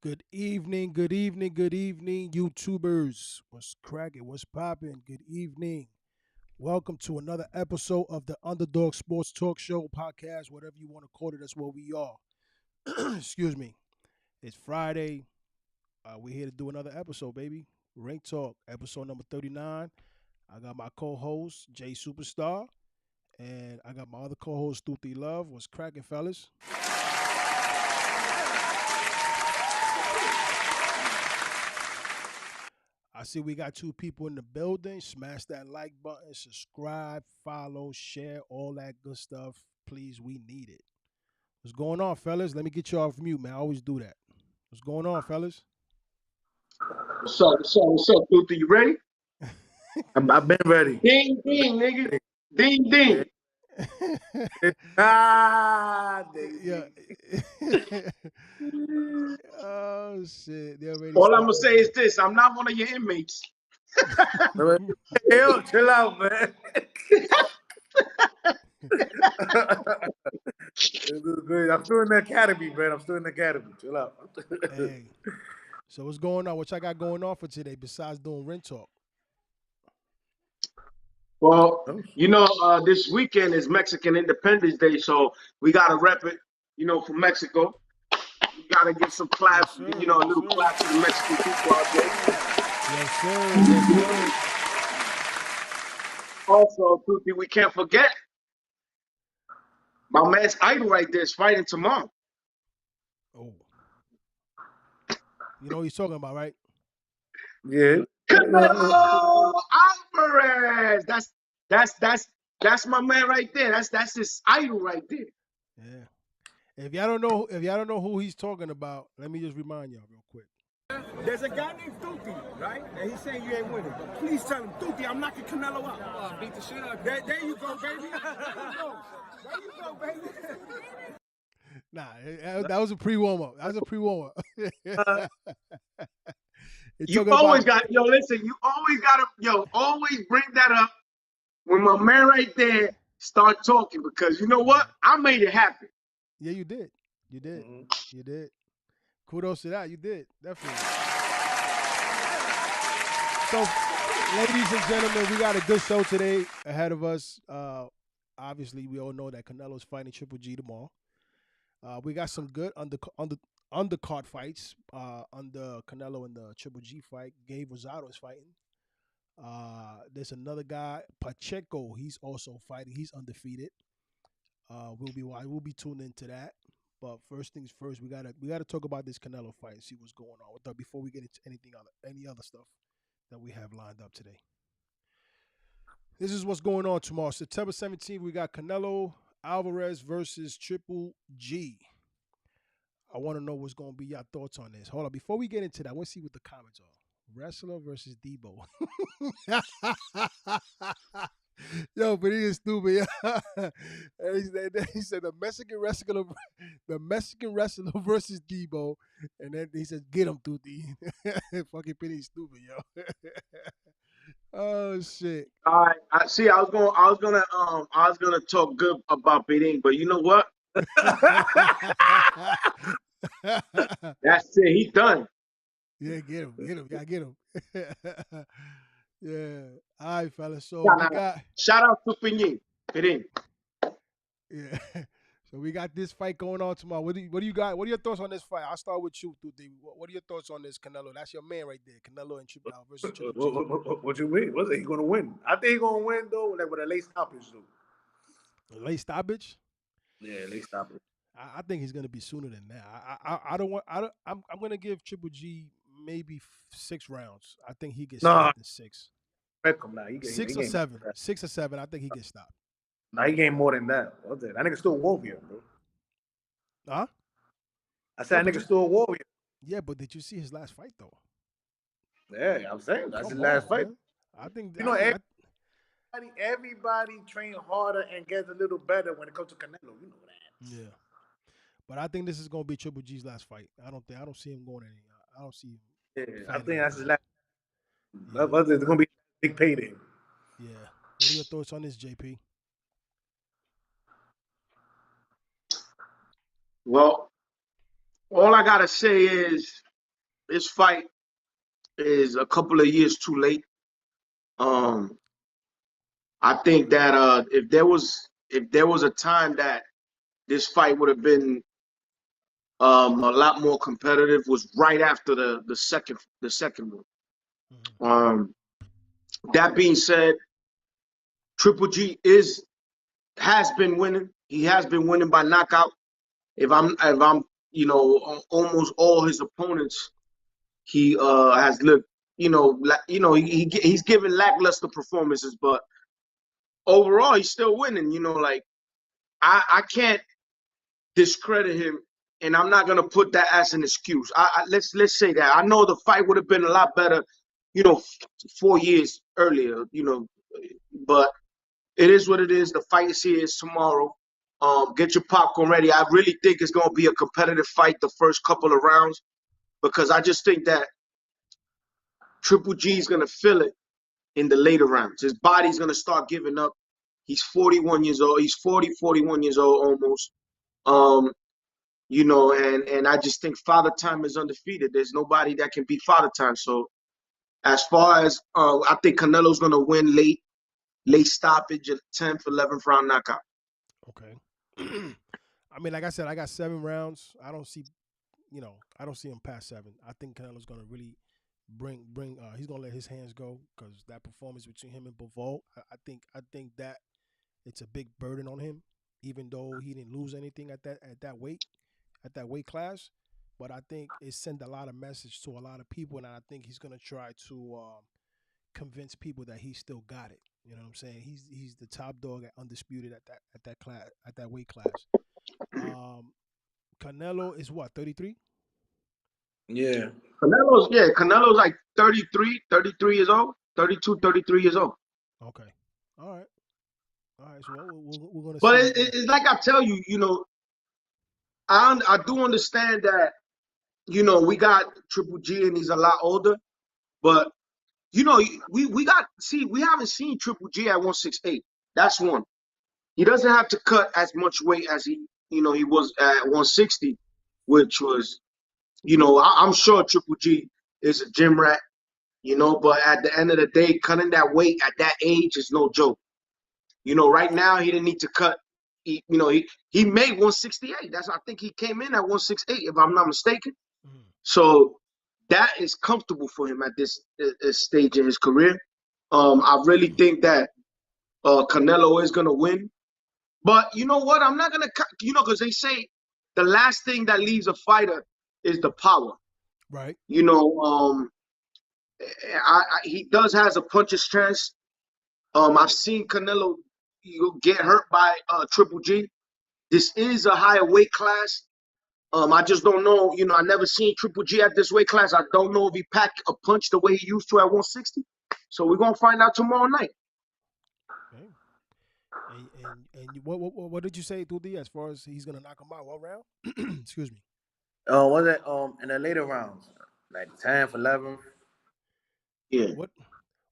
Good evening, YouTubers. What's cracking? What's popping? Good evening. Welcome to another episode of the Underdog Sports Talk Show podcast, whatever you want to call it. That's what we are. Excuse me. It's Friday. We're here to do another episode, baby. Ring Talk, episode number 39. I got my co-host Jay Superstar, and I got my other co-host Stuthi Love. What's cracking, fellas? I see we got two people in the building. Smash that like button, subscribe, follow, share, all that good stuff. Please, we need it. What's going on, fellas? Let me get you off mute, man. I always do that. What's going on, fellas? What's up, Luther? You ready? I've been ready. Ding, ding, nigga. Ding, ding. Yeah. Oh, shit. All I'm going to say is this. I'm not one of your inmates. Yo, chill out, man. I'm still in the academy, man. I'm still in the academy. Chill out. Hey. So what's going on? What y'all got going on for today besides doing Rent Talk? Well, this weekend is Mexican Independence Day, so we got to rep it, for Mexico. We got to give some claps, yes, a little clap to the Mexican people out there. Yes, sir. Yes, sir. Also, we can't forget, my man's idol right there is fighting tomorrow. Oh. You know what he's talking about, right? Yeah. Canelo Alvarez. That's my man right there. That's his idol right there. Yeah. If y'all don't know who he's talking about, let me just remind y'all real quick. There's a guy named Tuti, right? And he's saying you ain't winning. But please tell him, Tuti, I'm knocking Canelo out. Beat the shit out of him. There you go, baby. There you go, baby. Nah, that was a pre-warm-up. That was a pre-warm-up. You always got, listen, you always got to, always bring that up when my man right there start talking, because you know what? I made it happen. Yeah, you did. You did. Mm-hmm. You did. Kudos to that. You did. Definitely. So, ladies and gentlemen, we got a good show today ahead of us. Obviously, we all know that Canelo's fighting Triple G tomorrow. We got some good undercard fights under Canelo and the Triple G fight. Gabe Rosado is fighting. There's another guy, Pacheco. He's also fighting. He's undefeated. We'll be tuned into that. But first things first, we gotta talk about this Canelo fight and see what's going on with that before we get into any other stuff that we have lined up today. This is what's going on tomorrow. September 17th, we got Canelo Alvarez versus Triple G. I want to know what's going to be your thoughts on this. Hold on. Before we get into that, let's see what the comments are. Wrestler versus Debo. Yo, but he is stupid. He said the Mexican wrestler versus Debo. And then he said, get him, Tuti. Fucking pretty stupid, yo. Oh shit! All right, I was gonna talk good about Beijing, but you know what? That's it. He's done. Yeah, get him. Yeah, get him. Yeah. All right, fellas. So shout out to Beijing. Yeah. So we got this fight going on tomorrow. What do you got? What are your thoughts on this fight? I'll start with you, Tuti. What are your thoughts on this, Canelo? That's your man right there, Canelo and Triple versus Triple G. What you mean? What's he gonna win? I think he's gonna win though, like with a late stoppage though. A late stoppage? Yeah, late stoppage. I think he's gonna be sooner than that. I'm gonna give Triple G maybe 6 rounds. I think he gets stopped in 6. Six or seven. I think he gets stopped. Nah, he gained more than that. What's that? That nigga still a warrior, bro. Huh? I said that nigga still a warrior. Yeah, but did you see his last fight though? Yeah, I'm saying that's his last fight. Man. I think everybody train harder and gets a little better when it comes to Canelo. You know that. Yeah, but I think this is gonna be Triple G's last fight. I don't see him going any. I don't see him. Yeah, I think that's his last. Yeah. It's gonna be a big payday. Yeah. What are your thoughts on this, JP? Well, all I gotta say is this fight is a couple of years too late. I think that if there was a time that this fight would have been a lot more competitive, was right after the second one. That being said, Triple G has been winning. He has been winning by knockout. If I'm almost all his opponents, he has looked, he's given lackluster performances, but overall he's still winning. Like I can't discredit him, and I'm not gonna put that as an excuse. Let's say that I know the fight would have been a lot better, 4 years earlier, but it is what it is. The fight is here. It's tomorrow. Get your popcorn ready. I really think it's going to be a competitive fight the first couple of rounds, because I just think that Triple G is going to feel it in the later rounds. His body's going to start giving up. He's 41 years old. He's 41 years old almost. And I just think Father Time is undefeated. There's nobody that can beat Father Time. So as far as I think Canelo's going to win late stoppage at 10th, 11th round knockout. Okay. I mean, like I said, I got 7 rounds. I don't see him past 7. I think Canelo's going to really bring. He's going to let his hands go, because that performance between him and Bivol, I think that it's a big burden on him, even though he didn't lose anything at that weight class. But I think it sent a lot of message to a lot of people, and I think he's going to try to convince people that he still got it. You know what I'm saying? He's the top dog at undisputed at that weight class. Canelo is what, 33? Yeah. Canelo's like 33 years old, 32, 33 years old. Okay. All right. So we're going to. But it's like I tell you, I do understand that, we got Triple G and he's a lot older, but we haven't seen Triple G at 168. That's one. He doesn't have to cut as much weight as he was at 160, which was, I'm sure Triple G is a gym rat, but at the end of the day, cutting that weight at that age is no joke. Right now he didn't need to cut. He made 168. I think he came in at 168, if I'm not mistaken. Mm-hmm. So that is comfortable for him at this stage in his career. I really think that Canelo is going to win. But you know what? I'm not going to, because they say the last thing that leaves a fighter is the power. Right. He does has a puncher's chance. I've seen Canelo get hurt by Triple G. This is a higher weight class. I just don't know. I never seen Triple G at this weight class. I don't know if he packed a punch the way he used to at 160. So we're gonna find out tomorrow night. Okay. And what did you say, Tudi, as far as he's gonna knock him out? What round? Excuse me. Was it in the later rounds, like 10th, 11th? Yeah.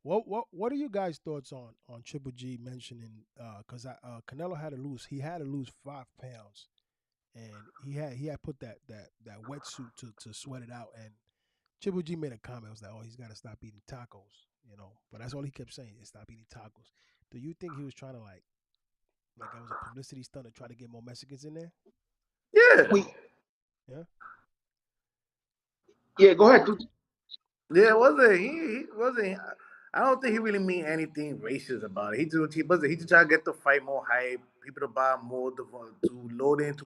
What are you guys' thoughts on Triple G mentioning? Because Canelo had to lose. He had to lose 5 pounds. And he had put that wetsuit to sweat it out, and Triple G made a comment. Was like, "Oh, he's got to stop eating tacos," But that's all he kept saying is stop eating tacos. Do you think he was trying to like it was a publicity stunt to try to get more Mexicans in there? Yeah. Yeah. Go ahead, dude. Yeah, wasn't he wasn't. I don't think he really mean anything racist about it. He just try to get the fight more hype, people to buy more, to load into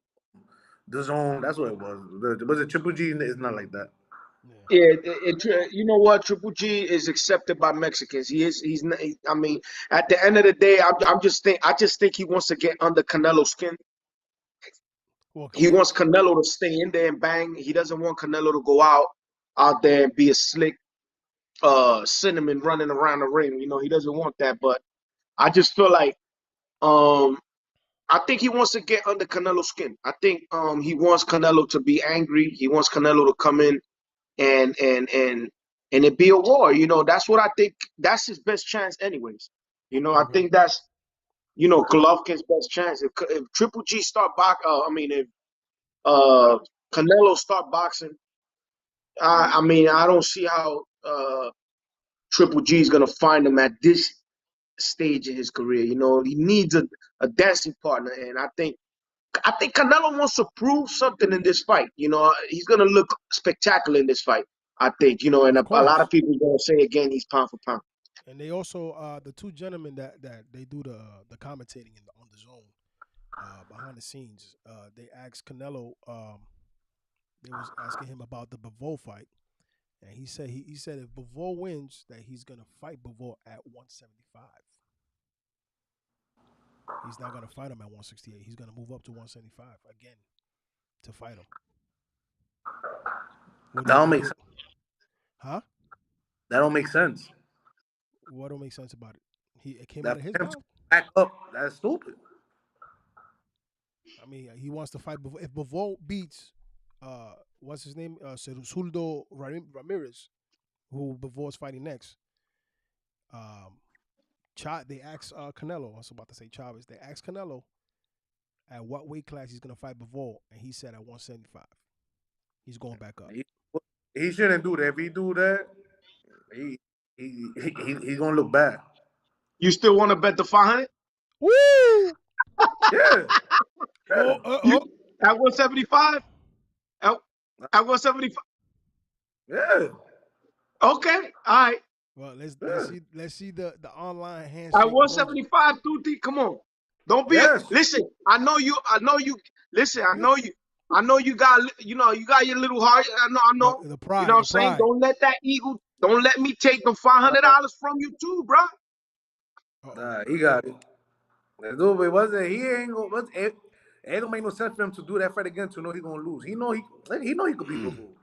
the zone. That's what it was. Was it Triple G? It's not like that. Yeah, you know what? Triple G is accepted by Mexicans. He's. I mean, at the end of the day, I just think he wants to get under Canelo's skin. Well, he wants Canelo to stay in there and bang. He doesn't want Canelo to go out there and be a slick cinnamon running around the ring. He doesn't want that. But I just feel like I think he wants to get under Canelo's skin. I think he wants Canelo to be angry. He wants Canelo to come in and it be a war. That's what I think. That's his best chance anyways. I think that's Golovkin's best chance. If Triple G start if Canelo start boxing I mean, I don't see how Triple G is gonna find him at this stage in his career. You know, he needs a dancing partner, and I think Canelo wants to prove something in this fight. You know, he's gonna look spectacular in this fight. I think, you know, and Of a lot of course. people are gonna say again he's pound for pound. And they also the two gentlemen that they do the commentating on the zone behind the scenes. They asked Canelo. They was asking him about the Bivol fight, and he said if Bivol wins, that he's gonna fight Bivol at 175. He's not gonna fight him at 168. He's gonna move up to 175 again to fight him. That don't make sense. Huh? That don't make sense. What don't make sense about it? It came That out of his him mouth. back up. That's stupid. I mean, he wants to fight. If Bivol beats, what's his name? Cerudo Ramirez, who Bivol's fighting next. They asked Canelo. I was about to say Chavez. They asked Canelo at what weight class he's gonna fight Bivol, and he said at 175. He's going back up. He shouldn't do that. If he do that, he's gonna look bad. You still want to bet the 500? Woo! Yeah. At 175? At 175? Yeah. Okay, all right. Well, let's see the online handshake. At 175, Tuti, come on. Don't be. Yes. Listen, I know you. Listen, I know you got. You got your little heart. I know. The pride. You know what I'm saying? Don't let that ego. Don't let me take the $500 from you too, bro. Nah, he got it. Dude, it wasn't. He ain't gonna. It don't make no sense for him to do that fight again to know he's gonna lose. He know he could beat Bivol.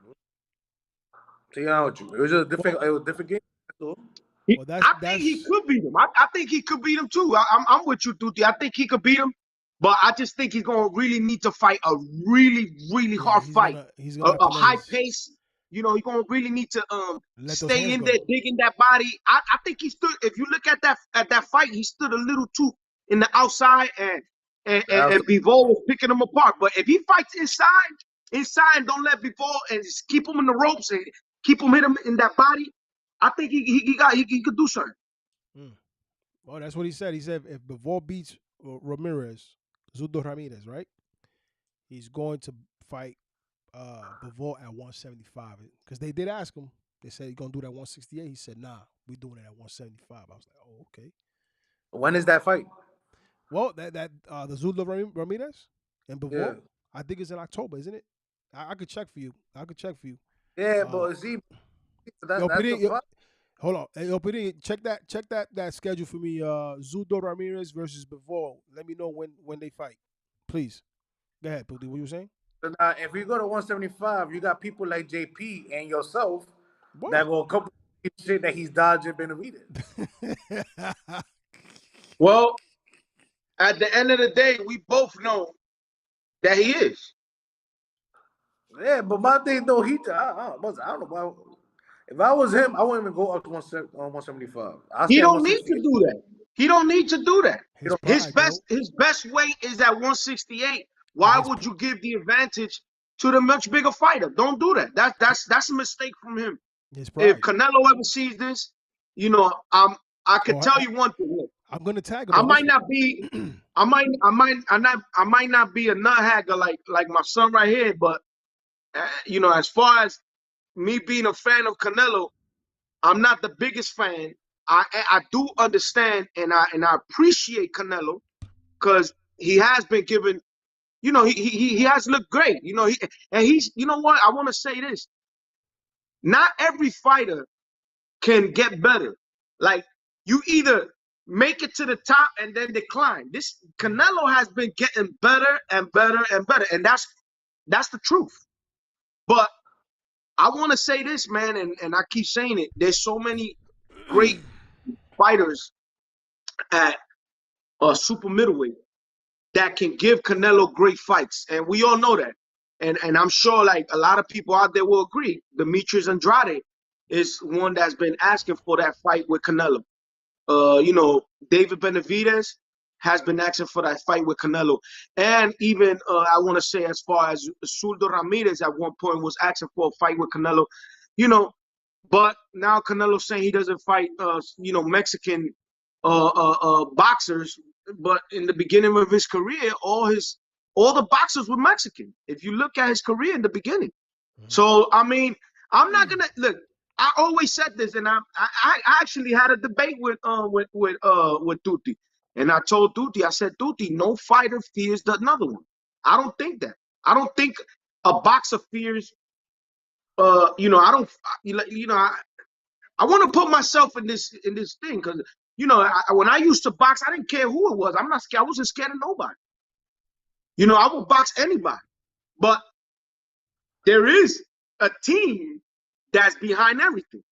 See how with you. It was just different. It was a different game. I think he could beat him. I think he could beat him too. I'm with you, Tuti. I think he could beat him, but I just think he's gonna really need to fight a really, really hard fight. He's gonna a high pace. You know, he's gonna really need to stay in there, digging that body. I think he stood. If you look at that fight, he stood a little too in the outside, and Bivol was picking him apart. But if he fights inside, don't let Bivol and just keep him in the ropes and keep him hit him in that body. I think he could do something. Well, that's what he said. He said if Bivol beats Zudo Ramirez, right? He's going to fight Bivol at 175. Because they did ask him. They said he's gonna do that 168. He said, nah, we're doing it at 175. I was like, oh, okay. When is that fight? Well, the Zudo Ramirez and Bivol, Yeah. I think it's in October, isn't it? I could check for you. Yeah, but see, hold on. Hey, check that schedule for me. Zudo Ramirez versus Bivol. Let me know when they fight, please. Go ahead, Pudi. What you saying? If we go to 175, you got people like JP and yourself that will couple shit that he's dodging Benavidez. Well, at the end of the day, we both know that he is. Yeah, but my thing though, I don't know why. If I was him, I wouldn't even go up to 175. He don't need to do that. He don't need to do that. His best weight is at 168. Why would you give the advantage to the much bigger fighter? Don't do that. That's a mistake from him. If Canelo ever sees this, you know, I could tell you one thing. I'm gonna tag him. I might not be a nut hagger like my son right here, but you know, as far as me being a fan of Canelo, I'm not the biggest fan. I do understand and I appreciate Canelo because he has been given, you know, he has looked great. You know, he's you know what? I want to say this. Not every fighter can get better. Like, you either make it to the top and then decline. This Canelo has been getting better and better and better, and that's the truth. But I want to say this, man, and I keep saying it. There's so many great fighters at super middleweight that can give Canelo great fights, and we all know that. And I'm sure like a lot of people out there will agree. Demetrius Andrade is one that's been asking for that fight with Canelo. You know, David Benavidez, has been asking for that fight with Canelo. And even I want to say, as far as Zurdo Ramirez at one point was asking for a fight with Canelo, you know, but now Canelo's saying he doesn't fight, Mexican boxers. But in the beginning of his career, all the boxers were Mexican. If you look at his career in the beginning. So I mean, I'm not gonna look. I always said this, and I actually had a debate with Tuti, and I told Tuti, I said, Tuti, no fighter fears another one. I don't think that. I don't think a boxer fears. I don't. I want to put myself in this thing because when I used to box, I didn't care who it was. I'm not scared. I wasn't scared of nobody. I would box anybody, but there is a team that's behind everything.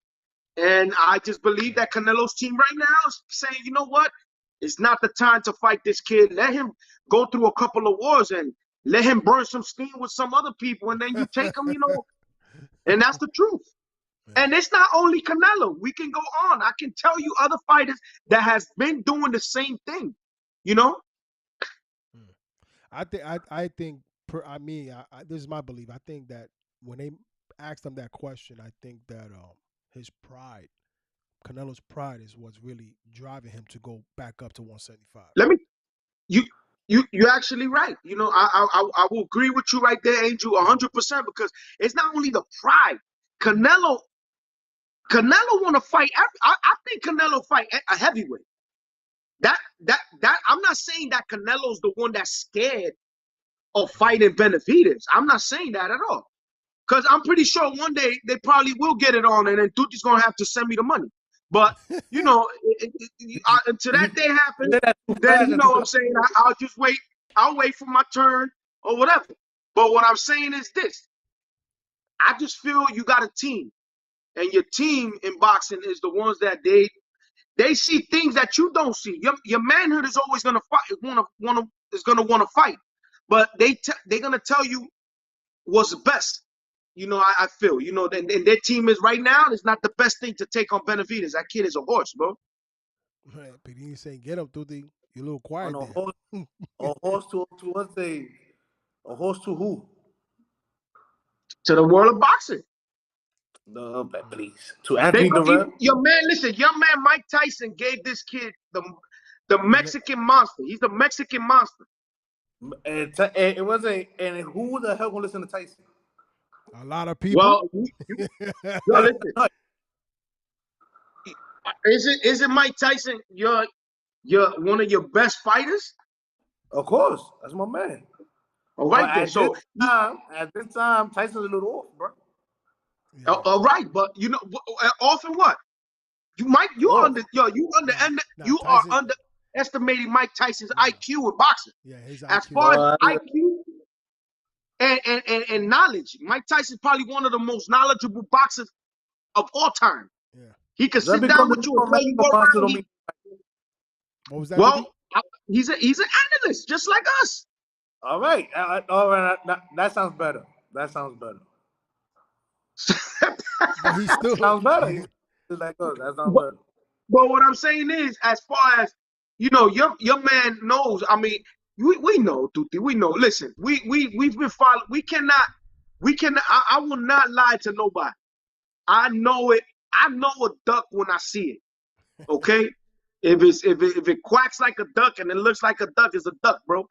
And I just believe that Canelo's team right now is saying, you know what? It's not the time to fight this kid. Let him go through a couple of wars and let him burn some steam with some other people. And then you take him, and that's the truth. Yeah. And it's not only Canelo. We can go on. I can tell you other fighters that has been doing the same thing, I think this is my belief. I think that when they asked him that question, I think that his pride, Canelo's pride, is what's really driving him to go back up to 175. You're actually right. I will agree with you right there, Angel, 100%, because it's not only the pride. Canelo want to fight. I think Canelo fight a heavyweight. That I'm not saying that Canelo's the one that's scared of fighting Benavidez. I'm not saying that at all. Because I'm pretty sure one day they probably will get it on, and then Tuti's going to have to send me the money. But, until that day happens, then, you know what I'm saying, I'll just wait. I'll wait for my turn or whatever. But what I'm saying is this. I just feel you got a team. And your team in boxing is the ones that they see things that you don't see. Your manhood is always going to fight, is going to want to fight. But they're going to tell you what's best. I feel, and their team is right now, it's not the best thing to take on Benavidez. That kid is a horse, bro. Right, but you saying get him, Tuti. You're a little quiet there. A horse to what's a horse to who? To the world of boxing. No, please. To Anthony Durrell. Your man Mike Tyson gave this kid the Mexican monster. He's the Mexican monster. And who the hell gonna listen to Tyson? A lot of people. Well, listen. Isn't Mike Tyson your one of your best fighters? Of course, that's my man. All right, then. So at this time, Tyson's a little off, bro. Yeah. All right, but off in what? You are underestimating Mike Tyson's IQ in boxing. Yeah, his IQ. As far as IQ and knowledge, Mike Tyson's probably one of the most knowledgeable boxers of all time. Yeah, he could sit down with you and tell you what round what was that? Well, he's an analyst, just like us. All right, that sounds better. That sounds better. But he still sounds better. He's like us. That sounds better. But what I'm saying is, as far as your man knows. I mean, we know, Tuti. We know. Listen, we've been following. We cannot. I will not lie to nobody. I know it. I know a duck when I see it. Okay, if it quacks like a duck and it looks like a duck, it's a duck, bro.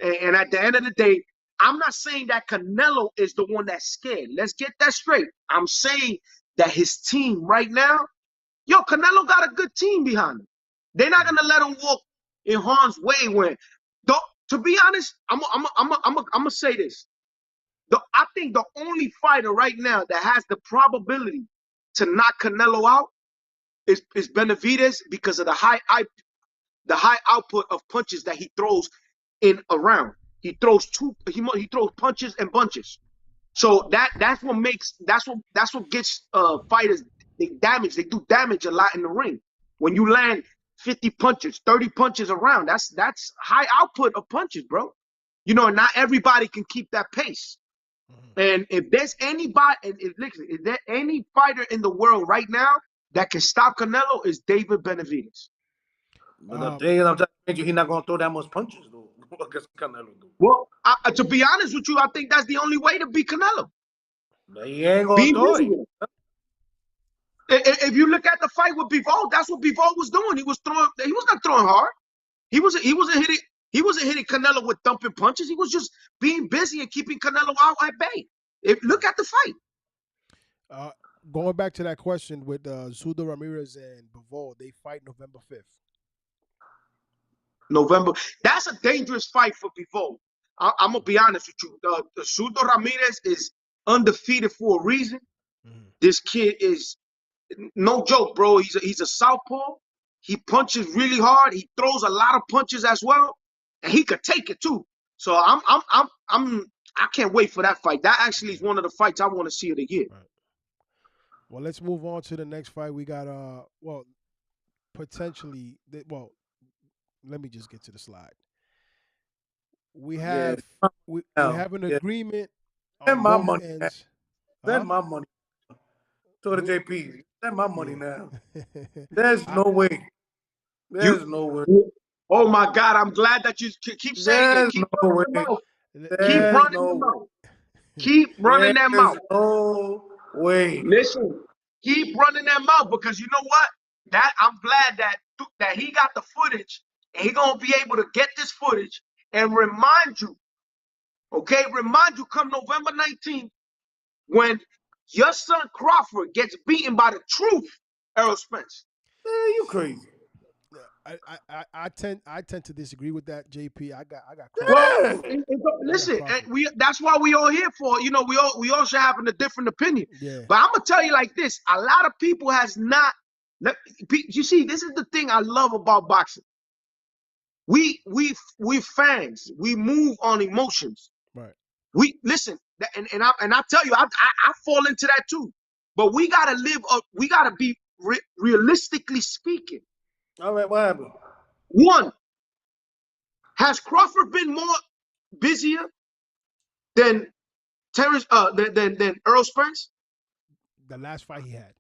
And at the end of the day, I'm not saying that Canelo is the one that's scared. Let's get that straight. I'm saying that his team right now, Canelo got a good team behind him. They're not gonna let him walk in harm's way. To be honest, I'm gonna say this. I think the only fighter right now that has the probability to knock Canelo out is Benavidez because of the high output of punches that he throws in a round. He throws punches and bunches. So that's what gets fighters. They do damage a lot in the ring. When you land 50 punches, 30 punches a round, that's high output of punches, bro. Not everybody can keep that pace. And if there's anybody, is there any fighter in the world right now that can stop Canelo, is David Benavidez. But the thing is, I'm telling you, he's not gonna throw that much punches though against Canelo. Though. Well, to be honest with you, I think that's the only way to beat Canelo. But he ain't gonna Being throw busy it. with him. If you look at the fight with Bivol, that's what Bivol was doing. He was not throwing hard. He wasn't hitting Canelo with thumping punches. He was just being busy and keeping Canelo out at bay. Look at the fight. Going back to that question with Zurdo Ramirez and Bivol, they fight November 5th. November. That's a dangerous fight for Bivol. I'm gonna be honest with you. The Zurdo Ramirez is undefeated for a reason. Mm-hmm. This kid is no joke, bro. He's a southpaw. He punches really hard. He throws a lot of punches as well, and he could take it too. So I can't wait for that fight. That actually is one of the fights I want to see of the year. Right. Well, let's move on to the next fight. We got potentially. Let me just get to the slide. We have we have an agreement. Send my money. Send my money to the JP. Send my money now. There's no way. There's no way. Oh my God! I'm glad that you keep saying it. Keep running them out. Keep running them out. Keep running them out. No way. Listen, keep running them out because you know what? That I'm glad that he got the footage and he gonna be able to get this footage and remind you. Okay, remind you come November 19th when your son Crawford gets beaten by the truth, Errol Spence. Man, you crazy. I tend to disagree with that, JP. I got Crawford. Well, listen, that's why we all here for. You know, we all should have a different opinion. Yeah. But I'm gonna tell you like this: a lot of people has not. You see, this is the thing I love about boxing. We fans. We move on emotions. Right. We listen, and I tell you, I fall into that too. But we gotta live up. We gotta be realistically speaking. All right, what happened? One, has Crawford been more busier than Terrence than Errol Spence? The last fight he had.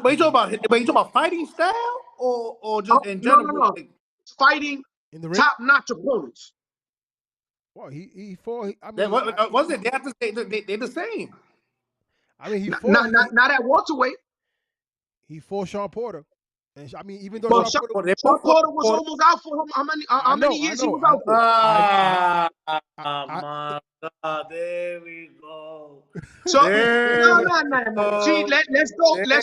But you talking about fighting style or just in general? No. Fighting in the top-notch opponents. Well, he fought. I mean, was it? They have to say they're the same. I mean, he fought. Not at welterweight. He fought Sean Porter. And I mean, even though Sean Porter was almost out for him, how many years he was out for? My God, there we go. So no. See, let's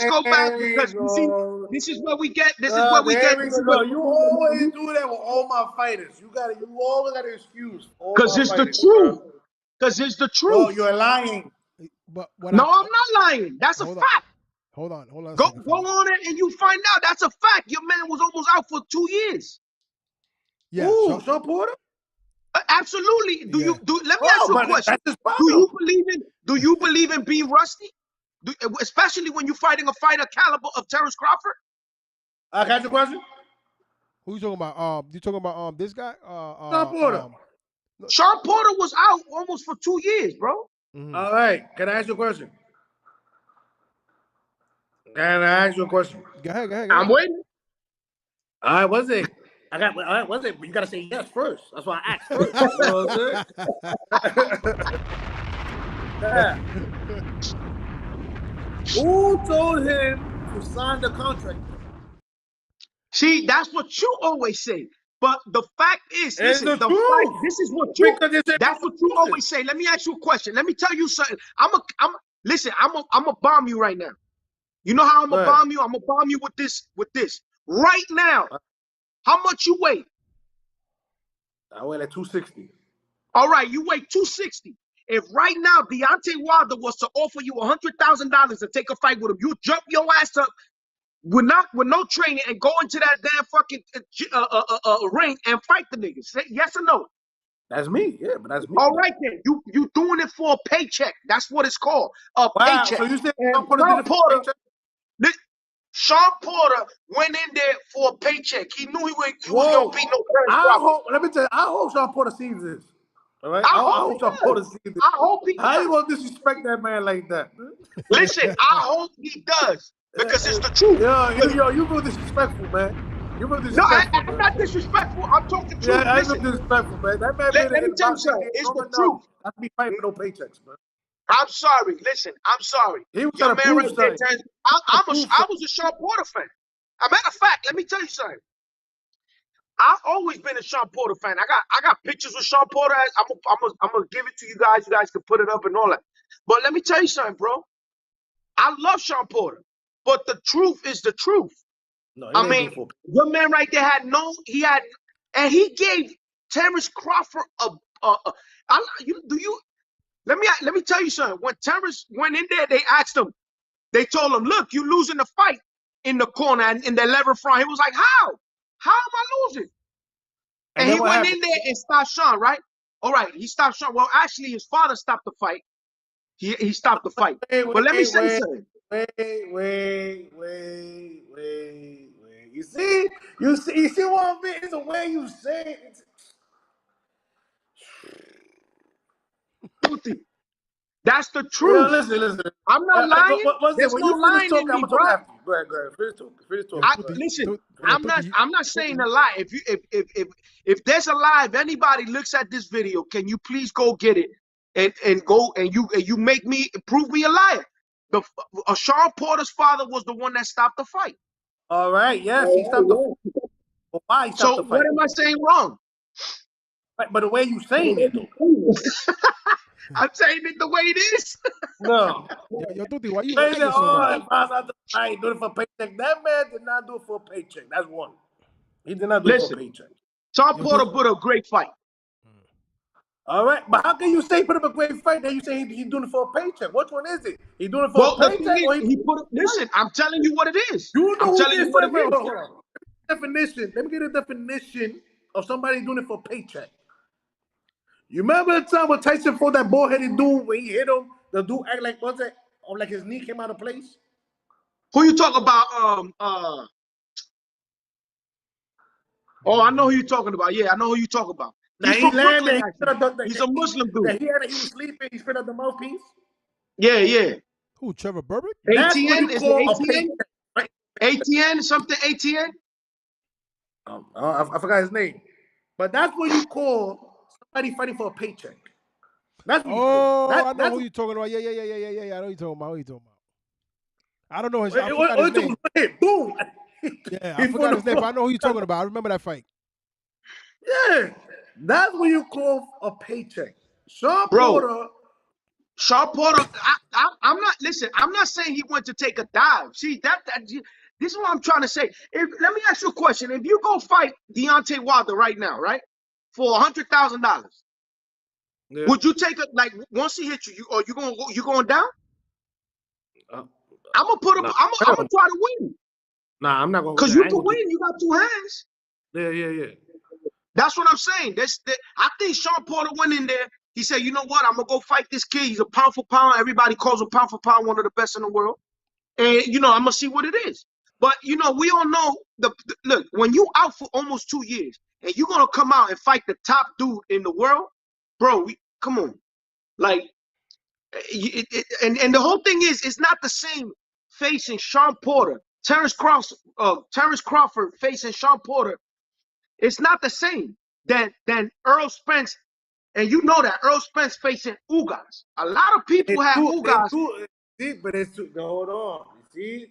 go back because you see, this is where we get. This is where we get. You always do that with all my fighters. You always got an excuse. Because it's the truth. Because it's the truth. Oh, you're lying. But I'm not lying. That's a fact. Hold on. Go on it and you find out. That's a fact. Your man was almost out for 2 years. Yeah. Ooh, Sean Porter? Absolutely. Let me ask you a question. Do you believe in being rusty? Especially when you're fighting a fighter caliber of Terrence Crawford? I got the question. Who you talking about? You talking about this guy? Sean Porter. Sean Porter was out almost for 2 years, bro. Mm-hmm. All right. Can I ask you a question? Can I ask you a question? Go ahead. I'm waiting. All right, what's it? All right, what's it? But you gotta say yes first. That's why I asked first. You know what I'm saying? Who told him to sign the contract? See, that's what you always say. But the fact is, listen, that's what you always say. Let me ask you a question. Let me tell you something. I'm gonna bomb you right now. You know how I'm gonna bomb you? I'm gonna bomb you with this. Right now, how much you weigh? I weigh like 260. All right, you weigh 260. If right now Deontay Wilder was to offer you $100,000 to take a fight with him, you jump your ass up with no training and go into that damn fucking ring and fight the niggas. Say yes or no? That's me. Yeah, but that's me. All right then. You doing it for a paycheck. That's what it's called. A paycheck. So you said Sean Porter went in there for a paycheck. He knew he was gonna beat no Crawford. Let me tell you, I hope Sean Porter sees this. All right? I hope Sean Porter sees this. I hope he does. How you gonna disrespect that man like that? Listen, I hope he does. Because it's the truth. Yo, you go disrespectful, man. You were No, disrespectful, I'm man. not disrespectful. I'm talking Yeah, truth. I Listen, look disrespectful, man. That man been let me in tell you about 60 something. years It's long the enough. truth. Not to be fighting for no paychecks, man. I'm sorry. Listen, I'm sorry. He was Your trying to man prove right there, something. Terrence, To prove I something. was a Sean Porter fan. As a matter of fact, let me tell you something. I've always been a Sean Porter fan. I got pictures with Sean Porter. I'm gonna give it to you guys. You guys can put it up and all that. But let me tell you something, bro. I love Sean Porter, but the truth is the truth. No, he I didn't do mean, it for. your man right there and he gave Terrence Crawford let me tell you something. When Terrence went in there, they told him, look, you losing the fight in the corner and in the 11th round. He was like, how? How am I losing? And And then he what went happened? in there and stopped Sean, right? All right, he stopped Sean. Well, actually, his father stopped the fight. He stopped the fight. But let me say something. Wait. You see what I mean? It's the way you say it. Tuti, that's the Yo, truth. listen. I'm not lying. What's it? There's When no you finish lying in talking, I'm me, gonna bro. talk after you. Go ahead. Finish Yo, talking. Go ahead. Listen, Tuti, I'm not saying a lie. If there's a lie, if anybody looks at this video, can you please go get it and go and you make me prove me a liar? Sean Porter's father was the one that stopped the fight. All right. Yes, he stopped the fight. Well, why he stopped So the what fight? am I saying wrong? But the way you saying it though. I'm saying it the way it is. No. yo, Tuti, why you They said, lying so much? if I stopped the fight, do it for a paycheck. That man did not do it for a paycheck. That's one. He did not do it for a Listen, paycheck. Sean Yo, Porter put a great fight. All right, but how can you say put up a great fight? Then you say he's doing it for a paycheck. Which one is it? He doing it for a Well, the thing paycheck is, or he? listen, I'm telling you what it is. You know I'm who telling you this what is? it Hold is. on. Definition. Let me get a definition of somebody doing it for a paycheck. You remember the time when Tyson fought that bald-headed dude when he hit him? The dude act like what's it? Or like his knee came out of place. Who you talk about? Oh, I know who you're talking about. Yeah, I know who you're talking about. Now He's he from landed. Brooklyn, He actually. spit out He's a Muslim dude. he was sleeping. He spit out the mouthpiece. Yeah. Who, Trevor Burbick? That's what ATN? you Is it call a ATN? paycheck, right? ATN? Something ATN? I forgot his name, but that's what you call somebody fighting for a paycheck. That's what you call Oh, I that. know That's who you're talking about. Yeah. I know who you're talking about. Who you talking about? I don't know his. I what forgot his it took name. was one hit. Boom. Yeah, I He forgot fought his the name, but I floor. know who you're talking about. I remember that fight. Yeah, that's what you call a paycheck. Sean Bro, Porter. Sean Porter, I'm not, listen, I'm not saying he went to take a dive. See, this is what I'm trying to say. Let me ask you a question. If you go fight Deontay Wilder right now, right, for $100,000, Yeah. would you take it, like, once he hits you, or you going down? I'm going to put up, Nah, I'm going to try to win. I'm not gonna. Because I you ain't can gonna do. win. You got two hands. Yeah. That's what I'm saying. I think Sean Porter went in there. He said, you know what? I'm going to go fight this kid. He's a pound for pound. Everybody calls him pound for pound one of the best in the world. And, I'm going to see what it is. But, we all know, look, when you out for almost 2 years and you're going to come out and fight the top dude in the world, bro, come on. Like, and the whole thing is, it's not the same facing Sean Porter, Terrence Crawford facing Sean Porter. It's not the same than Earl Spence. And you know that Earl Spence facing Ugas. A lot of people have Ugas. See, but it's too. Hold on. You see,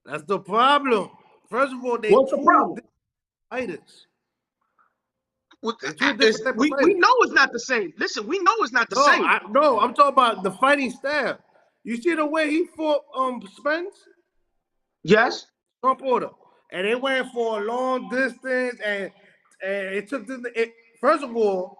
that's the problem. First of all, they What's the two problem? different fighters. They two different We, type of we fighters. know it's not the same. Listen, we know it's not the No, same. I'm talking about the fighting style. You see the way he fought Spence, Yes. Trump Porter, and they went for a long distance, and it took them. First of all,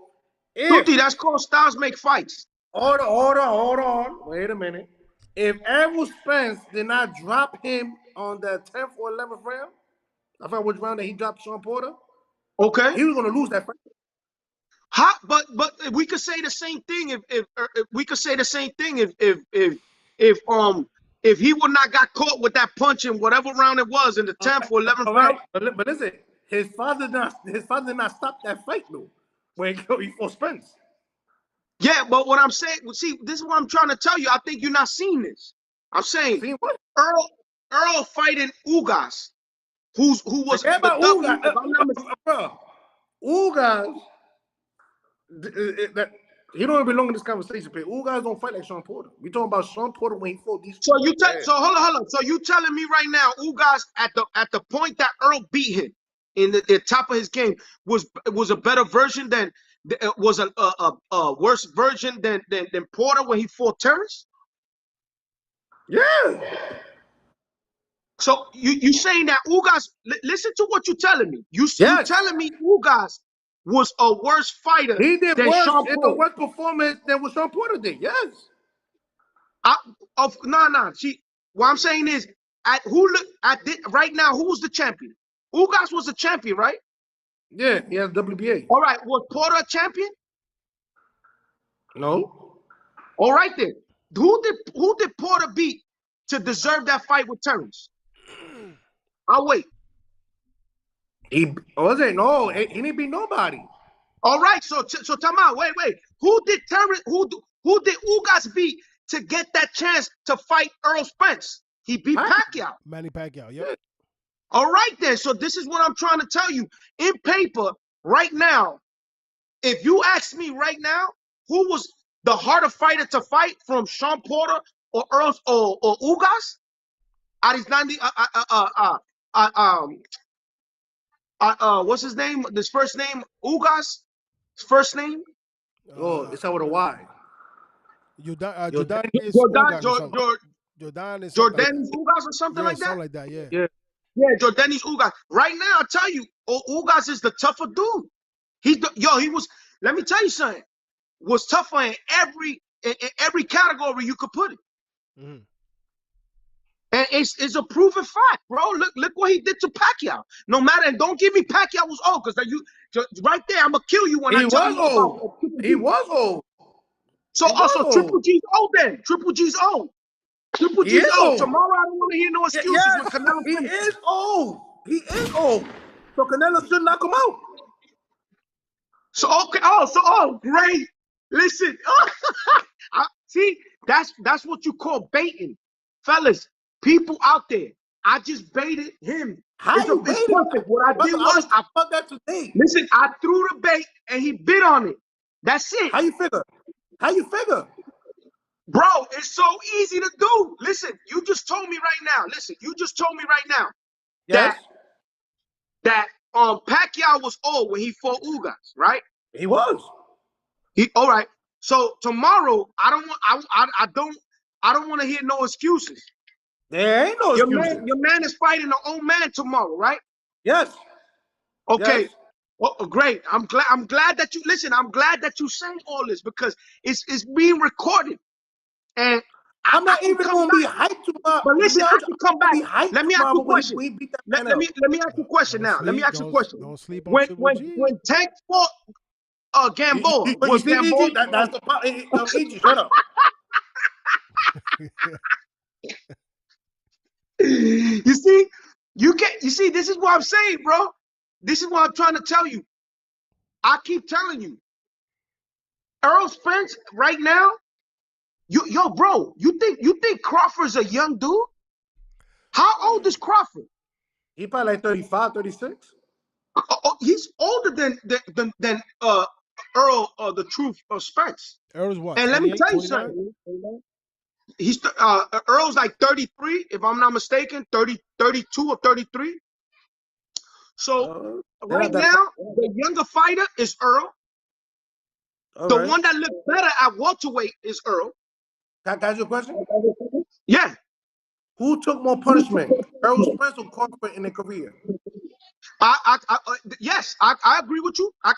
Tuti, that's called styles make fights. hold on. Wait a minute. If Errol Spence did not drop him on the 10th or 11th round, I forgot which round that he dropped Sean Porter, Okay. he was going to lose that fight. But we could say the same thing if we could say the same thing if he would not got caught with that punch in whatever round it was in the 10th or 11th All round. right, but listen, his father did not stop that fight though when he fought Spence. Yeah, but what I'm saying, see, this is what I'm trying to tell you. I think you're not seeing this. I'm saying See what? Earl fighting Ugas. who was Forget the about W. Ugas. If I'm not mistaken. Bro, Ugas, he don't even belong in this conversation. But Ugas don't fight like Sean Porter. We talking about Sean Porter when he fought these. So hold on. So you telling me right now, Ugas at the point that Earl beat him in the top of his game was a better version than was a worse version than Porter when he fought Terrence? Yeah. So you saying that Ugas? Listen to what you're telling me. You telling me Ugas was a worse fighter He did than worse Sean in Porter? a worse performance than what Sean Porter did. Yes. No. See, what I'm saying is, right now, who's the champion? Ugas was a champion, right? Yeah, he has WBA. All right, was Porter a champion? No. All right then. Who did Porter beat to deserve that fight with Terrence? I'll wait. He didn't beat nobody. All right, so time out. Wait. Who did Ugas beat to get that chance to fight Earl Spence? He beat Pacquiao. Manny Pacquiao, yep. All right then. So this is what I'm trying to tell you. In paper, right now, if you ask me right now, who was the harder fighter to fight from Sean Porter or Earl or Ugas? Arisnandi, what's his name? His first name, Ugas. His first name. It's out with a Y. Jordan is Jordan Ugas or something like that. Something like that, yeah. Yeah, Jordanis Ugas. Right now, I tell you, Ugas is the tougher dude. He was. Let me tell you something. Was tougher in every category you could put it. Mm-hmm. And it's a proven fact, bro. Look what he did to Pacquiao. No matter, and don't give me Pacquiao was old, because right there, I'm gonna kill you when I tell you about He was old. So also Triple G's old then. Triple G's old. Triple G's old. Tomorrow I don't want to hear no excuses when Canelo. He is old. He is old. So Canelo should knock him out. So okay. Great. Listen. See, that's what you call baiting, fellas. People out there. I just baited him. It's perfect. What I did was I fucked that today. Listen, I threw the bait and he bit on it. That's it. How you figure? Bro, it's so easy to do. Listen, you just told me right now. Yes. that Pacquiao was old when he fought Ugas, right? He was. All right. So tomorrow, I don't want to hear no excuses. There ain't no excuses. Your man is fighting an old man tomorrow, right? Yes. Okay. Yes. Oh, great. I'm glad that you listen. I'm glad that you saying all this because it's being recorded. And I'm not even going to be hyped tomorrow. But listen, I can come back. Let me ask you a question. Let me ask you a question now. Let me ask you a question. Don't sleep on Triple G. When Tank fought Gamboa, was Gamboa? That's the part. EG, shut up. You see, this is what I'm saying, bro. This is what I'm trying to tell you. I keep telling you. Earl Spence right now, bro, you think Crawford's a young dude? How old is Crawford? He probably like 35, 36. He's older than Earl, the truth of Spence. Earl's what? And let me tell you something. He's Earl's like 33, if I'm not mistaken, 32 or 33. So right now, the younger fighter is Earl. The one that looked better at welterweight is Earl. Can I ask you a question? Yeah. Who took more punishment, Earl Spence or Crawford in their career? Yes, I agree with you. I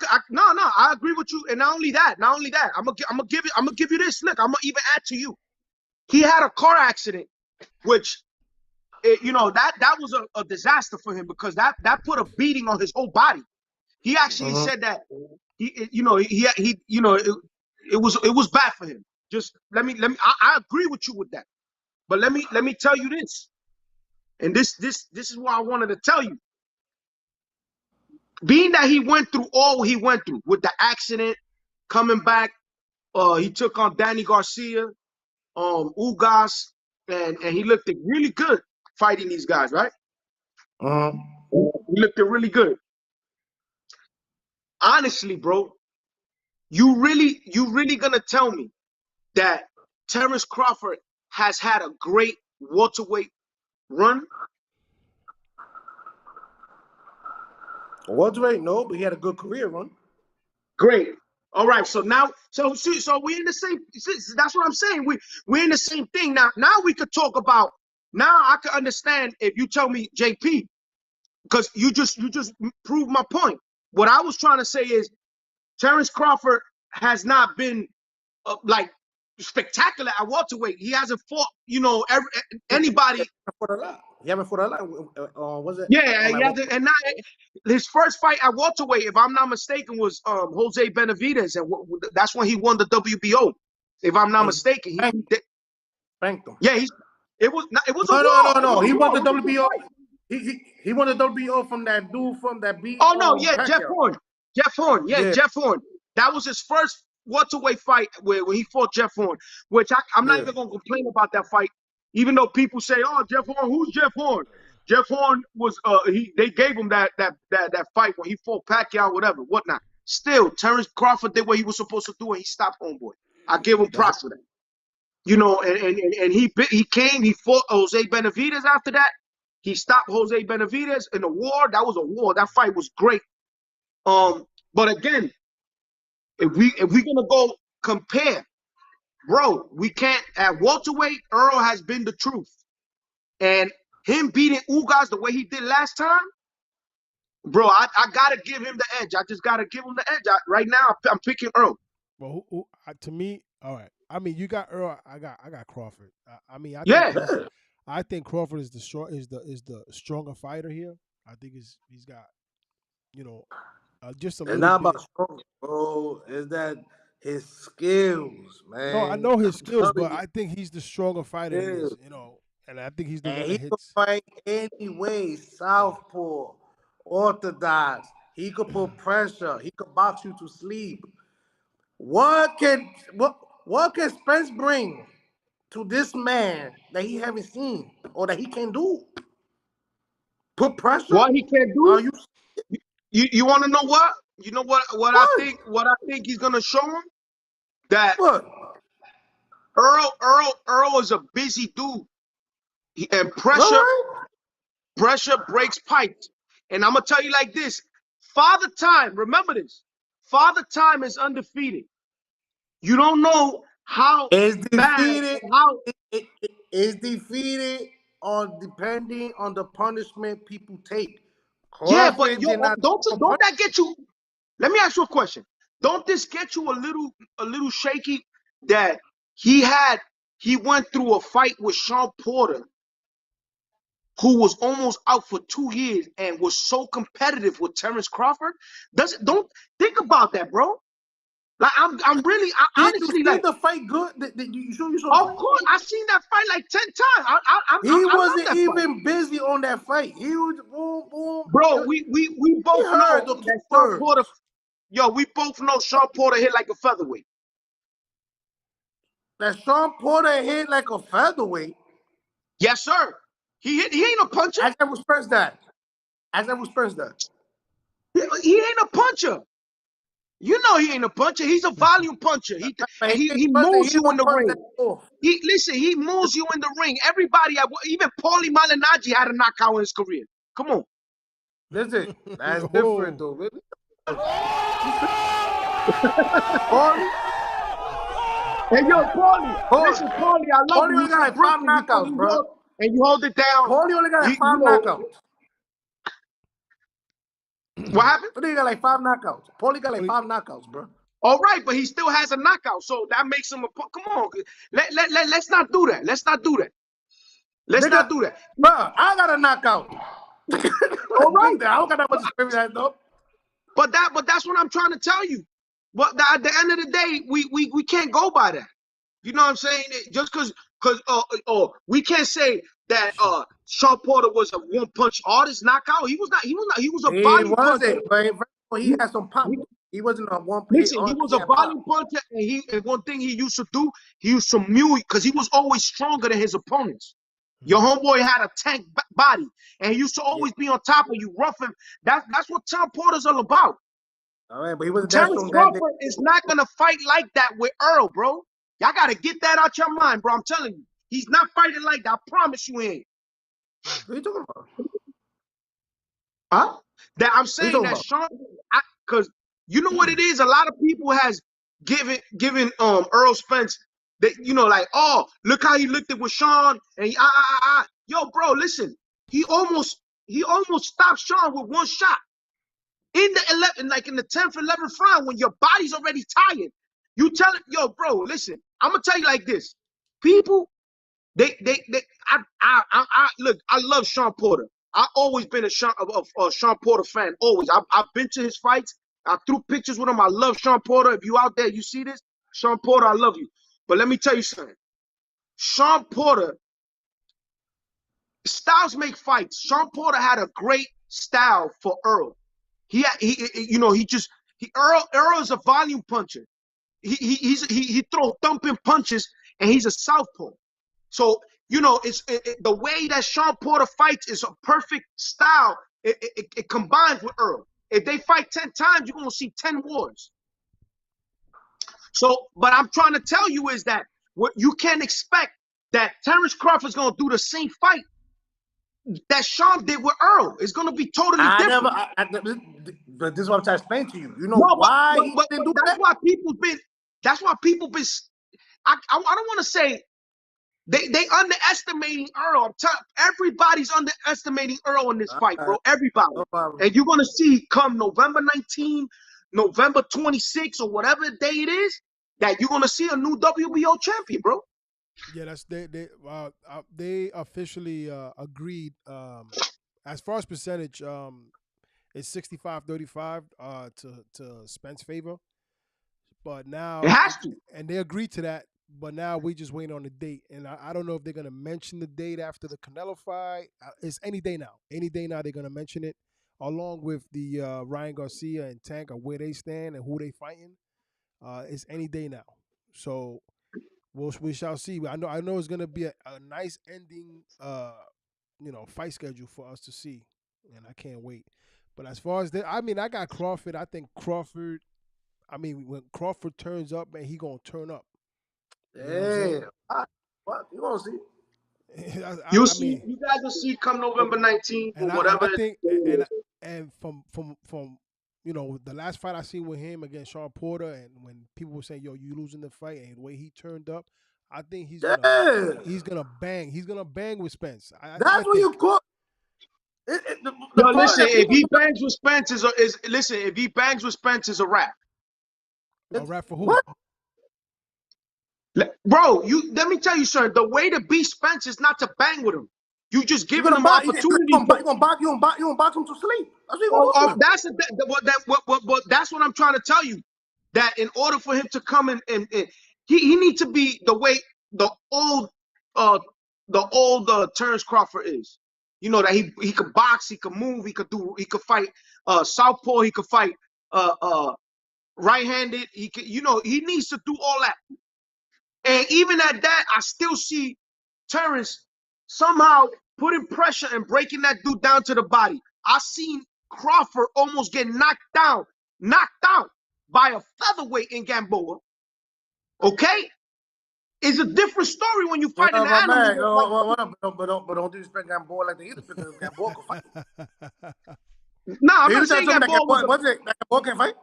agree with you. And not only that, I'm gonna give you this. Look, I'm gonna even add to you. He had a car accident, which that was a disaster for him because that put a beating on his whole body. He actually said that it was bad for him. Just let me I agree with you with that. But let me tell you this. And this is what I wanted to tell you. Being that he went through all he went through with the accident, coming back, he took on Danny Garcia, Ugas, and he looked really good fighting these guys, right? He looked really good. Honestly, bro, you really gonna tell me that Terrence Crawford has had a great welterweight run? Welterweight, no, but he had a good career run. Great. All right. So now, so we're in the same. That's what I'm saying. We're in the same thing now. Now we could talk about. Now I can understand if you tell me JP, because you just proved my point. What I was trying to say is Terrence Crawford has not been like spectacular at welterweight. He hasn't fought, anybody. He haven't fought a lot. Was it? Yeah, and now his first fight at welterweight, if I'm not mistaken, was Jose Benavidez, and that's when he won the WBO. If I'm not mistaken, he spanked him. Yeah, it was no. He won the WBO. He won the WBO from that dude from that beat. Oh no, yeah, Jeff Horn. Jeff Horn. That was his first welterweight fight where he fought Jeff Horn, which I'm not even gonna complain about that fight, even though people say, "Oh, Jeff Horn, who's Jeff Horn?" Jeff Horn was they gave him that fight when he fought Pacquiao, whatnot. Still, Terrence Crawford did what he was supposed to do, and he stopped Homeboy. I give him props for that. And he fought Jose Benavidez after that. He stopped Jose Benavidez in a war. That was a war. That fight was great. But again, if we're gonna go compare, bro, we can't. At welterweight, Earl has been the truth, and him beating Ugas the way he did last time, bro, I gotta give him the edge. I just gotta give him the edge. Right now, I'm picking Earl. Well, to me, all right. I mean, you got Earl. I got Crawford. I think Crawford is the stronger fighter here. I think he's got, just a little. It's not about strong, bro. Is that his skills, man? No, I know his skills, but I think he's the stronger fighter. And I think he's the one that hits. He could fight anyway. Southpaw, orthodox. He could put pressure. He could box you to sleep. What can Spence bring to this man that he haven't seen or that he can do? Put pressure. What he can do? You want to know what? You know what I think? What I think he's gonna show him? That what? Earl is a busy dude, and pressure breaks pipes. And I'm gonna tell you like this: Father Time, remember this. Father Time is undefeated. You don't know how is defeated. Is defeated on depending on the punishment people take. Yeah, but don't that get you? Let me ask you a question. Don't this get you a little shaky that he went through a fight with Sean Porter, who was almost out for 2 years and was so competitive with Terrence Crawford? Don't think about that, bro. Like I'm honestly like the fight good. You saw of course, I've seen that fight like 10 times. He wasn't even busy on that fight. He was boom. Bro, we both know that Sean Porter. Yo, we both know Sean Porter hit like a featherweight. That Sean Porter hit like a featherweight. Yes, sir. He ain't a puncher. I never Spence that. He ain't a puncher. You know he ain't a puncher. He's a volume puncher. He moves you in the ring. He moves you in the ring. Everybody, even Paulie Malignaggi had a knockout in his career. Come on. Listen, that's different though. Really? Paulie? Hey, yo, Paulie. Listen, Paulie, I love you. Paulie only got like 5 knockouts, bro. And you hold it down. Paulie only got like 5 knockouts. What happened? He got like 5 knockouts. Paulie got like 5 knockouts, bro. All right, but he still has a knockout, so that makes him a. Come on, let's not do that. Let's not do that. Bro, I got a knockout. All right, I don't got that much experience though. But that's what I'm trying to tell you. But at the end of the day, we can't go by that. You know what I'm saying? Just because we can't say that Sean Porter was a one-punch artist knockout. He was not. He was a volume puncher. But he had some pop. He wasn't a one-punch. Listen, he was a volume puncher, and one thing he used to do, he used to mule because he was always stronger than his opponents. Your homeboy had a tank body, and he used to always be on top of you, rough him. That's what Tom Porter's all about. All right, but he wasn't that Terrence strong that day. Crawford is not gonna fight like that with Earl, bro. Y'all gotta get that out your mind, bro. I'm telling you, he's not fighting like that. I promise you, he ain't. What are you talking about? Huh? That I'm What are you saying talking that about? Sean, because you know what it is. A lot of people has given Earl Spence that, you know, like, oh, look how he looked at with Sean and yo, bro, listen, he almost stopped Sean with one shot in the 11, like in the 10th, 11th round when your body's already tired. You tell it, yo, bro, listen, I'm gonna tell you like this, people. Look, I love Sean Porter. I've always been a Sean Porter fan. Always. I've been to his fights. I threw pictures with him. I love Sean Porter. If you out there, you see this, Sean Porter, I love you. But let me tell you something. Sean Porter, styles make fights. Sean Porter had a great style for Earl. Earl is a volume puncher. He throw thumping punches, and he's a southpaw. So, you know, the way that Sean Porter fights is a perfect style. It combines with Earl. If they fight 10 times, you're going to see 10 wars. So, but I'm trying to tell you is that what you can't expect that Terrence Crawford's going to do the same fight that Sean did with Earl. It's going to be totally different. But this is what I'm trying to explain to you. You know No, why he didn't do that's that? why people been, I don't want to say, they underestimating Earl. Everybody's underestimating Earl in this fight, bro. Everybody. No problem. And you're going to see come November 19, November 26, or whatever day it is, that you're going to see a new WBO champion, bro. Yeah, they officially agreed. As far as percentage, it's 65-35 to Spence favor. But now It has to. And they agreed to that. But now we just waiting on the date, and I don't know if they're gonna mention the date after the Canelo fight. It's any day now. Any day now they're gonna mention it, along with the Ryan Garcia and Tank or where they stand and who they fighting. It's any day now. So we shall see. I know it's gonna be a nice ending, fight schedule for us to see, and I can't wait. But as far as I got Crawford. I think Crawford. I mean, when Crawford turns up, man, he gonna turn up. Yeah. What? You gonna see? You guys will see come November 19th or whatever. I think, and from the last fight I seen with him against Sean Porter, and when people were saying, "Yo, you losing the fight," and the way he turned up, I think he's gonna bang. He's gonna bang with Spence. That's what you call. Listen, if he bangs with Spence if he bangs with Spence is a wrap. A wrap for who? What? Bro, let me tell you, sir. The way to beat Spence is not to bang with him. You just giving him opportunity. You gonna box him to sleep. That's what you gonna do. That's what I'm trying to tell you. That in order for him to come in, he needs to be the way the old Terrence Crawford is. You know that he could box, he could move, he could fight southpaw, he could fight right-handed. He needs to do all that. And even at that, I still see Terrence somehow putting pressure and breaking that dude down to the body. I seen Crawford almost get knocked out by a featherweight in Gamboa. Okay? It's a different story when you fight an animal. But don't disrespect Gamboa like they either, because Gamboa can fight. Nah, I'm not saying Gamboa Gamboa can fight.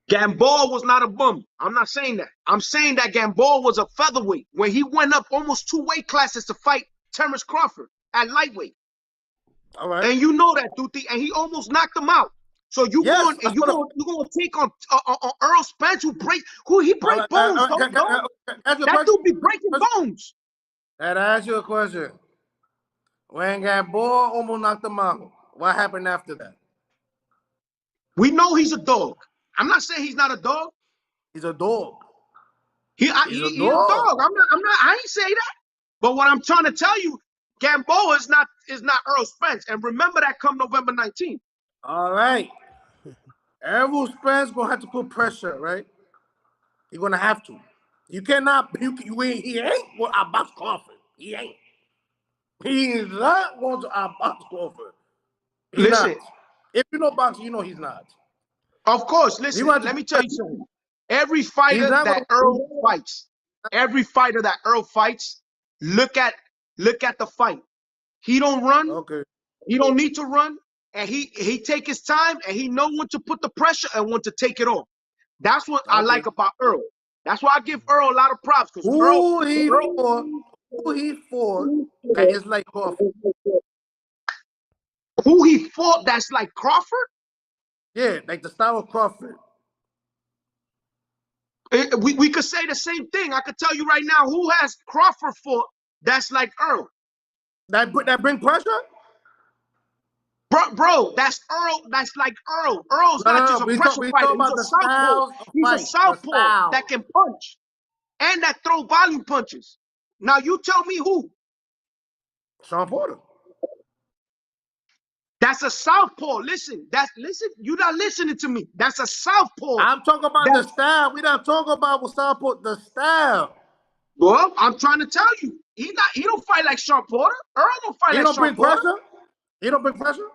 Gamboa was not a bum. I'm not saying that. I'm saying that Gamboa was a featherweight when he went up almost 2 weight classes to fight Terrence Crawford at lightweight. All right. And you know that, Duty, and he almost knocked him out. So you're going to take on Earl Spence, who break bones. That dude be breaking bones. And I ask you a question. When Gamboa almost knocked him out, what happened after that? We know he's a dog. I'm not saying he's not a dog. He's a dog. He's a dog. I'm not. I ain't say that. But what I'm trying to tell you, Gamboa is not Earl Spence. And remember that come November 19th. All right. Errol Spence gonna have to put pressure, right? You're gonna have to. You cannot. He ain't what about Crawford. He ain't. He's not going to outbox Crawford. He's Listen. not. If you know boxing, you know he's not. Of course, listen, let me tell you something. Every fighter that Earl fights, look at the fight. He don't run. Okay. He don't need to run. And he take his time and he know when to put the pressure and when to take it off. That's what I like about Earl. That's why I give Earl a lot of props, because Who he fought that is like Crawford. Who he fought that's like Crawford? Yeah, like the style of Crawford. We could say the same thing. I could tell you right now who has Crawford fought that's like Earl. That bring pressure? Bro, that's Earl. That's like Earl. Earl's not just a pressure fighter. He's a southpaw. He's a southpaw that can punch and that throw volume punches. Now you tell me who? Sean Porter. That's a southpaw. Listen. You're not listening to me. That's a southpaw. I'm talking about the style. We not talking about what southpaw. The style. Well, I'm trying to tell you, he don't fight like Sean Porter. Earl don't fight like Sean Porter. He don't bring pressure.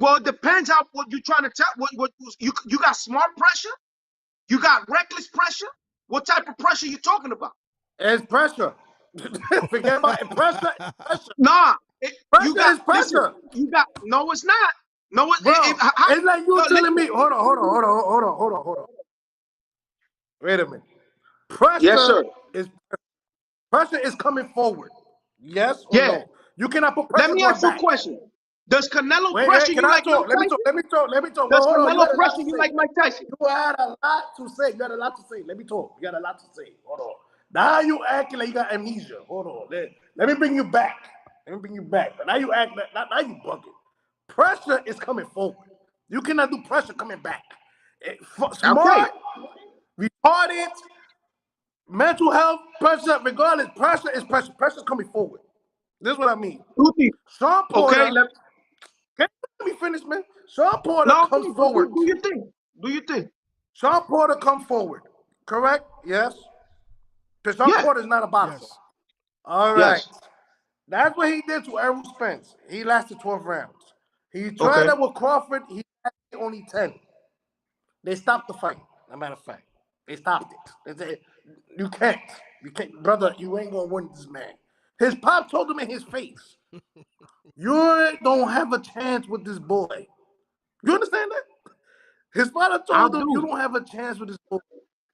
Well, it depends on what you're trying to tell. What you got smart pressure? You got reckless pressure? What type of pressure you talking about? It's pressure. Forget about it. Pressure. Nah, pressure is pressure. Listen, no, it's not. No, bro, it's like you telling me. Hold on. Wait a minute. Pressure is coming forward. Yes or no? You cannot put pressure. Let me ask you a question. Does Canelo pressure you like Mike Tyson? Let me talk. Does Canelo pressure you like Mike Tyson? You had a lot to say. Let me talk. You got a lot to say. Hold on. Now you acting like you got amnesia. Hold on. Let me bring you back. But now you act like now you bugging. Pressure is coming forward. You cannot do pressure coming back. Smart, retarded, mental health, pressure, regardless, pressure is pressure. Pressure is coming forward. This is what I mean. Sean Porter. Let me finish, man. Sean Porter comes forward. Do you think? Sean Porter comes forward. Correct? Yes. Because Sean Porter is not a boxer. Yes. All right. Yes. That's what he did to Errol Spence. He lasted 12 rounds. He tried that with Crawford. He lasted only 10. They stopped the fight. As a matter of fact, they stopped it. You can't, brother. You ain't gonna win this man. His pop told him in his face, "You don't have a chance with this boy." You understand that? His father told him, "You don't have a chance with this boy.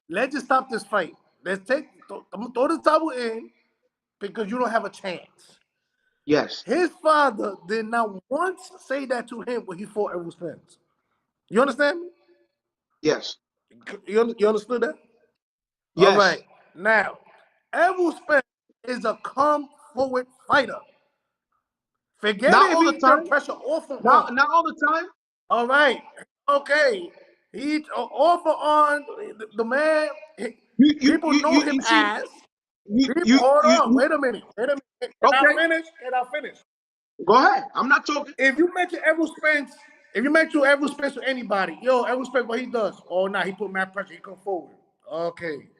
Let's just stop this fight. I'm gonna throw the towel in because you don't have a chance." Yes. His father did not once say that to him when he fought Errol Spence. You understand me? Yes. You understood that? Yes. All right. Now, Errol Spence is a come-forward fighter. Forget not it all if he turn pressure off and on. Not all the time. All right. Okay. He's off and on. The man, people know him as. Hold on. Wait a minute. Can I finish? Go ahead. I'm not talking. If you mention Errol Spence, to anybody, Errol Spence, what he does? Oh, no, he put mad pressure. He come forward. Okay.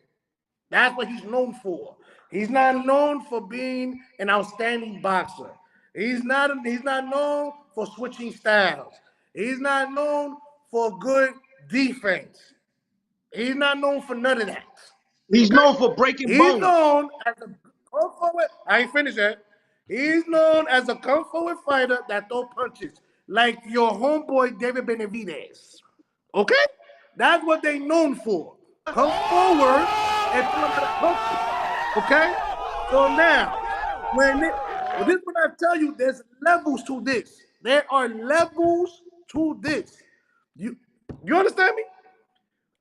That's what he's known for. He's not known for being an outstanding boxer. He's not known for switching styles. He's not known for good defense. He's not known for none of that. He's known for breaking bones. He's known as a come forward. I ain't finished yet. He's known as a come forward fighter that throw punches, like your homeboy David Benavidez. Okay? That's what they known for. Come forward and throw punches. Okay? So now, this is what I tell you, there's levels to this. There are levels to this. You understand me?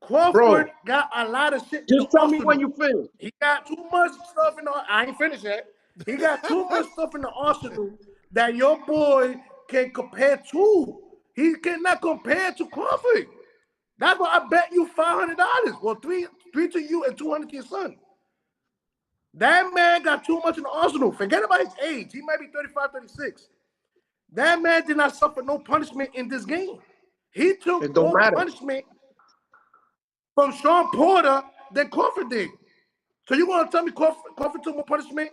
Crawford got a lot of shit. Just tell me when you finish. He got too much stuff in the. I ain't finished yet. He got too much stuff in the arsenal that your boy can compare to. He cannot compare to Crawford. That's why I bet you $500. Well, three to you and 200 to your son. That man got too much in the arsenal. Forget about his age. He might be 35, 36. That man did not suffer no punishment in this game. He took more punishment from Sean Porter than Crawford did. So you want to tell me Crawford took more punishment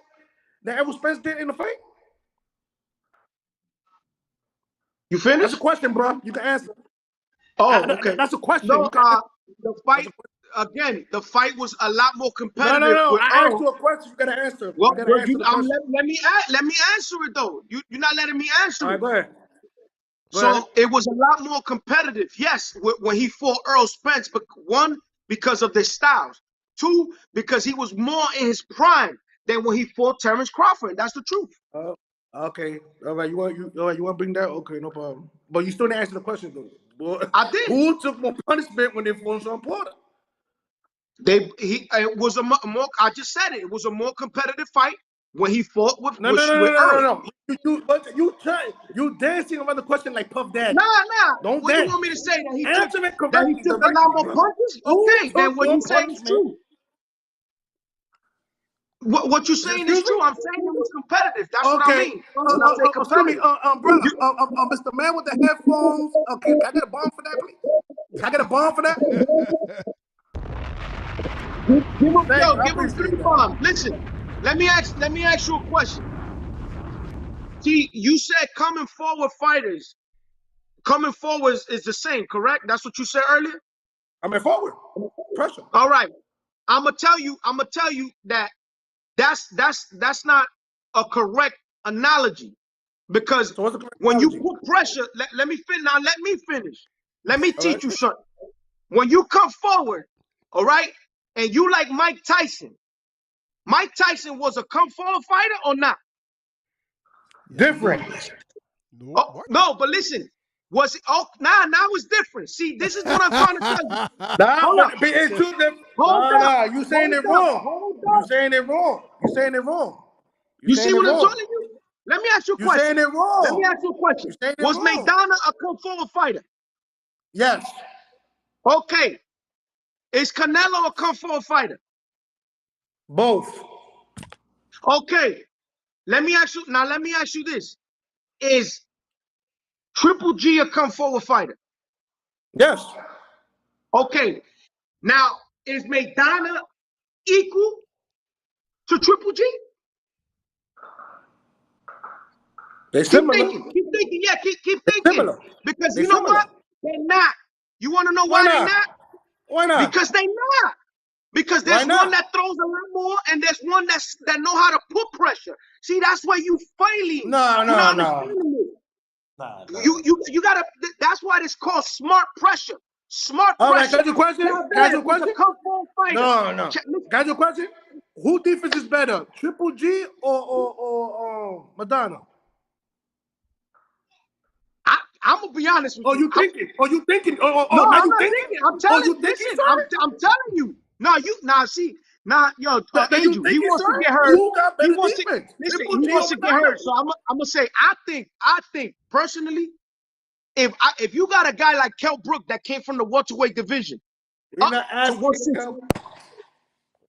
than Errol Spence did in the fight? You finished? That's a question, bro. You can answer. Oh, okay. That's a question. No, You can answer. the fight again. The fight was a lot more competitive. No. With I asked Earl. you a question. You gotta answer. Well, You gotta answer the question. let me answer it though. You're not letting me answer All right, it. go ahead. So it was a lot more competitive. Yes, when he fought Earl Spence, but one, because of their styles. Two, because he was more in his prime than when he fought Terrence Crawford. That's the truth. Okay. All right. You want to bring that? Okay, no problem. But you still didn't answer the question though. Well, I did. Who took more punishment when they fought Sean Porter? It was a more. I just said it. It was a more competitive fight when he fought with No. Earl. You dancing around the question like Puff Daddy. Nah. Don't what dance. you want me to say? That he Answer it took correctly, a lot more brother. punches? Okay, then what you saying is true. What you're saying is true. I'm saying it was competitive. That's what I mean. When I say competitive. Brother, Mr. Man with the headphones. Okay, can I get a bomb for that, please? Can I get a bomb for that? Give him 3 bombs. Listen, let me ask you a question. See, you said coming forward is the same, correct? That's what you said earlier? Coming forward. Pressure. All right. I'm gonna tell you that that's not a correct analogy. Because when you put pressure, let me finish. Now let me finish. Let me teach you something. When you come forward, all right, and you like Mike Tyson was a come forward fighter or not? Different. No, but listen, was it? Oh, now it's different. See, this is what I'm trying to tell you. Hold up. It's too different. You saying it wrong. You saying it wrong. You see what I'm telling you? Let me ask you a question. You saying it wrong. Let me ask you a question. Was Maidana a come forward fighter? Yes. Okay. Is Canelo a come forward fighter? Both. Okay. Let me ask you this. Is Triple G a come forward fighter? Yes. Okay. Now, is Maidana equal to Triple G? They're similar. Keep thinking. Yeah, keep thinking. Similar. Because you know what? They're not. You want to know why they're not? Why not? Because they're not. Because there's one that throws a lot more, and there's one that know how to put pressure. See, that's where you failing. No. You gotta. That's why it's called smart pressure. Smart pressure. All right, got your question? No. Got your question? Who defense is better, Triple G or Madonna? I'm gonna be honest with you. You thinking? No, I'm not thinking. I'm telling you. Listen, I'm telling you. No, Angel, he wants to get hurt. He wants to get hurt. So I'm gonna say, I think personally, if you got a guy like Kell Brook that came from the welterweight division, bro,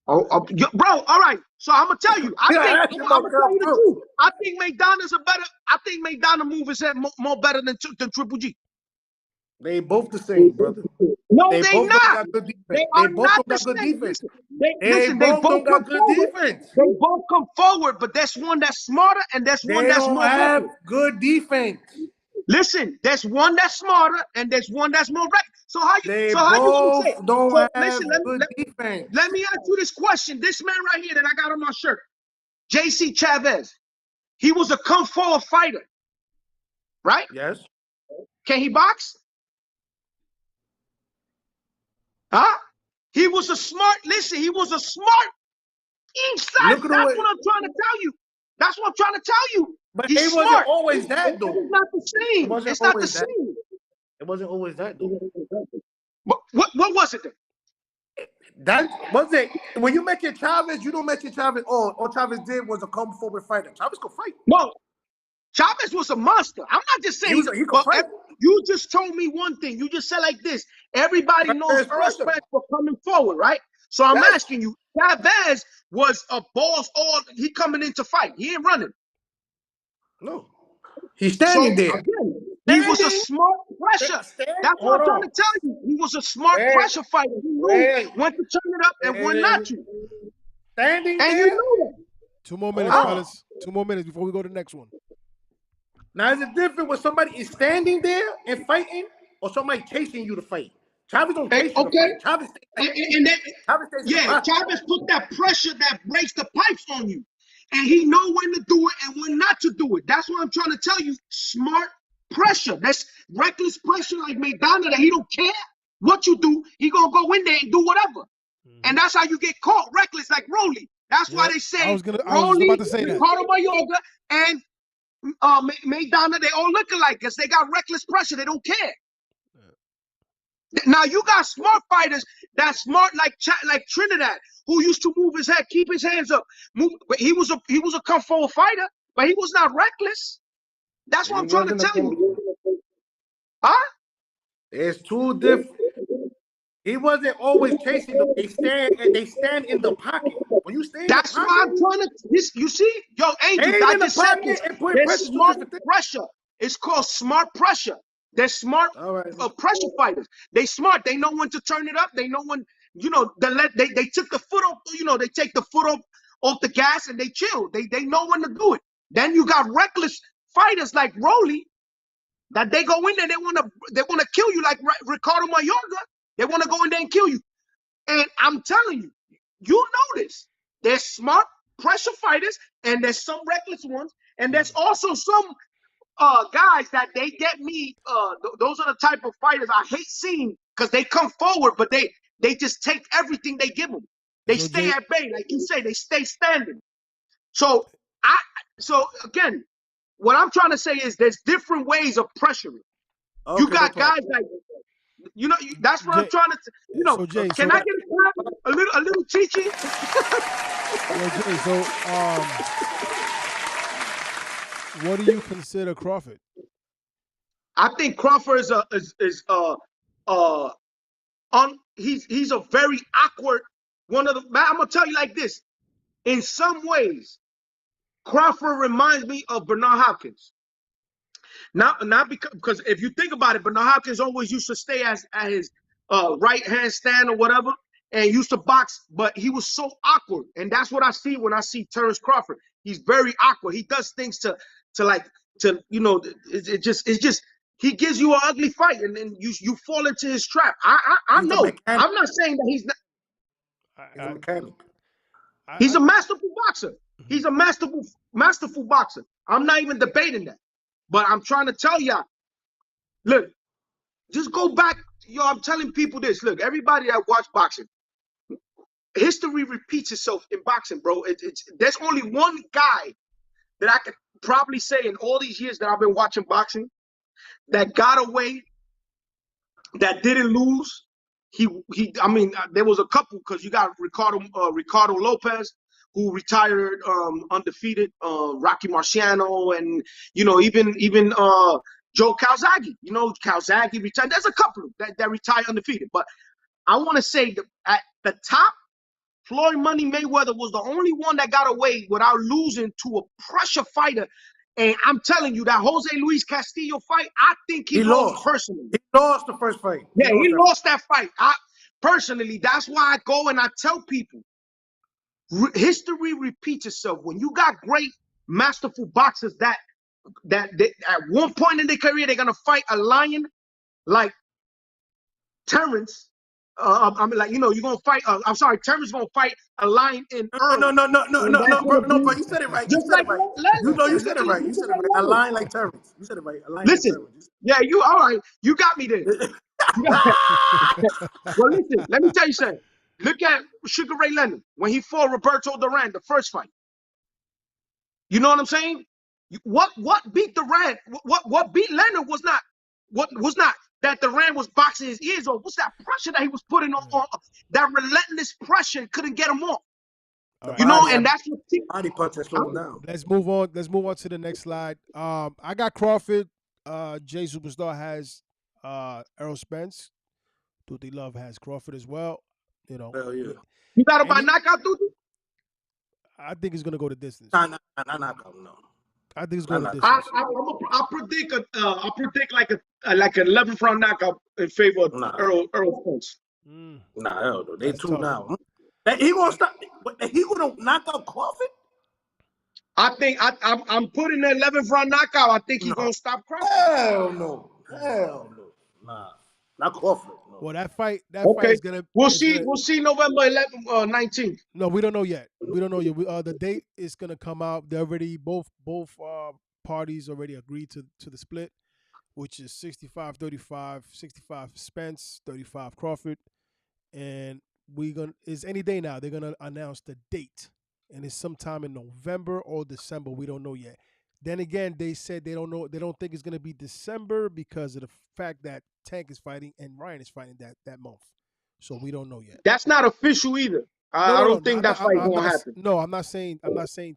all right. So I'm gonna tell you, I'm gonna tell you the truth. I think Maidana move his head more better than Triple G. They both the same, brother. No, they not. They are not the same. Listen, they both got good defense. They both come forward, but there's one that's smarter and there's one that's more have good defense. Listen, there's one that's smarter and there's one that's more reckless. So how you say? Don't have good defense. Let me ask you this question. This man right here that I got on my shirt, JC Chavez, he was a come forward fighter, right? Yes. Can he box? Huh? He was a smart inside. That's what I'm trying to tell you. But he's it smart. Wasn't always that, though. It's not the same. It's not the same. It wasn't always that, though. What was it then? That was it. When you mention Chavez, you don't mention Chavez. All Chavez did was a come forward fighter. Chavez could fight. No. Chavez was a monster. I'm not just saying he could fight. You just told me one thing. You just said like this. Everybody knows Earl Spence for coming forward, right? So I'm asking you, Chavez was a boss. He coming in to fight. He ain't running. No. He's standing there. Again, he was a smart pressure. That's what I'm trying to tell you. He was a smart pressure fighter. He knew when to turn it up and when not to. Standing and there. You know that. 2 more minutes, fellas. 2 more minutes before we go to the next one. Now, is it different when somebody is standing there and fighting or somebody chasing you to fight? Chavez don't chase you to fight. Chavez stays And in the pocket. Chavez put that pressure that breaks the pipes on you. And he know when to do it and when not to do it. That's what I'm trying to tell you. Smart pressure. That's reckless pressure like McDonald that he don't care what you do. He gonna go in there and do whatever. And that's how you get caught reckless like Rolly. That's why they say I was Rolly, about to say that. Ricardo Mayorga, and Maidana, they all look alike because they got reckless pressure. They don't care. Now you got smart fighters that smart like Trinidad, who used to move his head, keep his hands up. But he was a come forward fighter, but he was not reckless. That's what I'm trying to tell you. Huh? It's two different. He wasn't always chasing them. They stand in the pocket. When you stand That's in the pocket, why I'm trying to. You see, yo, Angel, I just said this. There's smart pressure. It's called smart pressure. They're smart pressure fighters. They smart. They know when to turn it up. They know when, you know, they took the foot off. You know, they take the foot off the gas and they chill. They know when to do it. Then you got reckless fighters like Rolly that they go in there. They want to kill you like Ricardo Mayorga. They want to go in there and kill you. And I'm telling you, you know this. There's smart pressure fighters, and there's some reckless ones, and there's also some guys that they get me. Those are the type of fighters I hate seeing because they come forward, but they just take everything they give them. They stay at bay, like you say. They stay standing. So again, what I'm trying to say is there's different ways of pressuring. Okay, you got guys like. You know, that's what I'm trying to. You know, can I get a little teaching? Jay, so what do you consider Crawford? I think Crawford he's a very awkward one of the. I'm gonna tell you like this. In some ways, Crawford reminds me of Bernard Hopkins. Not because if you think about it, Bernard Hopkins always used to stay at his right hand stand or whatever, and used to box, but he was so awkward, and that's what I see when I see Terrence Crawford. He's very awkward. He does things to you know, it's just he gives you an ugly fight, and then you fall into his trap. I know. I'm not saying that he's not. He's a mechanic. He's a masterful boxer. He's a masterful boxer. I'm not even debating that. But I'm trying to tell y'all, look, just go back. Yo, I'm telling people this. Look, everybody that watch boxing, history repeats itself in boxing, bro. There's only one guy that I could probably say in all these years that I've been watching boxing that got away, that didn't lose. I mean, there was a couple because you got Ricardo Lopez, who retired undefeated, Rocky Marciano, and you know even Joe Calzaghe. You know Calzaghe retired. There's a couple that retired undefeated, but I want to say that at the top, Floyd Money Mayweather was the only one that got away without losing to a pressure fighter. And I'm telling you, that Jose Luis Castillo fight, I think he lost personally. He lost the first fight. Yeah, he lost that fight. Personally, that's why I go and I tell people, history repeats itself. When you got great, masterful boxers that they, at one point in their career, they're going to fight a lion like Terrence. I mean, like, you know, you're going to fight, I'm sorry, Terrence going to fight a lion in Earl. No, bro, you said it right. You said it right. You said it right. You said it right. A lion like Terrence. You said it right. A lion like Terrence. Yeah, all right. You got me there. Well, listen, let me tell you something. Look at Sugar Ray Leonard when he fought Roberto Duran, the first fight. You know what I'm saying? What beat Duran? What beat Leonard was not that Duran was boxing his ears off. What's that pressure that he was putting on? That relentless pressure couldn't get him off. You know, and that's what body punch that slowed him down. Let's move on. Let's move on to the next slide. I got Crawford. Jay Superstar has Errol Spence. Tutti Love has Crawford as well. You know. Hell yeah. You got him by knockout, Tutti? I think it's gonna go to distance. Not knockout, no. I think it's going to distance. I'll predict like an 11th round knockout in favor of Errol Spence. Nah, hell no. They two now. He gonna stop. He gonna knock out Crawford? I'm putting the 11th round knockout. I think he's gonna stop Crawford. Hell no. Nah. Not Crawford. No. Well, that fight Okay. is gonna. We'll see November 11th, 19th. No, we don't know yet. We don't know yet. The date is gonna come out. They already both parties already agreed to the split, which is 65-35, 65 Spence, 35 Crawford, and it's any day now. They're gonna announce the date, and it's sometime in November or December. We don't know yet. Then again, they said they don't know. They don't think it's gonna be December because of the fact that Tank is fighting and Ryan is fighting that month. So we don't know yet. That's not official either. I don't think that fight gonna happen. No, I'm not saying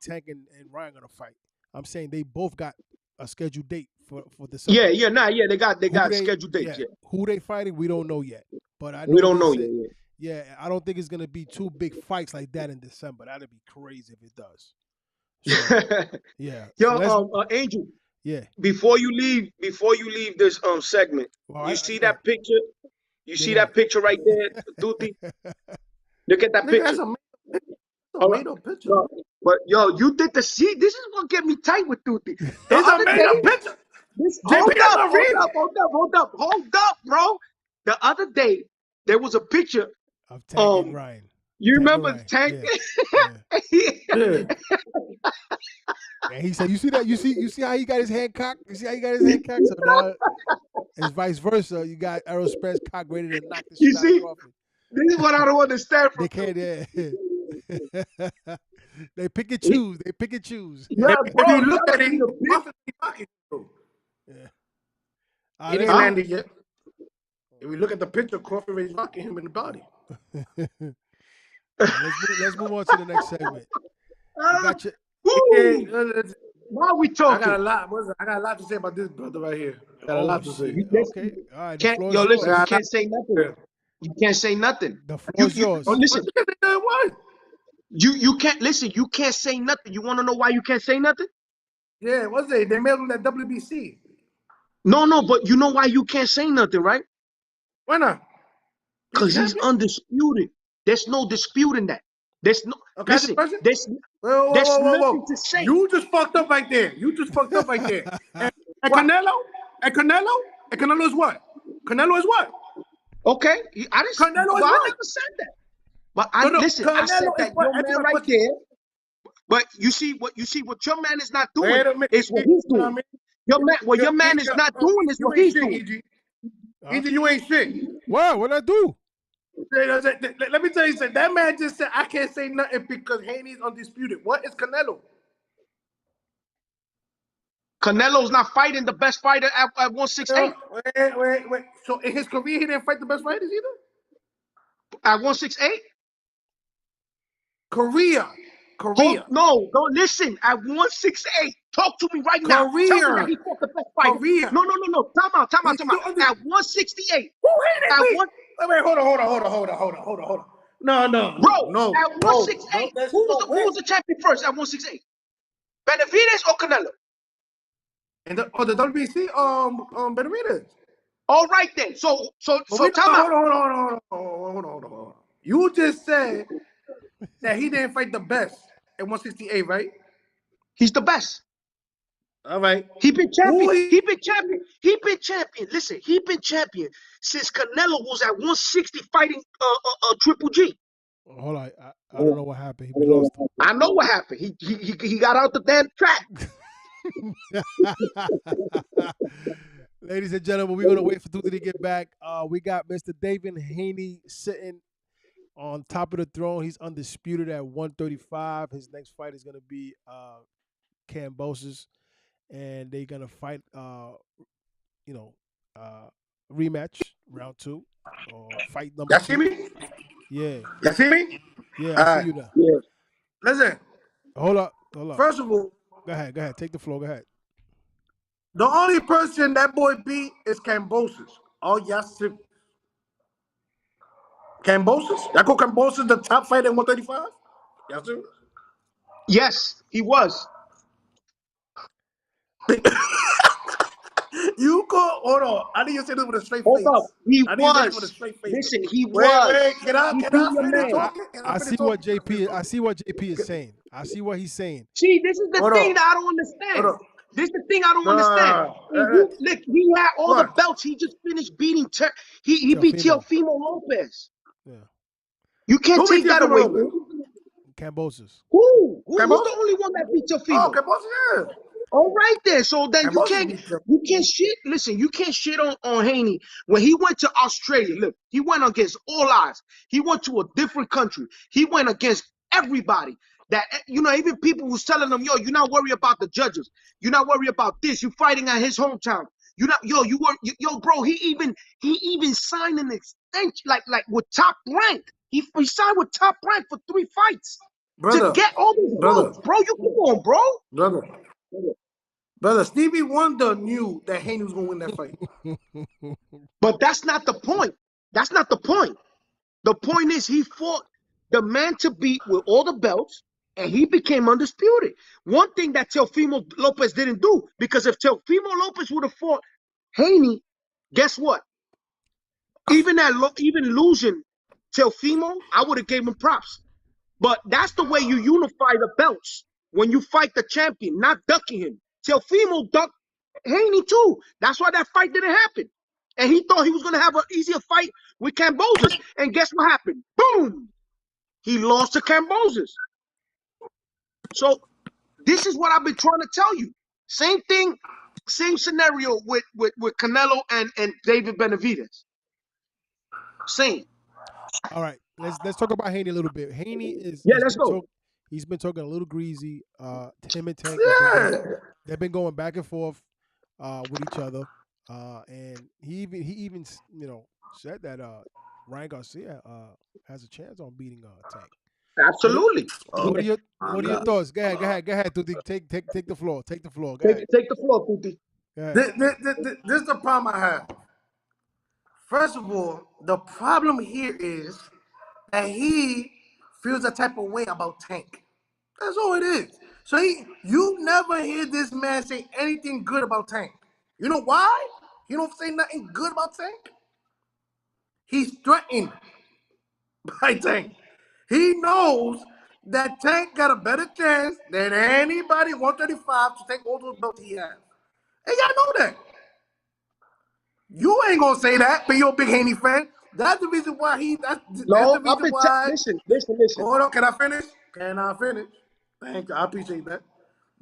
Tank and Ryan gonna fight. I'm saying they both got a scheduled date for December. Yeah. They got scheduled dates. Yeah. Who they fighting, we don't know yet. But I know we don't know yet. Yeah, I don't think it's gonna be two big fights like that in December. That'd be crazy if it does. So, yeah. Yo, Angel. Yeah. Before you leave this segment, you see that picture? You see that picture right there, Duty? Look at that picture. That's a made up picture. But yo, you did the see. This is what get me tight with Duty. It's a made up picture. Hold up, bro. The other day there was a picture of Tank and Ryan. You remember Tank? Yeah. And he said, "You see that? You see how he got his hand cocked? You see how he got his hand cocked? So now it's vice versa. You got Errol Spence cocked ready to knock the shit out of Crawford. This is what I don't understand. They can't. They pick and choose. They pick and choose. Yeah, if you look at it, he didn't land it yet. If we look at the picture, Crawford is knocking him in the body. Let's move on to the next segment. Gotcha. Why are we talking? I got a lot to say about this brother right here. I got a lot to say. Okay. All right. Listen, you can't say nothing. You can't say nothing. The floor is yours. Listen. What? You can't listen. You can't say nothing. You want to know why you can't say nothing? Yeah, what's it? They mailed him that WBC. No, but you know why you can't say nothing, right? Why not? Because he's undisputed. There's no disputing that. There's no. Okay, listen. There's nothing to say. You just fucked up right there. And Canelo is what? Canelo is what? Okay, I didn't. Canelo is I what? never said that. But listen. Canelo I said that your man right there. But you see what your man is not doing is what he's doing. Your man is not doing is what he's doing. EG, you ain't shit. What'd I do? Let me tell you something. That man just said I can't say nothing because Haney's undisputed. What is Canelo? Canelo's not fighting the best fighter at 168. Wait. So in his career, he didn't fight the best fighters either? At 168? Korea. No, don't listen. At 168, talk to me right now. Tell me that he fought the best fighter. Korea. No. Time out. At 168. Who hit it? Wait, hold on. No. Bro, no. At 168, who was the champion first at 168? Benavidez or Canelo? And the WBC, Benavidez. All right then. So time out. Hold on. You just said that he didn't fight the best at 168, right? He's the best. All right. He been champion. He been champion. Listen, he been champion since Canelo was at 160 fighting Triple G. Hold on. I don't know what happened. We lost him. I know what happened. He got out the damn track. Ladies and gentlemen, we're gonna wait for Duty to get back. We got Mr. David Haney sitting on top of the throne. He's undisputed at 135. His next fight is gonna be Cambosis, and they're gonna fight rematch round 2 or fight number 2. You see me? Yeah. You see me? Yeah, I see you now. Yeah. Listen. Hold up. First of all, go ahead. Take the floor. Go ahead. The only person that boy beat is Cambosis. Oh, yes, sir. Cambosis? Y'all call Cambosis the top fighter in 135? Yes, sir. Yes, he was. You call, hold on. I need you to say this with a straight face. Hold up. He was. With a straight face. Listen, he was. Wait, can I finish talking? I see what JP is saying. I see what he's saying. See, this is the Hold thing on. that I don't understand. Hold on. This is the thing I don't No, no, understand. no, And you, look, he had all the What? belts. He just finished beating. He beat Teofimo. Teofimo Lopez. Yeah. You can't Who beat take that Teofimo away. Lopez? Cambosis. Who's Cambosis? the only one that beat Oh, Teofimo? Cambosis, yeah. All right then. So then Cambosis beat Teofimo. you can't shit. Listen, you can't shit on Haney. When he went to Australia, look, he went against all odds. He went to a different country. He went against everybody. That, you know, even people was telling him, yo, you're not worried about the judges. You're not worried about this. You're fighting at his hometown. You not, yo, bro. He even signed an extension, like with Top Rank. He signed with Top Rank for 3 fights to Brother, get all these brother, belts, bro. You come on, bro. brother. Stevie Wonder knew that Haney was gonna win that fight. But that's not the point. That's not the point. The point is he fought the man to beat with all the belts, and he became undisputed. One thing that Teofimo Lopez didn't do, because if Teofimo Lopez would have fought Haney, guess what? Even losing Teofimo, I would have gave him props. But that's the way you unify the belts when you fight the champion, not ducking him. Teofimo ducked Haney too. That's why that fight didn't happen. And he thought he was going to have an easier fight with Cambosis. And guess what happened? Boom! He lost to Cambosis. So this is what I've been trying to tell you. Same thing, same scenario with Canelo and David Benavidez. Same. All right, let's talk about Haney a little bit. Haney Yeah, let's go. He's been talking a little greasy. Him and Tank, Yeah. they've been going back and forth with each other. And he even you know said that Ryan Garcia has a chance on beating Tank. Absolutely. What are your thoughts? Go ahead, Tuti. Take the floor. Take the floor. Go ahead. Take the floor, Tuti. This is the problem I have. First of all, the problem here is that he feels a type of way about Tank. That's all it is. So you never hear this man say anything good about Tank. You know why? He don't say nothing good about Tank. He's threatened by Tank. He knows that Tank got a better chance than anybody 135 to take all those belts he has. And y'all know that. You ain't gonna say that, but you're a big Haney fan. That's the reason why that's the reason why. Listen. Hold on, can I finish? Thank you, I appreciate that.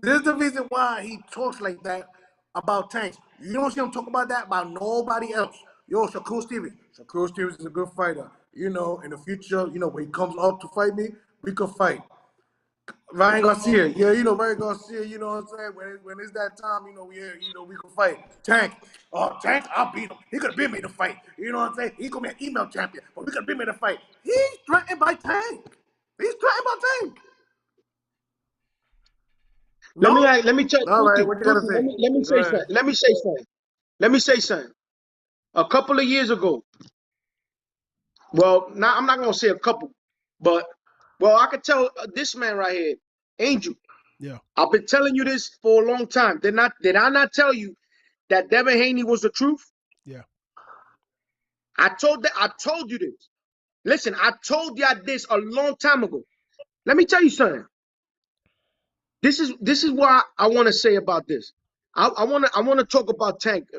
This is the reason why he talks like that about Tank. You don't see him talk about that about nobody else. Yo, Shakur Stevens. Shakur Stevens is a good fighter. You know, in the future, you know, when he comes up to fight me, we could fight. Ryan Garcia, yeah, you know, Ryan Garcia, you know what I'm saying? When it's that time, you know, we can fight. Tank, I'll beat him. He could have been me to fight. You know what I'm saying? He could be an email champion, but we could have been me to fight. He's threatened by Tank. Let me tell you. All right, what you gotta say? Let me say something. A couple of years ago. Well, I'm not gonna say a couple, but I could tell this man right here, Angel. Yeah. I've been telling you this for a long time. Did I not tell you that Devin Haney was the truth? Yeah. I told you this. Listen, I told y'all this a long time ago. Let me tell you something. This is what I want to say about this. I want to talk about Tank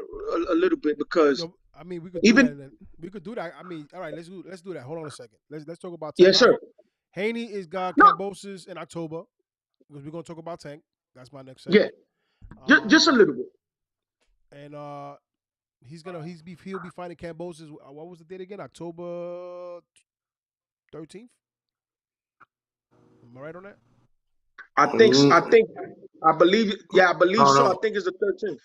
a little bit because I mean we could do that. We could do that. I mean, all right, let's do that. Hold on a second. Let's talk about Tank. Yes, sir. Haney is got Cambosis in October because we're gonna talk about Tank. That's my next segment. Yeah, just a little bit. And he'll be fighting Cambosis. What was the date again? October 13th. Am I right on that? I believe so. I believe so. I think it's the 13th.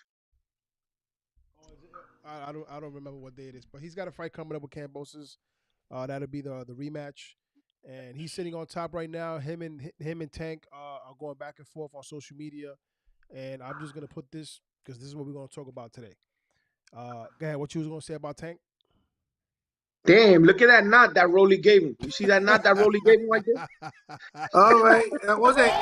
I don't remember what day it is, but he's got a fight coming up with Cambosis. That'll be the rematch, and he's sitting on top right now. Him and Tank are going back and forth on social media, and I'm just gonna put this because this is what we're gonna talk about today. Go ahead. What you was gonna say about Tank? Damn! Look at that knot that Rolly gave him. You see that knot that Rolly gave him right there? All right, what's it?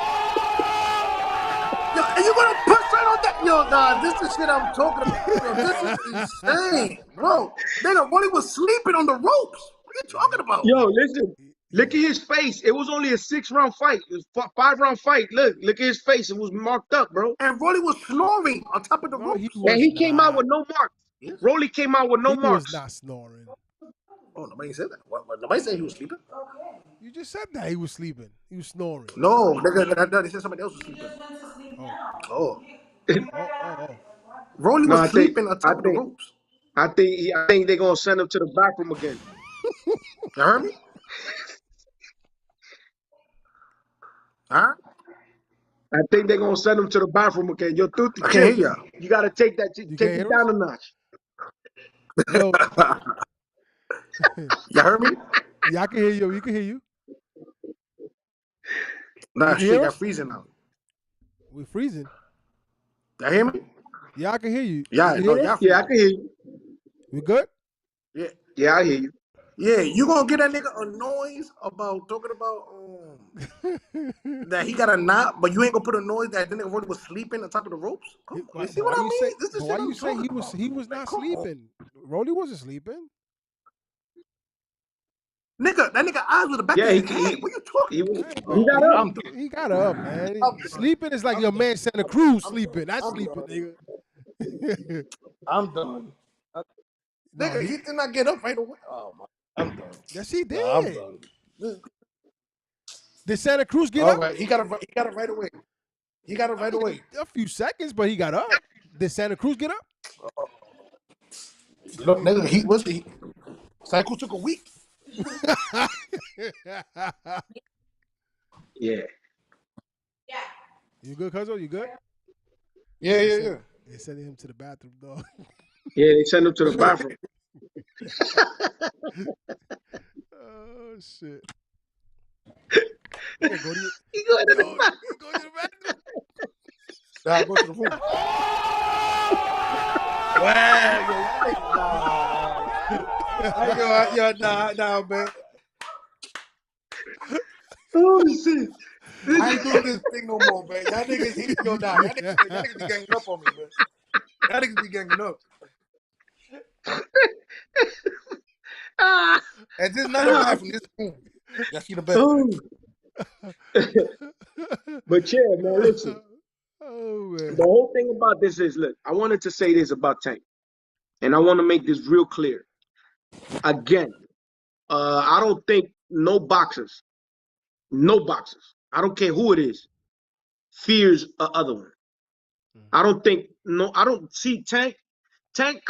Yo, are you gonna put something on that? Yo, nah, this is shit I'm talking about. Yo, this is insane, bro. Nigga, Rolly was sleeping on the ropes. What are you talking about? Yo, listen. Look at his face. It was only a 6-round fight. It was 5-round fight. Look at his face. It was marked up, bro. And Rolly was snoring on top of the No, ropes. he And was he came out not. with no marks. Yes. Rolly came out with no He marks. was not snoring. Oh, nobody said that. What, nobody said he was sleeping. You just said that he was sleeping. He was snoring. No, they said somebody else was sleeping. Oh. Oh. Rolly was sleeping on top of the ropes. I think they're gonna send him to the bathroom again. You heard me? Huh? I think they're gonna send him to the bathroom again. Yo, Tuti, I can't hear you. You gotta take that. You Take can't it hear us? down a notch. Yo, You heard me? yeah, I can hear you. You can hear you. Nah, You can shit hear got us? freezing now. We're freezing. You hear me? Yeah, I can hear you. Yeah, You no, hear us? Yeah, I can hear you. We good? Yeah. Yeah, I hear you. Yeah, you gonna get that nigga a noise about talking about that he got a knot, but you ain't gonna put a noise that the nigga Rolly was sleeping on top of the ropes? Come on, you see what I mean? This is But why shit I'm you say talking he was about. he was not sleeping? Rolly wasn't sleeping. Nigga, that nigga eyes with the back of his head. What you talking about? He got up. He got up, man. Sleeping is like your man Santa Cruz sleeping. That's sleeping, nigga. I'm done. Nigga, he did not get up right away. Oh my, I'm done. Yes, he did. Nah, I'm done. Did Santa Cruz get All up? right, he got it right away. He got it right away. A few seconds, but he got up. Did Santa Cruz get up? Look, nigga, he Santa Cruz took a week. Yeah. You good, Cuzzo? You good? Yeah. They sent him to the bathroom, dog. Yeah, they sent him to the bathroom. Oh shit. Go to your, He going to the go bathroom. to the bathroom. Nah, go to the room. Nah, man. Oh shit. I ain't doing this thing no more, man. Y'all niggas, y'all niggas be ganging up on me, man. Y'all niggas be ganging up. And there's nothing live from this room. Y'all see the best. But yeah, man, listen. Oh man. The whole thing about this is, look, I wanted to say this about Tank, and I want to make this real clear. Again, I don't think no boxers, I don't care who it is, fears a other one. I don't see Tank. Tank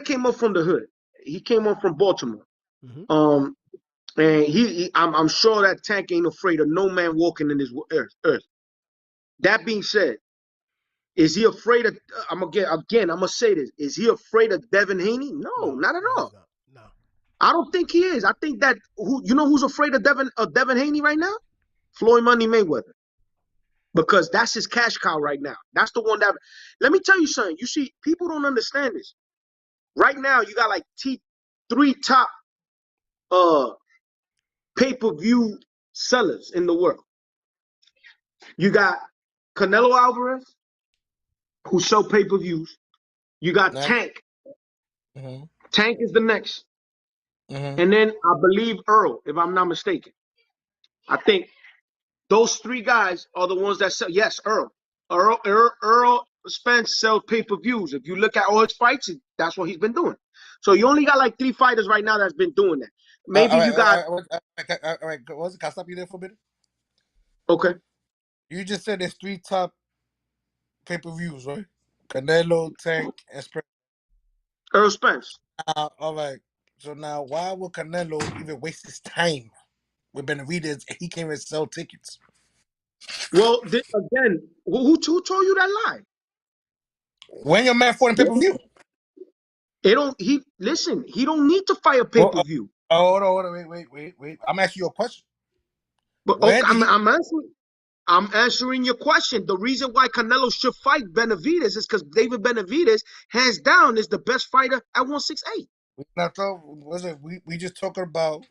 came up from the hood. He came up from Baltimore. Mm-hmm. And I'm sure that Tank ain't afraid of no man walking in this earth. That being said, is he afraid of? I'm gonna say this. Is he afraid of Devin Haney? No, not at all. No. I don't think he is. I think that who's afraid of Devin Haney right now? Floyd Money Mayweather. Because that's his cash cow right now. That's the one that. Let me tell you something. You see, people don't understand this. Right now, you got like three top pay-per-view sellers in the world. You got Canelo Alvarez, who sell pay-per-views. You got Tank. Mm-hmm. Tank is the next. Mm-hmm. And then I believe Earl, if I'm not mistaken. I think those three guys are the ones that sell. Yes, Earl. Earl Spence sells pay-per-views. If you look at all his fights, that's what he's been doing. So you only got like 3 fighters right now that's been doing that. Maybe you got. All right. Can I stop you there for a minute? Okay. You just said there's 3 top pay-per-views, right? Canelo, Tank, and Spence. Earl Spence. All right. So now, why would Canelo even waste his time with Benavidez if he came and sell tickets? Well, again, who told you that lie? When your man fought in pay-per-view? He don't need to fight a pay-per-view. Hold on, wait. I'm asking you a question. But okay, I'm answering your question. The reason why Canelo should fight Benavidez is because David Benavidez, hands down, is the best fighter at 168. We just talking about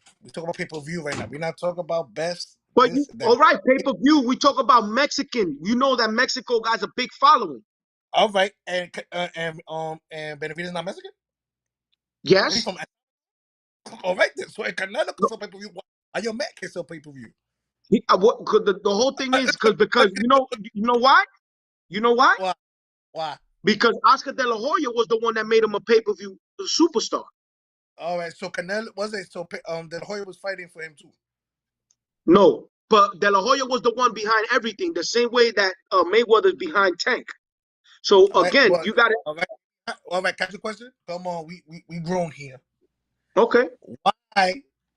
pay-per-view right now. We're not talking about best. But all right, pay-per-view. We talk about Mexican. You know that Mexico got a big following. All right, and Benavidez not Mexican? Yes. All right, then. So Canelo could sell pay-per-view. Why your man can't sell pay-per-view? The whole thing is because you know why? You know why? Why? Why? Because Oscar De La Hoya was the one that made him a pay-per-view superstar. All right, so Canelo was it? So De La Hoya was fighting for him too. No, but De La Hoya was the one behind everything, the same way that Mayweather's behind Tank. So All right, again, well, you got it. All right. Catch the question. Come on, we grown here. Okay.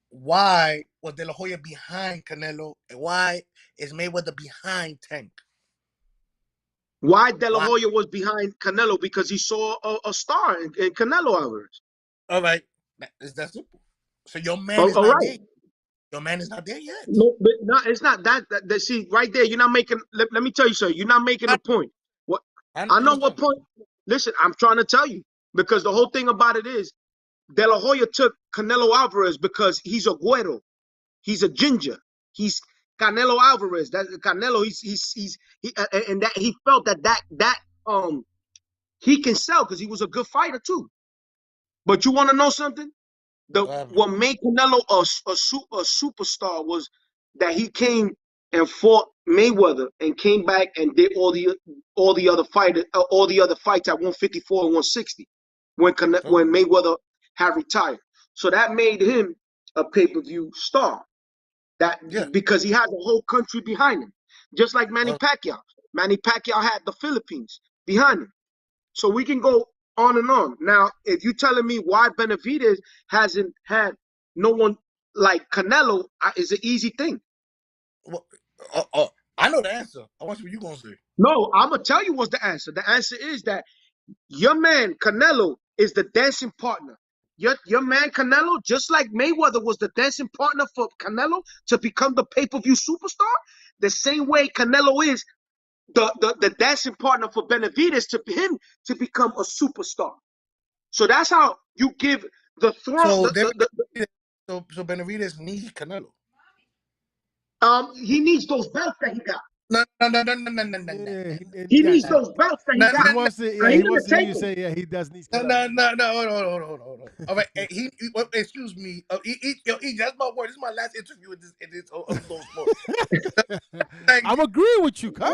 Why was De La Hoya behind Canelo, and why is Mayweather behind Tank? Why De La Hoya was behind Canelo? Because he saw a star in Canelo Alvarez. All right, that's that simple. So your man is not there. Your man is not there yet. No, but no, it's not that. See, right there, you're not making. Let me tell you, sir. You're not making a point. What I know what point. Listen, I'm trying to tell you because the whole thing about it is De La Hoya took Canelo Alvarez because he's a güero, he's a ginger, he's Canelo Alvarez. That Canelo, and that he felt that he can sell because he was a good fighter too. But you want to know something? What made Canelo a superstar was that he came and fought Mayweather and came back and did all the other fights at 154 and 160 when Mayweather had retired. So that made him a pay-per-view star. Because he has a whole country behind him, just like Manny Pacquiao. Manny Pacquiao had the Philippines behind him. So we can go on and on. Now, if you're telling me why Benavidez hasn't had no one like Canelo, is an easy thing. Well, I know the answer. I want what you gonna say. No, I'm gonna tell you what's the answer. The answer is that your man Canelo is the dancing partner. Your man Canelo, just like Mayweather was the dancing partner for Canelo to become the pay-per-view superstar, the same way Canelo is the dancing partner for Benavidez to him to become a superstar. So that's how you give the throne. So Benavidez needs Canelo. He needs those belts that he got. No. He needs those belts that he got. He wants to. Yeah, he wants to hear you say. Yeah, he does need. No. Hold on. All right, excuse me. That's my word. This is my last interview in this sport. I'm agreeing with you, cuz.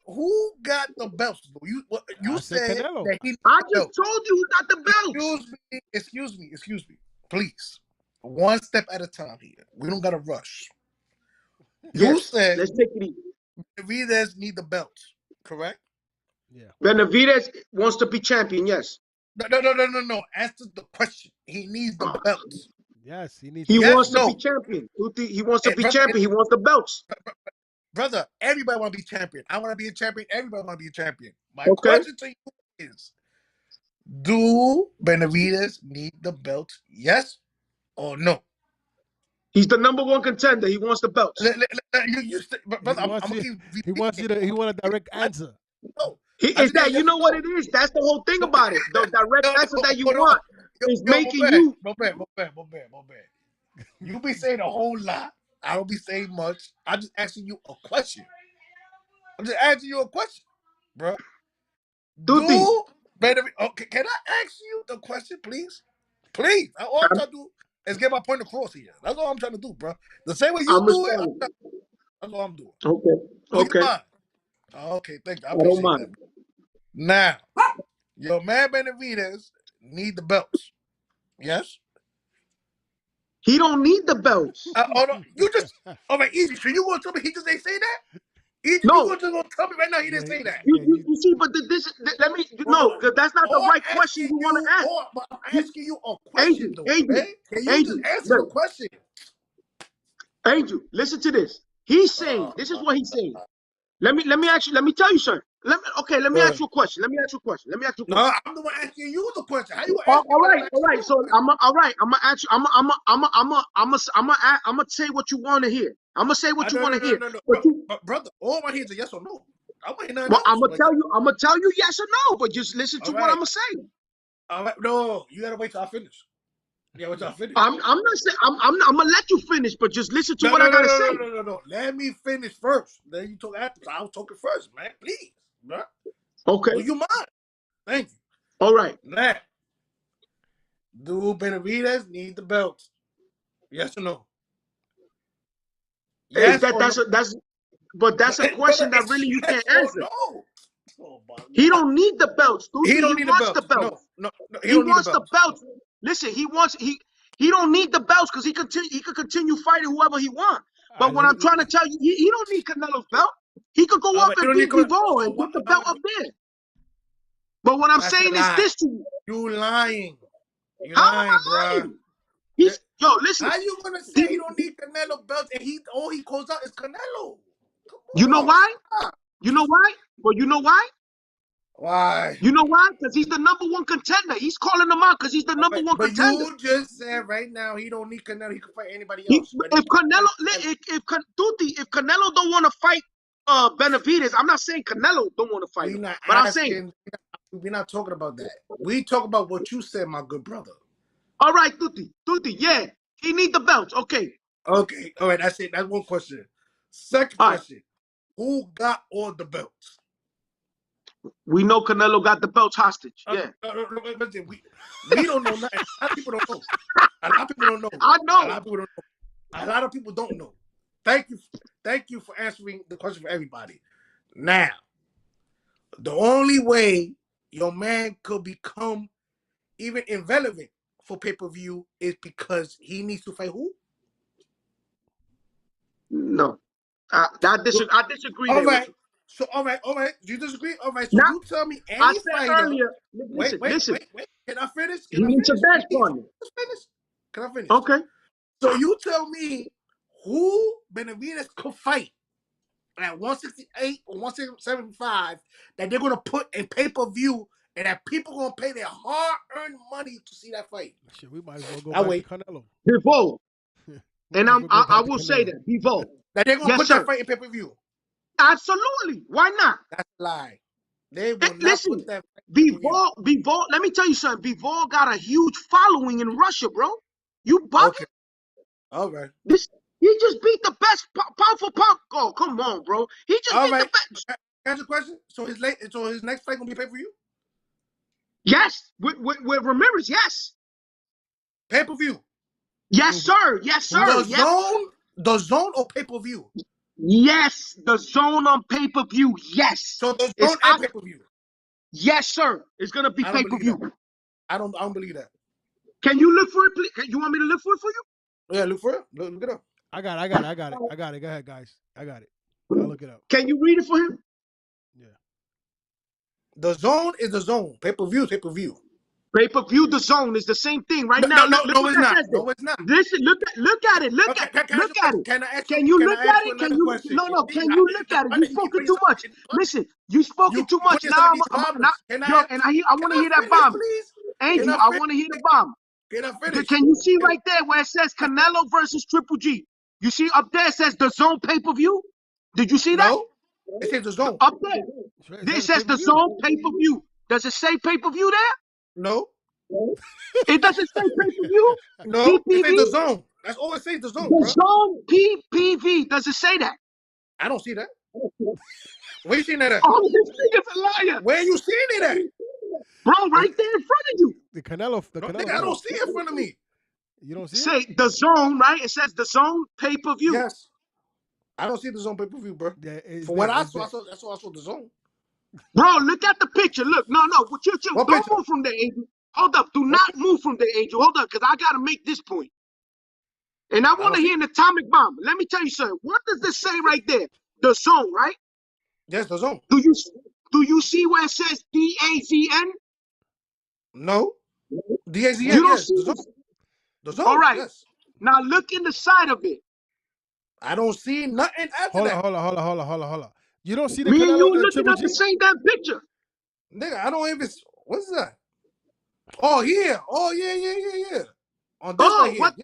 Who got the belts? You said Canelo. that he. I just told you who got the belts. Excuse me. Please, one step at a time here. We don't gotta rush. You said let's take it easy. Benavidez need the belts, correct? Yeah. Benavidez wants to be champion. Yes. No. Answer the question. He needs the belts. Yes, he needs. He wants to be champion. He wants to be champion. He wants the belts. Brother, everybody want to be champion. I want to be a champion. Everybody want to be a champion. My question to you is: do Benavidez need the belt? Yes or no? He's the number one contender. He wants the belts. Brother, he wants a direct answer. No. Is that you know what it is? That's the whole thing about it. The direct answer that you want is making you. Bad. You be saying a whole lot. I don't be saying much. I'm just asking you a question. bro. Okay, can I ask you the question, please? Please. All I'm trying to do is get my point across here. That's all I'm trying to do, bro. The same way you do it, that's all I'm doing. Okay. Okay, thank you. I appreciate that. Now, your man Benavidez need the belts. Yes? He don't need the belts. No, you just all right, easy. So you gonna tell me he just ain't say that? Easy, no. You gonna tell me right now he didn't say that? You see, but let me that's not the right question you want to ask. But I'm asking you a question, Angel, man. Can you just answer the question? Angel, listen to this. He's saying this is what he's saying. Let me tell you, sir. Let me ask you a question. No, I'm the one asking you the question. How you all right. So I'm gonna ask you. I'm gonna say what you want to hear. I'm gonna say what you want to hear. But brother, all I hear is a yes or no. I'm gonna tell you yes or no. But just listen to what I'm gonna say. All right, no, you gotta wait till I finish. Yeah, wait till I finish. I'm not saying I'm gonna let you finish, but just listen to what I gotta say. No. Let me finish first. Then you talk after. I was talking first, man. Please, bro. Okay. Do you mind? Thank you. All right. Now, do Benavidez need the belt? Yes or no? Yes But that's a question that really you can't answer. No. He don't need the belts, dude. He don't need the wants belts. the belts. No, He wants the belts. Listen, he don't need the belts because he could continue fighting whoever he wants. But what I'm trying to tell you, he don't need Canelo's belt. He could go up and beat Bivol and put the belt up there. But what I'm saying is this to you. You lying. You How lying, am I lying? bro. Yo, listen. How you gonna say he don't need Canelo belts and all he calls out is Canelo? You know why? You know why? Well, you know why? Why? You know why? Because he's the #1 contender. He's calling him out because he's the #1 contender. But you just said right now he don't need Canelo. He can fight anybody else. If Canelo don't want to fight Benavidez, I'm not saying Canelo don't want to fight him. But I'm saying we're not talking about that. We talk about what you said, my good brother. All right, Tutti, yeah, he need the belts. Okay. All right, that's it. That's one question. Second question: who got all the belts? We know Canelo got the belts hostage. Yeah. Listen, we don't know nothing. A lot of people don't know. A lot of people don't know. I know. A lot of people don't know. A lot of people don't know. Thank you for answering the question for everybody. Now, the only way your man could become even irrelevant for pay-per-view is because he needs to fight who? No. I disagree. All right. So, all right. You disagree? All right. So now, you tell me any I said fighter. earlier. Wait. Can I finish? He needs a best partner. Can I finish? Okay. So you tell me who Benavidez could fight at 168 or 175 that they're going to put in pay-per-view and that people going to pay their hard-earned money to see that fight. Shit, we might as well go back to Canelo. Bivol. And I will say that. Bivol. That they're going to put that fight in pay-per-view. Absolutely. Why not? That's a lie. They will not listen, put that Bivol, let me tell you something. Bivol got a huge following in Russia, bro. You bugging? Okay. All right. He just beat the best powerful punk. Oh, come on, bro. He just beat the best. Can I ask you a question? So his next fight gonna be pay-per-view? Yes. With Ramirez, yes. Pay-per-view. Yes, sir. Yes, sir. The zone or pay-per-view? Yes, the zone on pay-per-view. Yes. So the zone and pay-per-view. Yes, sir. It's gonna be pay-per-view. I don't believe that. Can you look for it, please? You want me to look for it for you? Yeah, look for it. Look it up. I got it. Go ahead, guys. I got it. I'll look it up. Can you read it for him? Yeah. The zone is the zone. Pay-per-view, pay-per-view. Pay-per-view, the zone is the same thing right now. No, it's not. No, it's not. Listen, look at it. Look at it. Can you look at it? Can you look at it? You spoken too much. Listen, you spoken too much. Now I want to hear that bomb. Angel, I want to hear the bomb. Can you see right there where it says Canelo versus Triple G? You see up there it says the zone pay-per-view? Did you see that? No, it says the zone. Up there. It says the zone pay-per-view. Does it say pay-per-view there? No. It doesn't say pay-per-view? No, PPV? it says the zone. That's all it says, the zone, The zone PPV. Does it say that? I don't see that. Where you seeing that at? Oh, this nigga's a liar. Where you seeing it at? Bro, right there in front of you. The Canelo. Nigga, I don't see it in front of me. You don't see Say it? the zone, right? It says the zone pay-per-view. Yes. I don't see the zone pay-per-view, bro. Yeah, For what I saw, that's why I saw the zone. Bro, look at the picture. Look, no. Don't move from there, Angel. Hold up. Do not move from there, Angel. Hold up, because I got to make this point. And I want to hear an atomic bomb. Let me tell you something. What does this say right there? The zone, right? Yes, the zone. Do you see where it says DAZN? No. DAZN, You don't yes. see the zone. All right. Yes. Now look in the side of it. I don't see nothing after that. Hold on. You don't see the Me Canelo and you and looking Triple at G? the same damn picture. Nigga, I don't even. What's that? Oh, here. Oh, yeah. On this right here.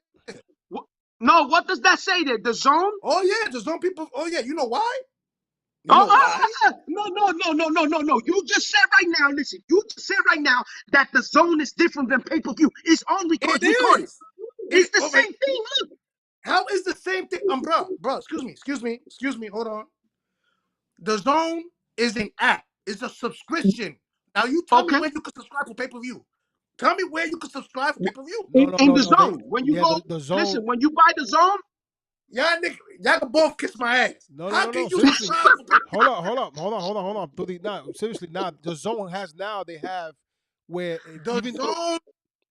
No, what does that say there? The zone? Oh, yeah. The zone people. Oh, yeah. You know why? No. You just said right now, listen, that the zone is different than pay-per-view. It's on recorded. It's the same thing. Look. How is the same thing? Bro, excuse me. Hold on. The zone is an app. It's a subscription. Now you tell me when you can subscribe for pay-per-view. Tell me where you can subscribe for pay-per-view. In the zone. When you go, the zone. Listen, when you buy the zone, Y'all can both kiss my ass. No. Seriously. Hold on. Seriously, now the zone has now they have where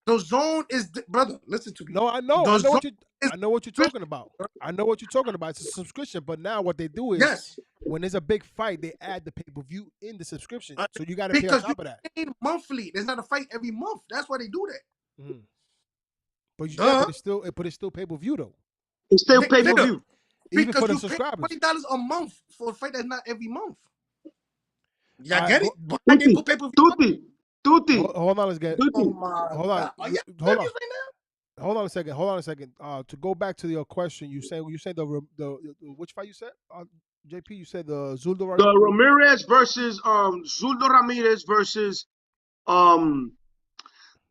The zone is brother. Listen to me. No, I know. I know what you're talking about. I know what you're talking about. It's a subscription, but now what they do is when there's a big fight, they add the pay-per-view in the subscription. So you got to pay on top of that. Monthly. There's not a fight every month. That's why they do that. Mm-hmm. But it's still pay-per-view though. It's still pay-per-view. Even for the subscribers. $20 a month for a fight that's not every month. Y'all get it? But they put pay-per-view. Tutti. Hold on, let's get. Hold on. Hold on a second. To go back to your question, you said the which fight you said? JP, you said the Zuldo Ramirez. The Ramirez versus Zuldo Ramirez versus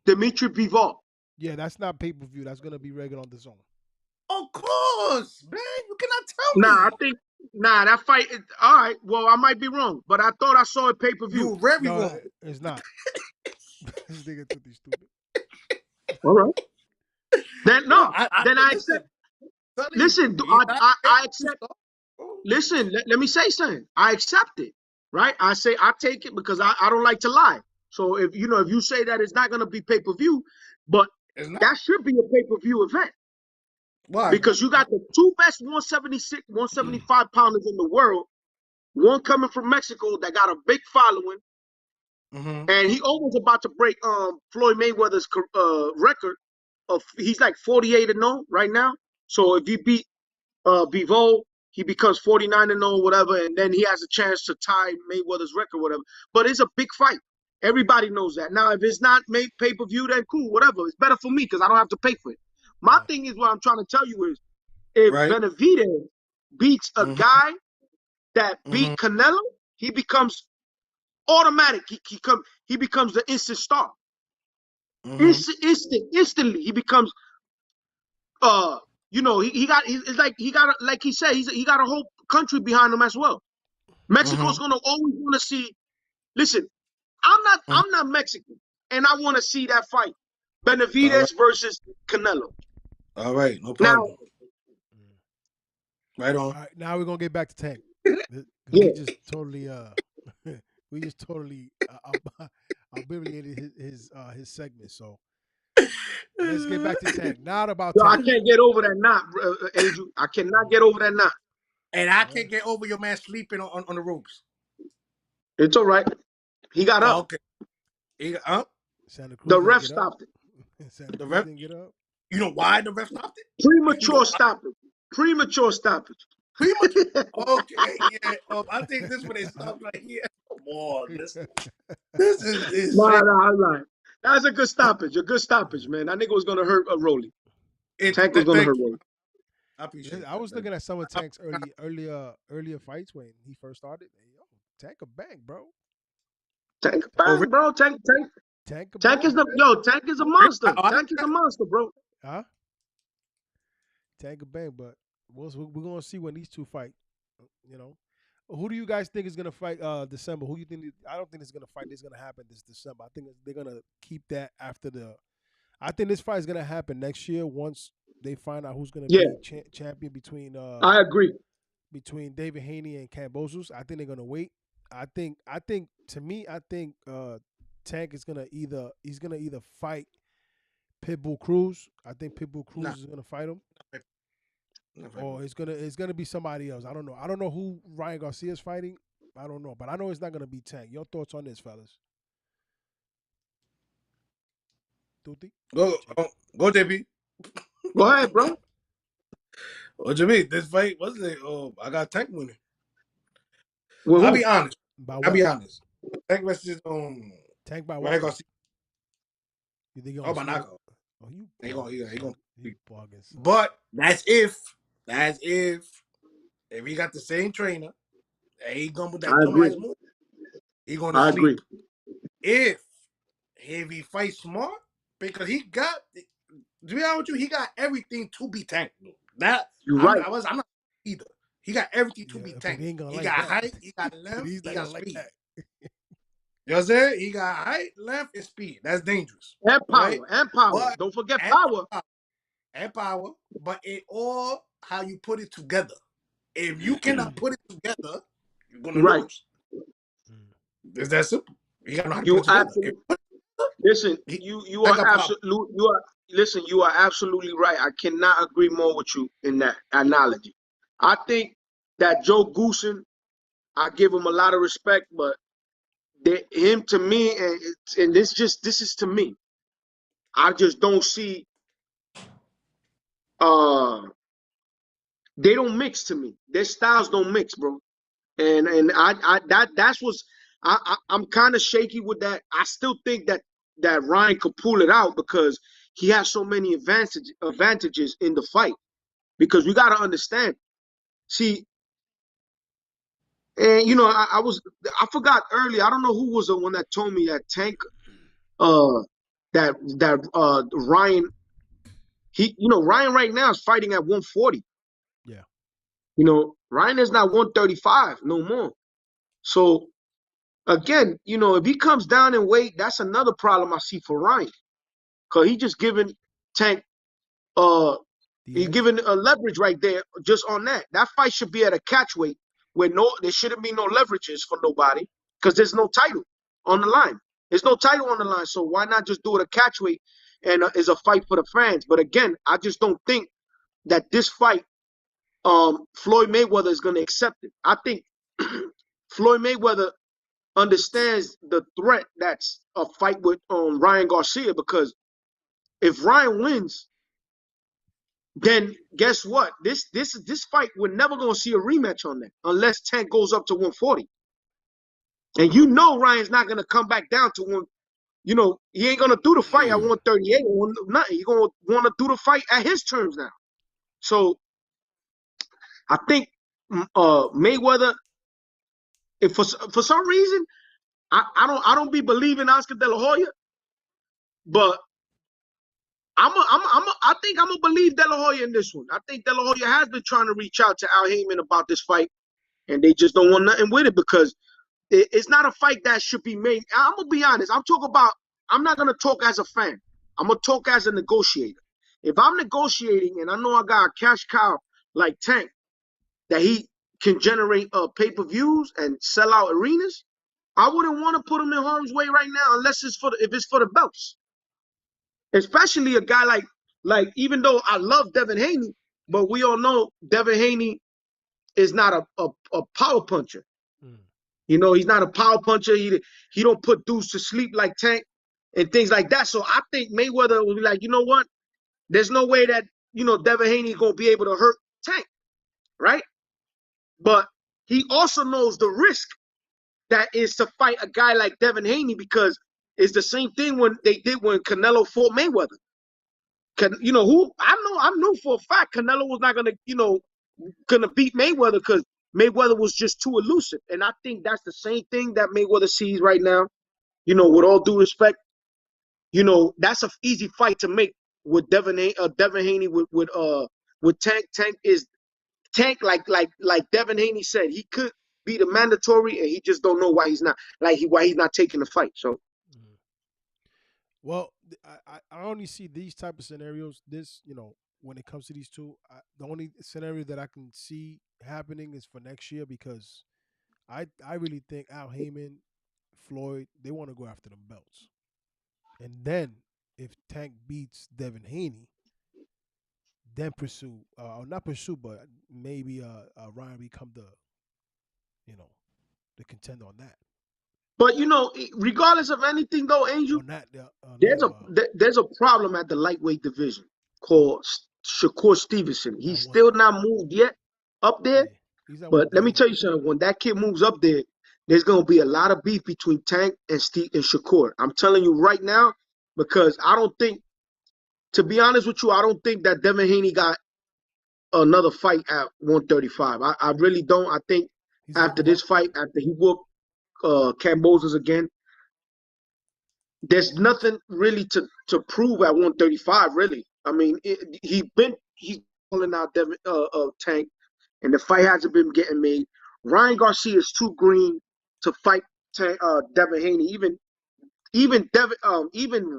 Dimitri Bivol. Yeah, that's not pay-per-view. That's gonna be regular on the zone. Of course, man. You cannot tell me. That fight. All right. Well, I might be wrong, but I thought I saw it pay-per-view. You were very wrong. It's not. This nigga too stupid. All right. Then I accept. Listen, I accept. Listen, let me say something. I accept it, right? I say I take it because I don't like to lie. So if you say that it's not gonna be pay-per-view, but that should be a pay-per-view event. Why? Because you got the two best 176, 175 pounders in the world. One coming from Mexico that got a big following, and he almost about to break Floyd Mayweather's record of he's like 48-0 right now. So if he beat Bivol, he becomes 49-0, whatever, and then he has a chance to tie Mayweather's record, whatever. But it's a big fight. Everybody knows that. Now, if it's not made pay-per-view, then cool, whatever. It's better for me because I don't have to pay for it. My thing is what I'm trying to tell you is if Benavidez beats a guy that beat Canelo, he becomes automatic. He becomes the instant star. Instantly he becomes he got a whole country behind him as well. Mexico's gonna always want to see. Listen, I'm not Mexican, and I want to see that fight. Benavidez versus Canelo. All right, no problem. Right on. All right, now we're gonna get back to Tank. We just totally obliterated his segment. So let's get back to Tank. Not about Tank. I can't get over that knot, Angel. I cannot get over that knot. And I can't get over your man sleeping on the ropes. It's all right. He got up. Okay. He got up. The ref stopped it. The ref didn't get up. You know why the ref stopped it? Premature stoppage. Okay, yeah. I think this one is stopped right here. Come on, this is. No. That's a good stoppage. Man. That nigga was gonna hurt Rolly. Tank was gonna hurt Rolly. I appreciate it. I was looking at some of Tank's earlier fights when he first started. Yo, Tank a bang, bro. Tank a bang, bro. Tank is a monster. Tank is a monster, bro. Huh? Tank a bang, but we're gonna see when these two fight. Who do you guys think is gonna fight December? Who do you think? I don't think it's gonna fight. It's gonna happen this December. I think they're gonna keep that after I think this fight is gonna happen next year once they find out who's gonna be champion between. I agree. Between David Haney and Kambosos, I think they're gonna wait. I think Tank is gonna either fight Pitbull Cruz. I think Pitbull Cruz is gonna fight him. Or it's gonna be somebody else. I don't know. I don't know who Ryan Garcia is fighting. I don't know, but I know it's not gonna be Tank. Your thoughts on this, fellas? Tutti? Go, JP. Go ahead, bro. What you mean? This fight wasn't it? I got Tank winning. Well, I'll be honest. Tank versus Tank by Ryan Garcia. You think by knockout? Oh, you gonna. Bugging. But that's if he got the same trainer, and he gonna with that dumbass move, he gonna sleep. Agree. If he fights smart, because he got, to be honest with you, he got everything to be Tank. You're right. I'm not either. He got everything to be Tank. He got height, he got length, he got speed. You know what I'm saying? He got height, length, and speed. That's dangerous. And power. Right? And power. Don't forget power. And power. But it all how you put it together. If you cannot put it together, you're gonna Right. lose. It's that simple. You gotta know how to You put it together. absolutely listen. You are absolutely you are absolutely right. I cannot agree more with you in that analogy. I think that Joe Goosen, I give him a lot of respect, but him to me, and this is to me. I just don't see. They don't mix to me. Their styles don't mix, bro. And that's what's I'm kind of shaky with that. I still think that Ryan could pull it out because he has so many advantages in the fight. Because we got to understand. See, and I forgot earlier. I don't know who was the one that told me that Tank, that Ryan, Ryan right now is fighting at 140. Yeah. Ryan is not 135 no more. So again, if he comes down in weight, that's another problem I see for Ryan. Cause he just giving Tank he's giving a leverage right there just on that. That fight should be at a catch weight where there shouldn't be no leverages for nobody because there's no title on the line. There's no title on the line. So why not just do it a catch weight and is a fight for the fans? But again, I just don't think that this fight Floyd Mayweather is going to accept it. I think Floyd Mayweather understands the threat that's a fight with Ryan Garcia, because if Ryan wins, then guess what? This fight, we're never going to see a rematch on that unless Tank goes up to 140. And Ryan's not going to come back down to one. He ain't going to do the fight at 138 or nothing. He's going to want to do the fight at his terms now. So I think Mayweather, if for some reason, I don't be believing Oscar De La Hoya, but I think I'm gonna believe De La Hoya in this one. I think De La Hoya has been trying to reach out to Al Heyman about this fight, and they just don't want nothing with it because it's not a fight that should be made. I'm gonna be honest. I'm not gonna talk as a fan. I'm gonna talk as a negotiator. If I'm negotiating and I know I got a cash cow like Tank that he can generate pay-per-views and sell out arenas, I wouldn't want to put him in harm's way right now unless if it's for the belts. Especially a guy like even though I love Devin Haney, but we all know Devin Haney is not a power puncher. He's not a power puncher. He don't put dudes to sleep like Tank and things like that. So I think Mayweather will be like, you know what? There's no way that Devin Haney is gonna be able to hurt Tank, right? But he also knows the risk that is to fight a guy like Devin Haney, because it's the same thing when Canelo fought Mayweather. I knew for a fact Canelo was not gonna beat Mayweather because Mayweather was just too elusive. And I think that's the same thing that Mayweather sees right now. With all due respect, that's an easy fight to make with Devin Haney with Tank, like Devin Haney said, he could be the mandatory, and he just don't know why he's not taking the fight. So, well, I only see these type of scenarios. When it comes to these two, the only scenario that I can see happening is for next year, because I really think Al Heyman, Floyd, they want to go after them belts, and then if Tank beats Devin Haney, then pursue, or not pursue, but maybe Ryan become the contender on that. But regardless of anything though, Angel, there's a problem at the lightweight division called Shakur Stevenson. He's still not moved yet up there. Yeah, but let me tell you something. When that kid moves up there, there's gonna be a lot of beef between Tank and Shakur. I'm telling you right now, because to be honest with you, I don't think that Devin Haney got another fight at 135. I really don't. I think after this fight, after he whooped Cambosos again, there's nothing really to prove at 135. Really, I mean, he's pulling out Tank, and the fight hasn't been getting made. Ryan Garcia is too green to fight Devin Haney. Even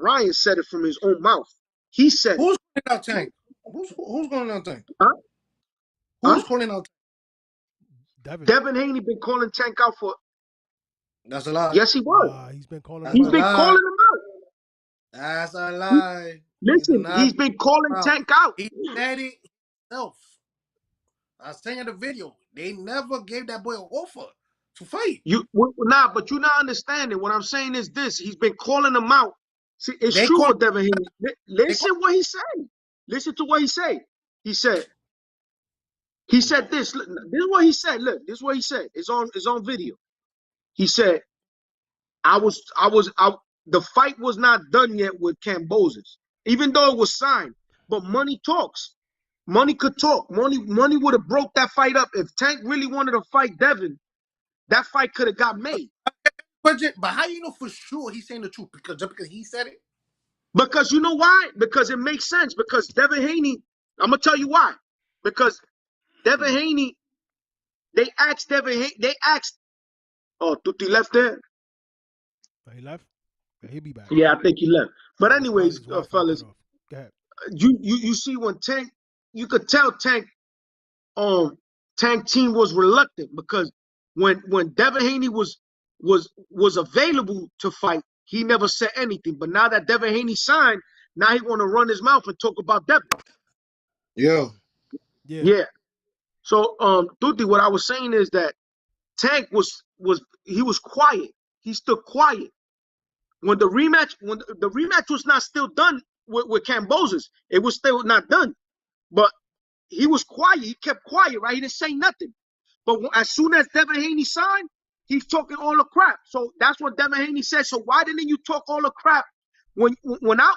Ryan said it from his own mouth. He said, "Who's going out Tank? Who's going out Tank? Huh? Who's calling out? Devin Haney been calling Tank out for. That's a lie. Yes, he was. He's been calling That's him He's a out. been lie. calling him out. That's a lie. Listen, he's been calling Tank out. He said it himself. I was saying in the video, they never gave that boy an offer to fight. But you're not understanding. What I'm saying is this: he's been calling him out. See, it's They true call- what Devin Haney. Listen what he said. Listen to what he said. He said this. This is what he said. Look, this is what he said. It's on video. He said, the fight was not done yet with Cambosis, even though it was signed. But money talks. Money could talk. Money would have broke that fight up. If Tank really wanted to fight Devin, that fight could have got made. But how you know for sure he's saying the truth? Just because he said it? Because you know why? Because it makes sense. Because Devin Haney, I'm gonna tell you why. Because Devin Haney, they asked. Oh, Tutti left there. He left. He'll be back. Yeah, I think he left. But anyways, fellas, Go ahead. You see when Tank, you could tell Tank team was reluctant because when Devin Haney was available to fight, he never said anything. But now that Devin Haney signed, now he want to run his mouth and talk about Devin. Yeah. So Tutti, what I was saying is that Tank was quiet. He stood quiet. When the rematch was not still done with Cambosis, it was still not done. But he was quiet. He kept quiet, right? He didn't say nothing. But as soon as Devin Haney signed, he's talking all the crap. So that's what Devin Haney said. So why didn't you talk all the crap when I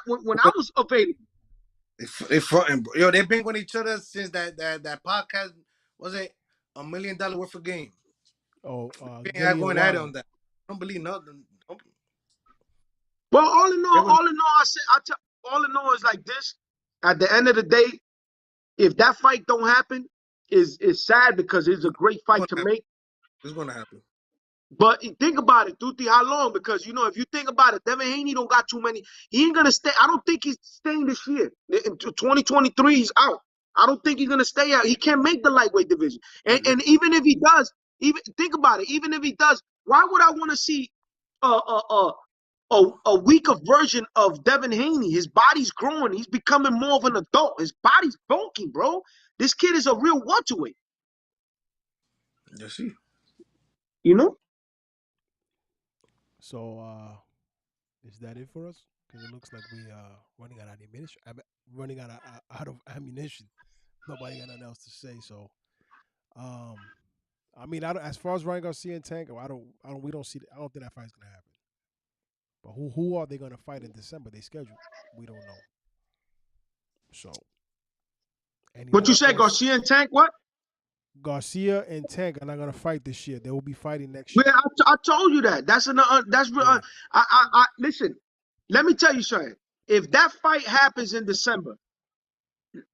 was available? They fronting, bro. Yo, they've been with each other since that podcast. Was it $1 million worth of game? Oh, going at it on that. I don't believe nothing. Well, all in all, all in all is like this. At the end of the day, if that fight don't happen, is sad because it's a great fight to make. It's gonna happen. But think about it, Tutti, how long? Because if you think about it, Devin Haney don't got too many. He ain't gonna stay. I don't think he's staying this year. In 2023, he's out. I don't think he's gonna stay out. He can't make the lightweight division. And even if he does, think about it. Even if he does, why would I want to see a weaker version of Devin Haney? His body's growing. He's becoming more of an adult. His body's bulking, bro. This kid is a real welterweight. Yes, see. So, is that it for us? Because it looks like we running out of ammunition. Out of ammunition. Nobody got nothing else to say. So, I mean, as far as Ryan Garcia and Tank, I don't think that fight's gonna happen. But who are they gonna fight in December? They scheduled. We don't know. So, what you said, Garcia and Tank? What? Garcia and Tank are not gonna fight this year. They will be fighting next year. Yeah, I told you that. That's real. Yeah. I listen. Let me tell you something. If that fight happens in December,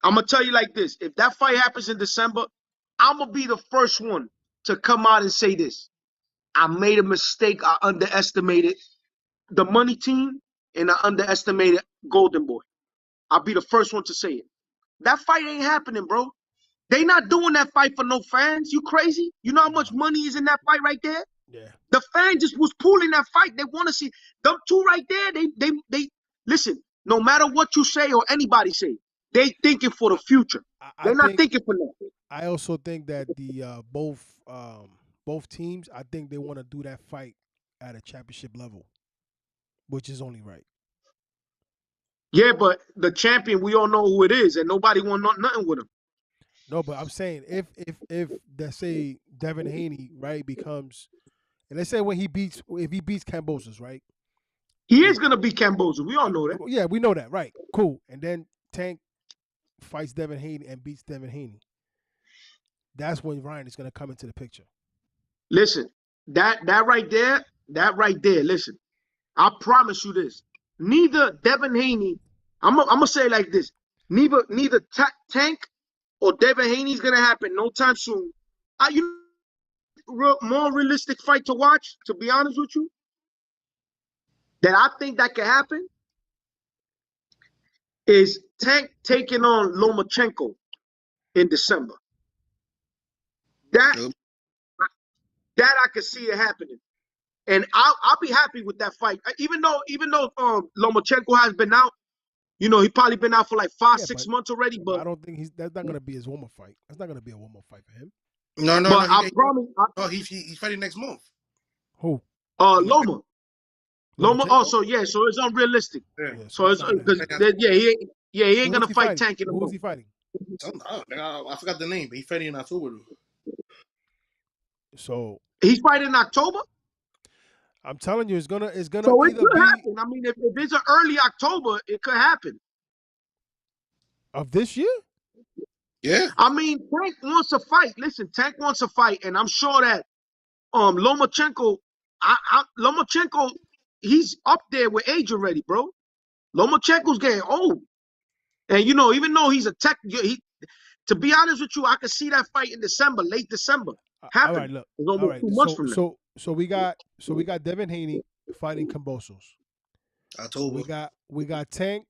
I'm gonna tell you like this. If that fight happens in December, I'm gonna be the first one to come out and say this. I made a mistake. I underestimated the money team and I underestimated Golden Boy. I'll be the first one to say it. That fight ain't happening, bro. They not doing that fight for no fans. You crazy? You know how much money is in that fight right there? Yeah. The fans just was pulling that fight. They want to see them two right there. They listen. No matter what you say or anybody say, they thinking for the future. They're not thinking for nothing. I also think that the both teams, I think they want to do that fight at a championship level, which is only right. Yeah, but the champion, we all know who it is, and nobody want nothing with him. No, but I'm saying if let's say Devin Haney, right, becomes, and let's say if he beats Cambosis, right? He is gonna beat Cambosis. We all know that. Yeah, we know that, right? Cool. And then Tank fights Devin Haney and beats Devin Haney. That's when Ryan is gonna come into the picture. Listen, that right there. Listen, I promise you this. Neither Devin Haney, I'm gonna say it like this. Neither Tank or Devin Haney's gonna happen no time soon. More realistic fight to watch, to be honest with you, that I think that could happen is Tank taking on Lomachenko in December. That I could see it happening. And I'll be happy with that fight. Even though Lomachenko has been out, he probably been out for like 5-6 months already. But I don't think that's not gonna be his warm-up fight. That's not gonna be a warm-up fight for him. No. I promise. He's fighting next month. Who? Loma. Lomachenko? So it's unrealistic. Yeah. So it's because he ain't gonna fight Tank in a Who's he fighting? I forgot the name, but he's fighting in October. So he's fighting in October. I'm telling you, it's gonna so it could happen. I mean, if it's an early October, it could happen. Of this year? Yeah. I mean, Tank wants a fight. Listen, Tank wants a fight, and I'm sure that Lomachenko, Lomachenko, he's up there with age already, bro. Lomachenko's getting old, and even though he's a tech, to be honest with you, I could see that fight in December, late December, happen. All right, look. It's almost 2 months from now. So we got Devin Haney fighting Kambosos. October. We got Tank ?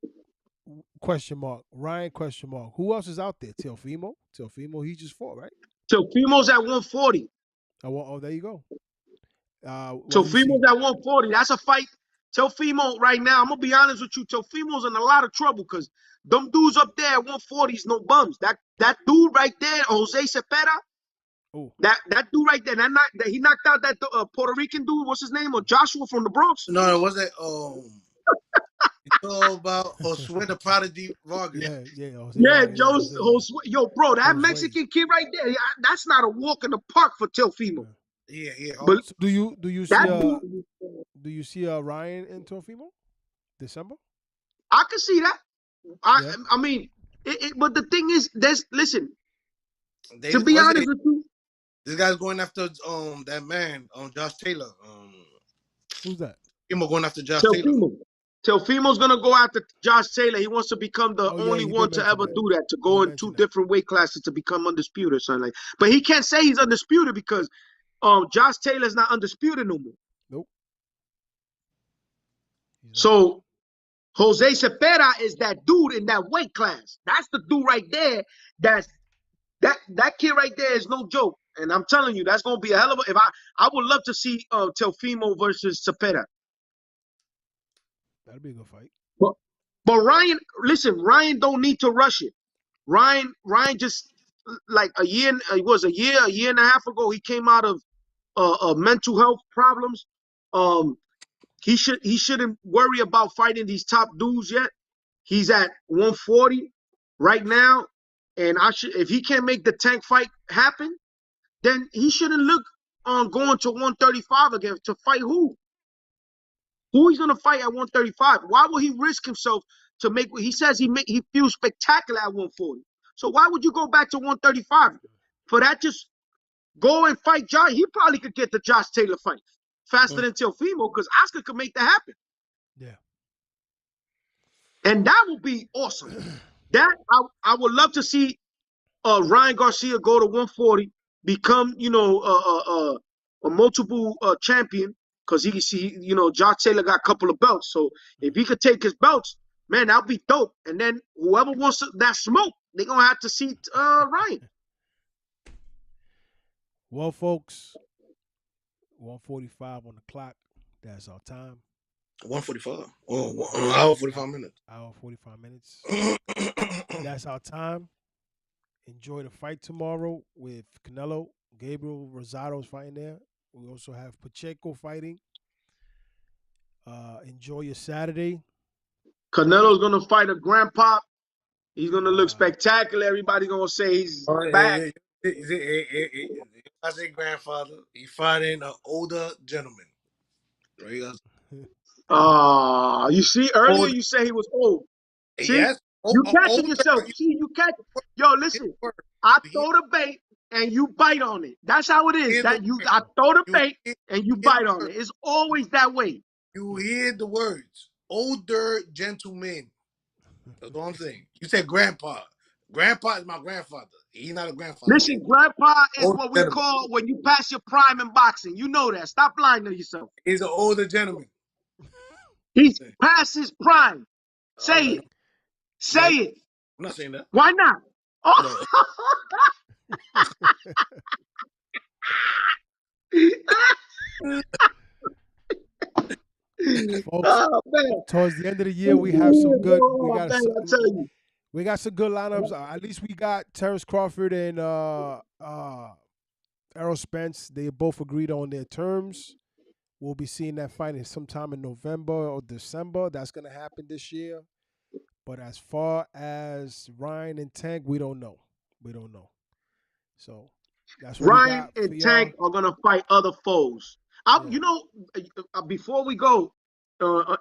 Ryan ? Who else is out there? Teofimo, he just fought, right? Teofimo's at 140. Oh, there you go. Teofimo's at 140. That's a fight. Teofimo right now, I'm gonna be honest with you. Teofimo's in a lot of trouble because them dudes up there at 140 is no bums. That dude right there, Jose Cepeda. Oh. That dude right there, he knocked out that Puerto Rican dude. What's his name? Or Joshua from the Bronx? No, it wasn't. It's all about Josue the Prodigy Vargas. Josue. Yo, bro, that Mexican kid right there, that's not a walk in the park for Teofimo. Yeah. But so do you see Ryan and Teofimo December? I can see that. I mean, but the thing is, listen. To be honest with you, this guy's going after that man, Josh Taylor. Who's that? Going after Josh Taylor. Teofimo's gonna go after Josh Taylor. He wants to become the only one to ever do that, to go in 2 different weight classes to become undisputed or something like. But he can't say he's undisputed because Josh Taylor's not undisputed no more. Nope. So Jose Cepeda is that dude in that weight class. That's the dude right there. That kid right there is no joke. And I'm telling you, that's gonna be a hell of a. I would love to see Teofimo versus Cepeda. That'd be a good fight. But Ryan don't need to rush it. Ryan just like a year and a half ago, he came out of mental health problems. He shouldn't worry about fighting these top dudes yet. He's at 140 right now, and if he can't make the Tank fight happen, then he shouldn't look on going to 135 again to fight who? Who he's gonna fight at 135? Why would he risk himself to make? He says he feels spectacular at 140. So why would you go back to 135 for that? Just go and fight Josh. He probably could get the Josh Taylor fight faster than Teofimo because Oscar could make that happen. Yeah, and that would be awesome. That I would love to see Ryan Garcia go to 140, become a multiple champion. Because he see, Josh Taylor got a couple of belts. So if he could take his belts, man, that'd be dope. And then whoever wants that smoke, they're going to have to see Ryan. Well, folks, 1:45 on the clock. That's our time. 1:45. Oh, hour 45 minutes. Hour 45 minutes. That's our time. Enjoy the fight tomorrow with Canelo. Gabriel Rosado's fighting there. We also have Pacheco fighting. Enjoy your Saturday. Canelo's going to fight a grandpa. He's going to look spectacular. Everybody's going to say he's back. I say grandfather. He's fighting an older gentleman. You see, earlier you said he was old. See, yes. You catching yourself. See, you catch. Yo, listen. I throw the bait and you bite on it. That's how it is. I throw the bait and you bite on it. It's always that way. You hear the words, older gentleman. That's what I'm saying. You said grandpa. Grandpa is my grandfather. He's not a grandfather. Listen, grandpa is what we call when you pass your prime in boxing. You know that. Stop lying to yourself. He's an older gentleman. He's past his prime. Say it. Say it. I'm not saying that. Why not? Oh. Folks, Oh man. towards the end of the year, we have some good. We Oh got man, I tell you. we got some good lineups. At least we got Terrence Crawford and Errol Spence. They both agreed on their terms. We'll be seeing that fight sometime in November or December. That's gonna happen this year. But as far as Ryan and Tank, we don't know. We don't know. So that's what we Ryan got for and y'all. Tank are gonna fight other foes. Yeah. You know, before we go,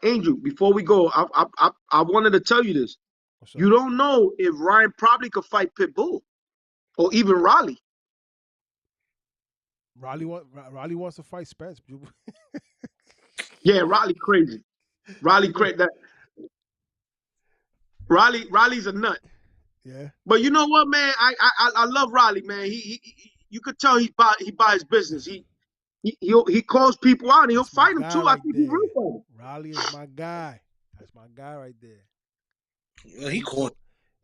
Angel, before we go, I wanted to tell you this. What's up? You don't know if Ryan probably could fight Pitbull or even Raleigh. Raleigh wants to fight Spence. Yeah, Raleigh crazy. Raleigh crazy. Raleigh's a nut. Yeah. But you know what, man? I love Raleigh, man. He you could tell he buy his business. He calls people out and he'll That's my fight them guy too. I right think he there. will fight him. Raleigh is my guy. That's my guy right there. Well, he called.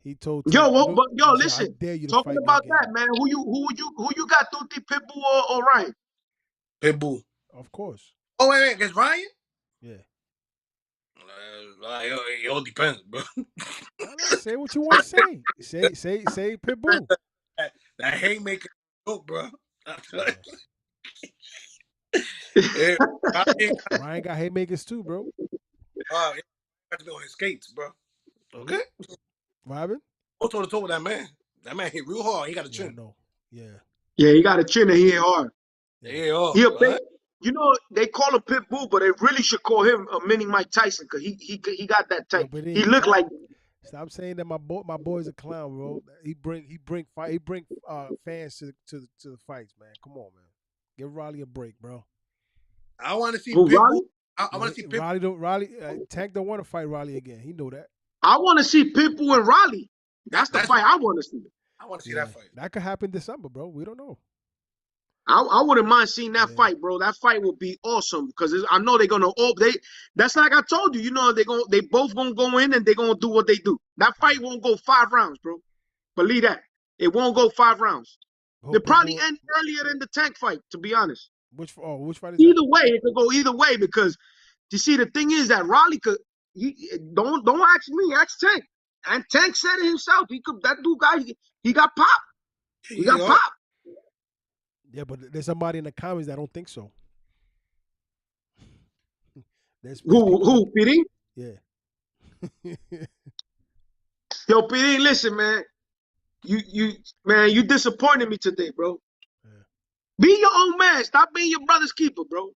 He told Yo, Tank, but yo, he said, I listen. dare you to Talking fight me about again. that, man. Who you got, Tutti, Pitbull or Ryan? Pitbull. Of course. Oh wait, against Ryan? Yeah. It all depends, bro. No, say what you want to say. Say Pitbull. That haymaker joke, bro. Yeah. Ryan got haymakers too, bro. He got to be on his skates, bro. Okay. What happened? Go toe to toe with that man. That man hit real hard. He got a chin. I know. Yeah. Yeah, he got a chin and he hit hard. Yeah. He a big, you know, they call him Pitbull, but they really should call him a mini Mike Tyson because he got that type. No, he looked like. Stop saying that my boy's a clown, bro. He bring fans to the fights, man. Come on, man. Give Raleigh a break, bro. I want to see Pitbull. I want to see Pitbull. Raleigh Tank don't want to fight Raleigh again. He know that. I want to see Pitbull and Raleigh. That's the fight I want to see. I want to see that fight. That could happen December, bro. We don't know. I wouldn't mind seeing that fight, bro. That fight would be awesome because I know they're gonna that's like I told you. You know they both gonna go in and they're gonna do what they do. That fight won't go 5 rounds, bro. Believe that. It won't go 5 rounds. They probably end earlier than the Tank fight, to be honest. Which fight is either that? Way, it could go either way because you see the thing is that Raleigh could don't ask me, ask Tank. And Tank said it himself. That dude guy he got pop. He got pop. Yeah, but there's somebody in the comments that don't think so. There's who PD? Yeah. Yo, PD, listen, man. You disappointed me today, bro. Yeah. Be your own man. Stop being your brother's keeper, bro.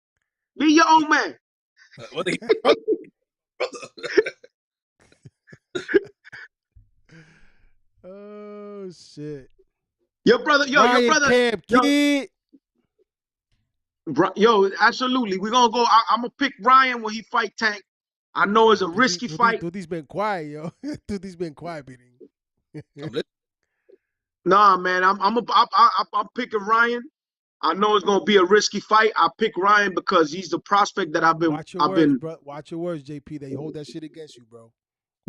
Be your own man. Oh shit. Your brother, your brother. Camp, kid. Yo, absolutely. We're gonna go. I'm gonna pick Ryan when he fight Tank. I know it's a risky fight. Dude's been quiet, yo. Dude's been quiet, beating. Nah, man. I'm picking Ryan. I know it's gonna be a risky fight. I pick Ryan because he's the prospect that I've been. Watch your words, bro. Watch your words, JP. They hold that shit against you, bro.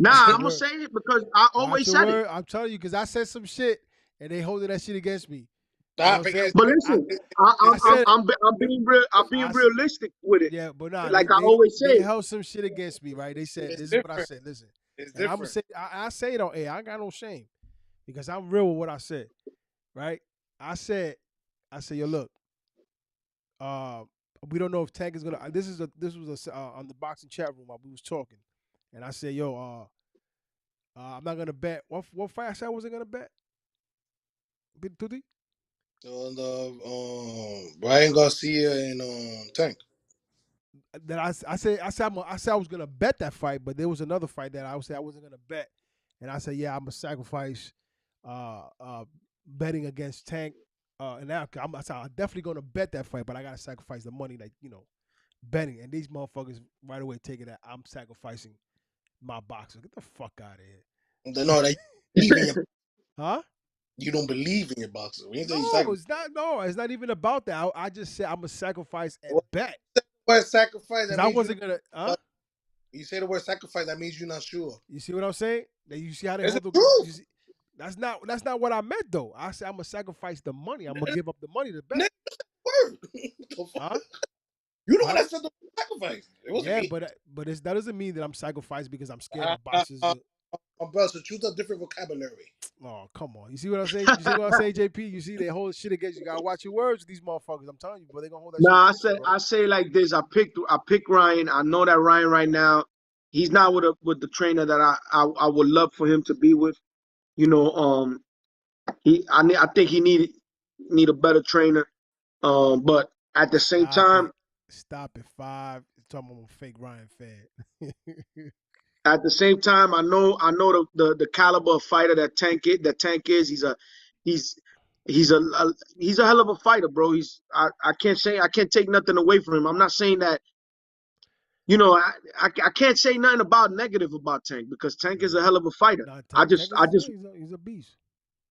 Nah, I'm gonna say it because I always said it. I'm telling you, because I said some shit and they holding that shit against me. But listen, I'm being real. I'm being realistic with it. Yeah, but nah, like I always say, they held some shit against me, right? They said this is what I said. Listen, I'm gonna say I say it on air. I ain't got no shame because I'm real with what I said, right? I said, yo, look, we don't know if Tank is gonna. This was on the boxing chat room while we was talking, and I said, yo, I'm not gonna bet. What fight I said I wasn't gonna bet? Tutti? On the Ryan Garcia and Tank. That I said I was gonna bet that fight, but there was another fight that I said I wasn't gonna bet, and I said, yeah, I'm gonna sacrifice betting against Tank, and now I'm definitely gonna bet that fight, but I gotta sacrifice the money, like betting, and these motherfuckers right away taking that I'm sacrificing my boxer. Get the fuck out of here. No, they huh? You don't believe in your boxer. No, it's not. No, it's not even about that. I just said I'm gonna sacrifice and bet. What sacrifice? I wasn't gonna. You say the word sacrifice. That means you're not sure. You see what I'm saying? You see how they hold the That's not what I meant though. I said I'm gonna sacrifice the money. I'm gonna give up the money to bet. hurt. Huh? You the one that said the sacrifice. It wasn't me. but that doesn't mean that I'm sacrificed because I'm scared of boxers. Bro, so choose a different vocabulary. Oh, come on. You see what I'm saying? You see what I'm saying, JP? You see they hold shit against you. Gotta watch your words with these motherfuckers. I'm telling you, bro, they gonna hold that shit against you, I say like this. I pick Ryan. I know that Ryan right now, he's not with the trainer that I would love for him to be with. You know, I think he need a better trainer. But at the same time, stop it. 5. You're talking about a fake Ryan fan. At the same time, I know the caliber of fighter that Tank is. He's a hell of a fighter, bro. I can't take nothing away from him. I'm not saying that, you know, I can't say nothing about negative about Tank because Tank is a hell of a fighter. Nah, he's a beast.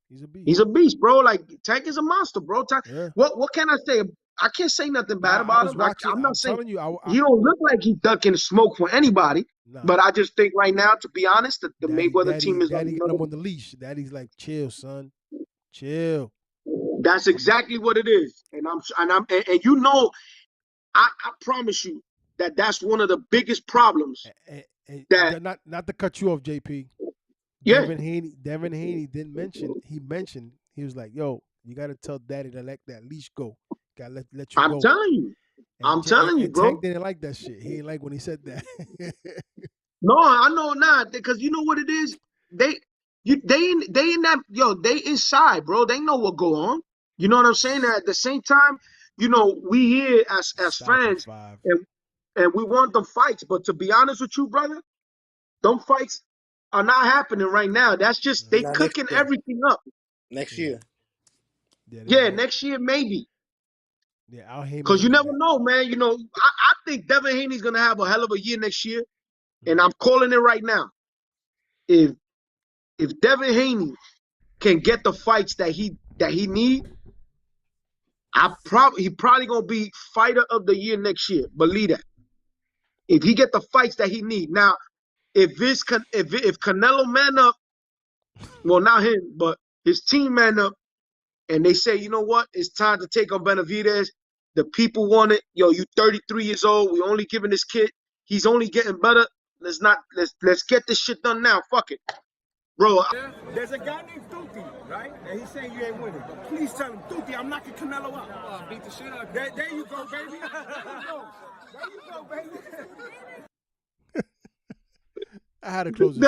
He's a beast. He's a beast, bro. Like Tank is a monster, bro. Yeah. What can I say? I can't say nothing bad about him. I'm not saying you, he don't look like he's ducking smoke for anybody. Nah. But I just think right now, to be honest, the Mayweather team is got him on the leash. Daddy's like, chill, son, chill. That's exactly what it is, and you know, I promise you that's one of the biggest problems. That not to cut you off, JP. Yeah. Devin Haney didn't mention. He mentioned he was like, "Yo, you got to tell Daddy to let that leash go. Got to let you go." I'm telling you. I'm telling you, bro. Tank didn't like that shit. He didn't like when he said that. No, I know not, because you know what it is. They in that, yo. They inside, bro. They know what go on. You know what I'm saying? At the same time, you know, we here as fans, and we want them fights. But to be honest with you, brother, them fights are not happening right now. That's just they cooking everything up. Next year. Yeah, next year maybe. Yeah, because you never know, man. You know, I think Devin Haney's gonna have a hell of a year next year, and I'm calling it right now. If Devin Haney can get the fights that he need, he probably gonna be fighter of the year next year. Believe that. If he get the fights that he need. Now, if Canelo man up, well, not him, but his team man up, and they say, you know what, it's time to take on Benavidez. The people want it. Yo, you 33 years old. We only giving this kid. He's only getting better. Let's get this shit done now. Fuck it, bro. There's a guy named Tuti, right? And he's saying you ain't winning. But please tell him, Tuti, I'm knocking Canelo out. Oh, beat the shit out. There you go, baby. There you go, baby. I had to close this.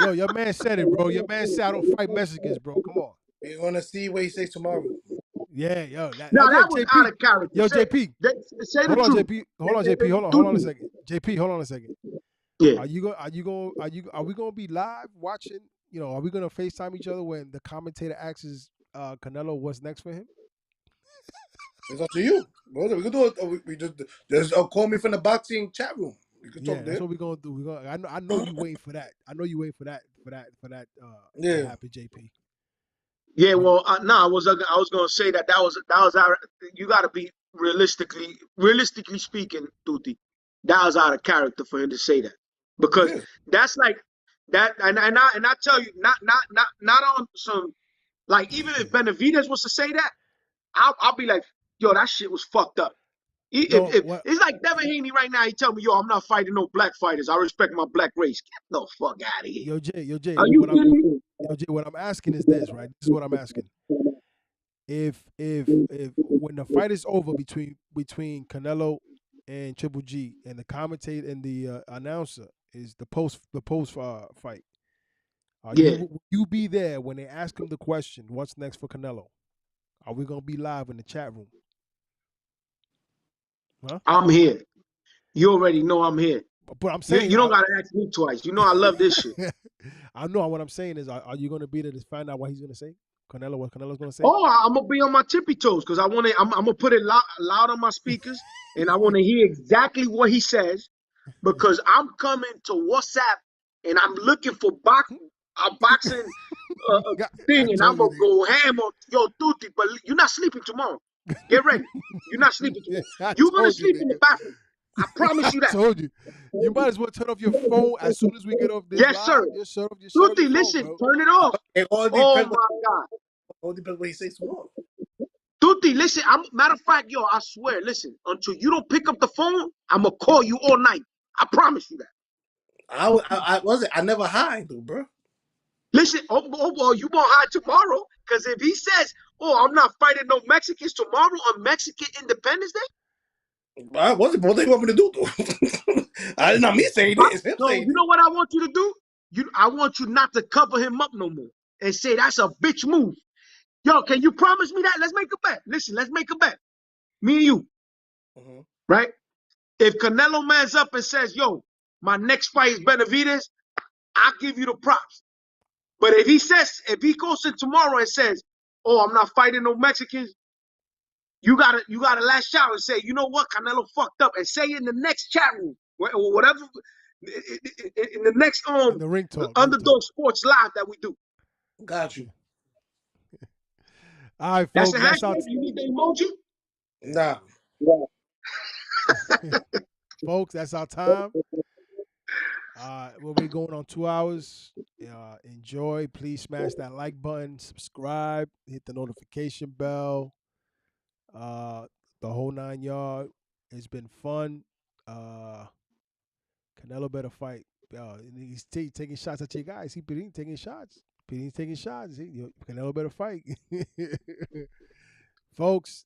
Yo, your man said it, bro. Your man said I don't fight Mexicans, bro. Come on. You're gonna see what he says tomorrow. Yeah, yo. That was JP. Out of character. Yo, JP. Say the truth. JP. Hold on, JP. Hold on a second. JP, hold on a second. Yeah. Are we gonna be live watching? You know, are we gonna FaceTime each other when the commentator asks Canelo what's next for him? It's up to you, brother. We can do it. We just call me from the boxing chat room. We can talk there. That's what we're gonna do. I know you waiting for that. I know you waiting for that. To happen, JP. Yeah, well, I was gonna say that was our. You got to be realistically speaking, Tuti. That was out of character for him to say that, because that's like that. And I tell you, not on some, like, even if Benavidez was to say that, I'll be like, yo, that shit was fucked up. It's like Devin Haney right now. He tell me, yo, I'm not fighting no black fighters. I respect my black race. Get the fuck out of here. Yo, Jay. Are you kidding me? Yo, Jay, what I'm asking is this, right? This is what I'm asking. If when the fight is over between Canelo and Triple G, and the commentator and the announcer is the post fight, you be there when they ask him the question, what's next for Canelo? Are we gonna be live in the chat room? Huh? I'm here. You already know I'm here. But I'm saying you don't gotta ask me twice. You know I love this shit. I know what I'm saying is, are you gonna be there to find out what he's gonna say? What Canelo's gonna say? Oh, I'm gonna be on my tippy toes because I'm gonna put it loud on my speakers, and I want to hear exactly what he says, because I'm coming to WhatsApp and I'm looking for a boxing thing, and I'm gonna go ham on Tuti. But you're not sleeping tomorrow. Get ready. You're not sleeping tomorrow. You're gonna sleep in the bathroom. I promise you that. I told you. You might as well turn off your phone as soon as we get off this. Yes, sir. Tuti, listen, turn it off. It all oh my God. All depends what he says tomorrow. Tuti, listen, matter of fact, yo, I swear, listen, until you don't pick up the phone, I'm going to call you all night. I promise you that. I never hide though, bro. Listen, well, you won't hide tomorrow, because if he says, oh, I'm not fighting no Mexicans tomorrow on Mexican Independence Day. What do you want me to do though? It's not me saying it, it's him saying you know what I want you to do? I want you not to cover him up no more and say that's a bitch move. Yo, can you promise me that? Let's make a bet. Listen, let's make a bet. Me and you. Mm-hmm. Right? If Canelo mans up and says, yo, my next fight is Benavidez, I'll give you the props. But if he goes in tomorrow and says, oh, I'm not fighting no Mexicans, you gotta lash out and say, you know what, Canelo fucked up, and say in the next chat room, or whatever, in the next the ring talk, Underdog Sports Live that we do. Got you. All right, That's folks. a hashtag. You need the emoji? Nah. Folks, that's our time. We'll be going on 2 hours. Enjoy. Please smash that like button, subscribe, hit the notification bell. The whole 9 yard. It's been fun. Canelo better fight. He's taking shots at your guys. He's taking shots. He's taking shots. Canelo better fight. Folks,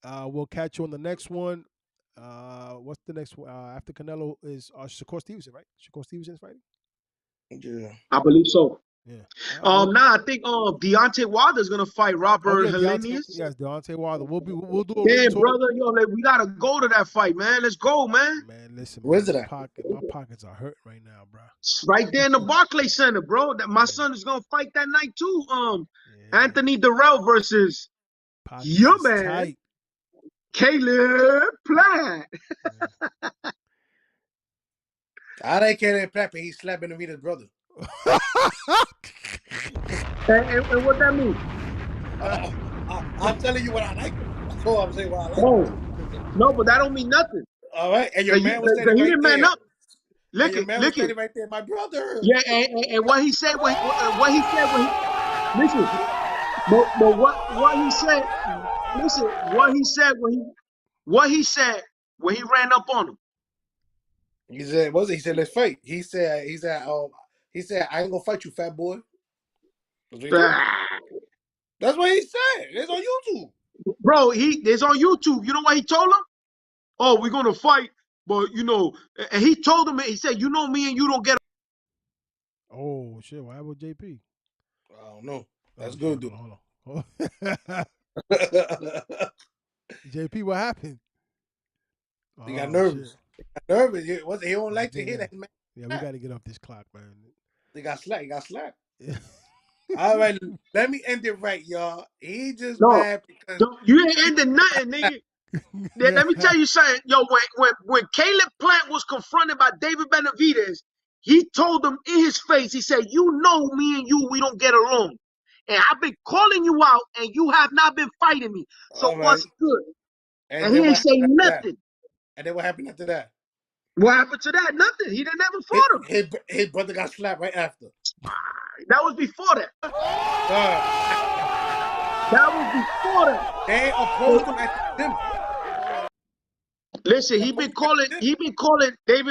we'll catch you on the next one. What's the next one? After Canelo is Shakur Stevenson, right? Shakur Stevenson is fighting? Yeah. I believe so. Yeah. I think Deontay Wilder's gonna fight Robert Helenius. Yes, Deontay Wilder. We'll do a Damn, brother, yo, we gotta go to that fight, man. Let's go, man. Man, listen, where's it at? My pockets are hurting right now, bro. It's right there in the Barclays Center, bro. My son is gonna fight that night too. Anthony Durrell versus your man, tight. Caleb Platt. I like Caleb Platt, but he's slapping Benavidez's brother. and what that mean? I'm telling you what I like. That's all I'm saying. What I like. Oh, no, but that don't mean nothing. All right, and your man was standing right there. Man up. Look it, right there, my brother. Yeah, and what he said when listen, but what he said. Listen, what he said when he ran up on him. He said, he said, let's fight. He said, I ain't gonna fight you, fat boy. That's what he said. It's on YouTube. Bro, it's on YouTube. You know what he told him? Oh, we're gonna fight, but and he told him, he said, you know me and you don't get. Oh shit! What happened with JP? I don't know. That's good, dude. Hold on. JP, what happened? He got nervous. Shit. Nervous. He don't like to hear that, man. Yeah, we got to get off this clock, man. He got slapped. Yeah. All right, let me end it right, y'all. He just mad because you ain't ending nothing, nigga. Let me tell you something. Yo, when Caleb Plant was confronted by David Benavidez, he told him in his face, he said, you know me and you, we don't get along. And I've been calling you out, and you have not been fighting me. So what's good? And he ain't saying nothing. And then what happened after that? What happened to that? Nothing. He didn't ever fought him. His brother got slapped right after. That was before that. That was before that. They approached him at him. Listen, he been calling David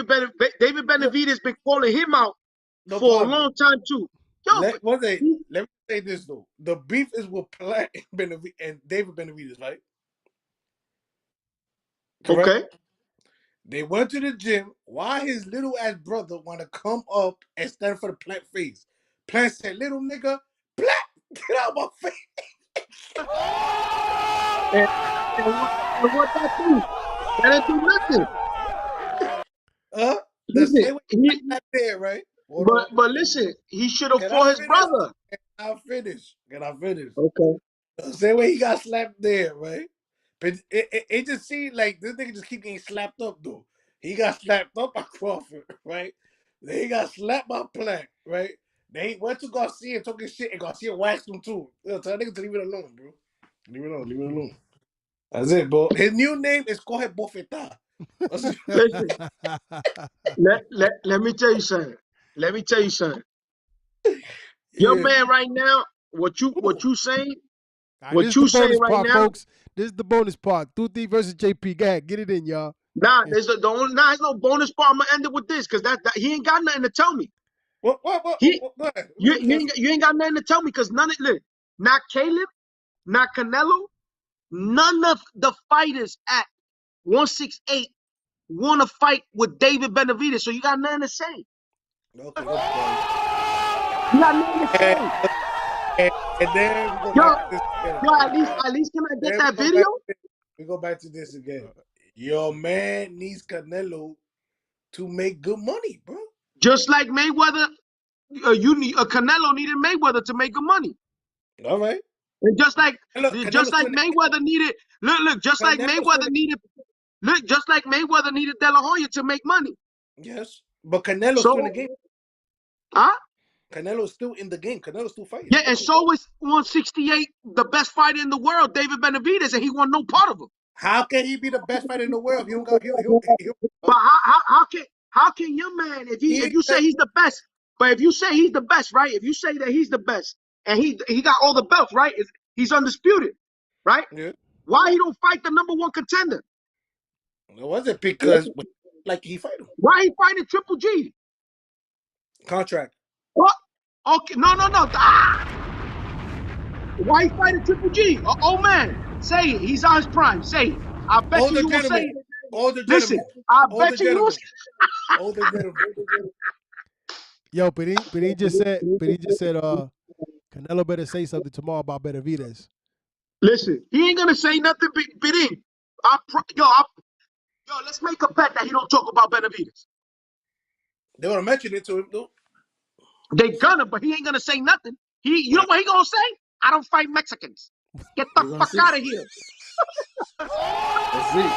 Benavidez been calling him out for a long time too. Yo, let me say this though. The beef is with Platt and David Benavidez, right? Correct? Okay. They went to the gym. Why his little ass brother want to come up and stand for the Platt face? Platt said, little nigga, Platt, get out of my face. and what that do? That didn't do nothing. Listen, he's not there, right? But listen, he should have fought his brother. Can I finish? Okay. The same way he got slapped there, right? But it just seemed like this nigga just keep getting slapped up, though. He got slapped up by Crawford, right? Then he got slapped by Platt, right? Then he went to Garcia talking shit, and Garcia waxed him, too. Tell that nigga to leave it alone, bro. Leave it alone. That's it, bro. His new name is Coge Bofeta. Listen, let me tell you something. Your man right now, what you saying, All right, What this is you the saying bonus right part, now? folks. This is the bonus part. Tuti versus JP. Go ahead, get it in, y'all. Nah, there's no bonus part. I'm gonna end it with this because that he ain't got nothing to tell me. What? He Go ahead. you ain't got nothing to tell me because none of look, not Caleb, not Canelo, none of the fighters at 168 want to fight with David Benavidez. So you got nothing to say. Okay, no problem. You got nothing to say. And then we go Yo, back to this again. at least can I get Then that video? we go back to this again. Your man needs Canelo to make good money, bro. Just like Mayweather, Canelo needed Mayweather to make good money. All right. And just like Canelo's Mayweather needed, just like Mayweather needed De La Hoya to make money. Yes, but Canelo's still in the game. Huh? Canelo's still in the game. Canelo's still fighting. Yeah, and so is 168, the best fighter in the world, David Benavidez, and he won no part of him. How can he be the best fighter in the world? But how can your man, if you say he's the best, but if you say he's the best, right? If you say that he's the best and he got all the belts, right? He's undisputed, right? Yeah. Why he don't fight the #1 contender? It wasn't because like he fight him. Why he fighting Triple G? Contract. What? Okay, no. Why he fighting Triple G? Oh man, say it. He's on his prime. Say it. I bet you will say it. Older Listen, gentleman. I bet you will. Older gentleman. Yo, but he just said Canelo better say something tomorrow about Benavidez. Listen, he ain't gonna say nothing. Yo, let's make a bet that he don't talk about Benavidez. They want to mention it to him, though. They gonna, but he ain't gonna say nothing. You know what he gonna say? I don't fight Mexicans. Get the fuck out of here. Let's see.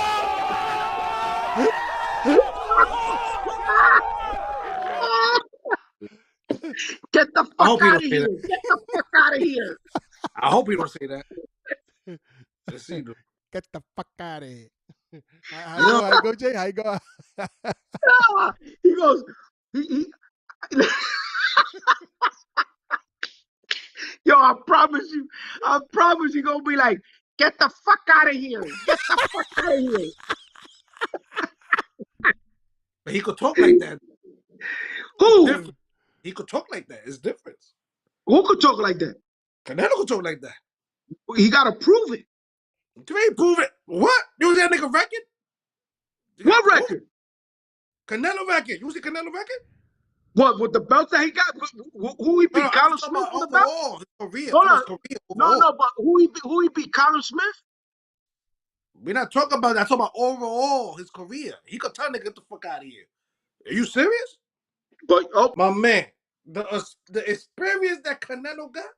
Get the fuck out of here. Get the fuck out of here. I hope he don't say that. Let's see, dude. Get the fuck out of here. How you go, Jay? How you go? He goes, yo, I promise you gonna be like, get the fuck out of here. Get the fuck out of here. But he could talk like that. Who? He could talk like that. It's different. Who could talk like that? Canelo could talk like that. He gotta prove it. You ain't prove it. What? You see that nigga record? What record? Canelo record. You see Canelo record? What, with the belts that he got? Who he beat? Callum Smith for the belt? Hold on. No, but who he beat? Callum Smith? We're not talking about that. I'm talking about overall his career. He could tell nigga get the fuck out of here. Are you serious? But my man, the experience that Canelo got,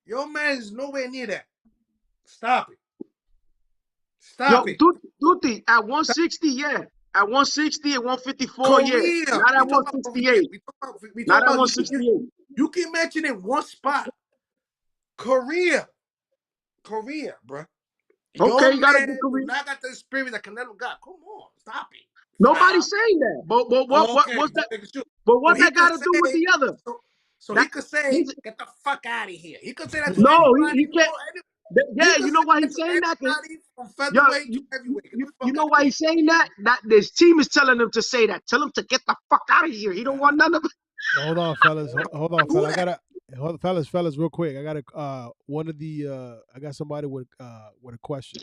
your man is nowhere near that. Stop it. Stop it. Tuti, at 160, yeah. At 160 and 154, Korea. yeah. Not at 168. Not at 168. You keep mentioning one spot. Korea, bro. Okay, you got a good career. Now got the experience that Canelo got. Come on, stop it. Nobody's saying that. But what's that? But what that got to do with the other? So he could say, "Get the fuck out of here." He could say that. No, he can't. Yeah, you know why he's saying that? You know why he's saying that? That his team is telling him to say that. Tell him to get the fuck out of here. He don't want none of it. Hold on, fellas. I gotta, fellas, real quick. I got I got somebody with a question.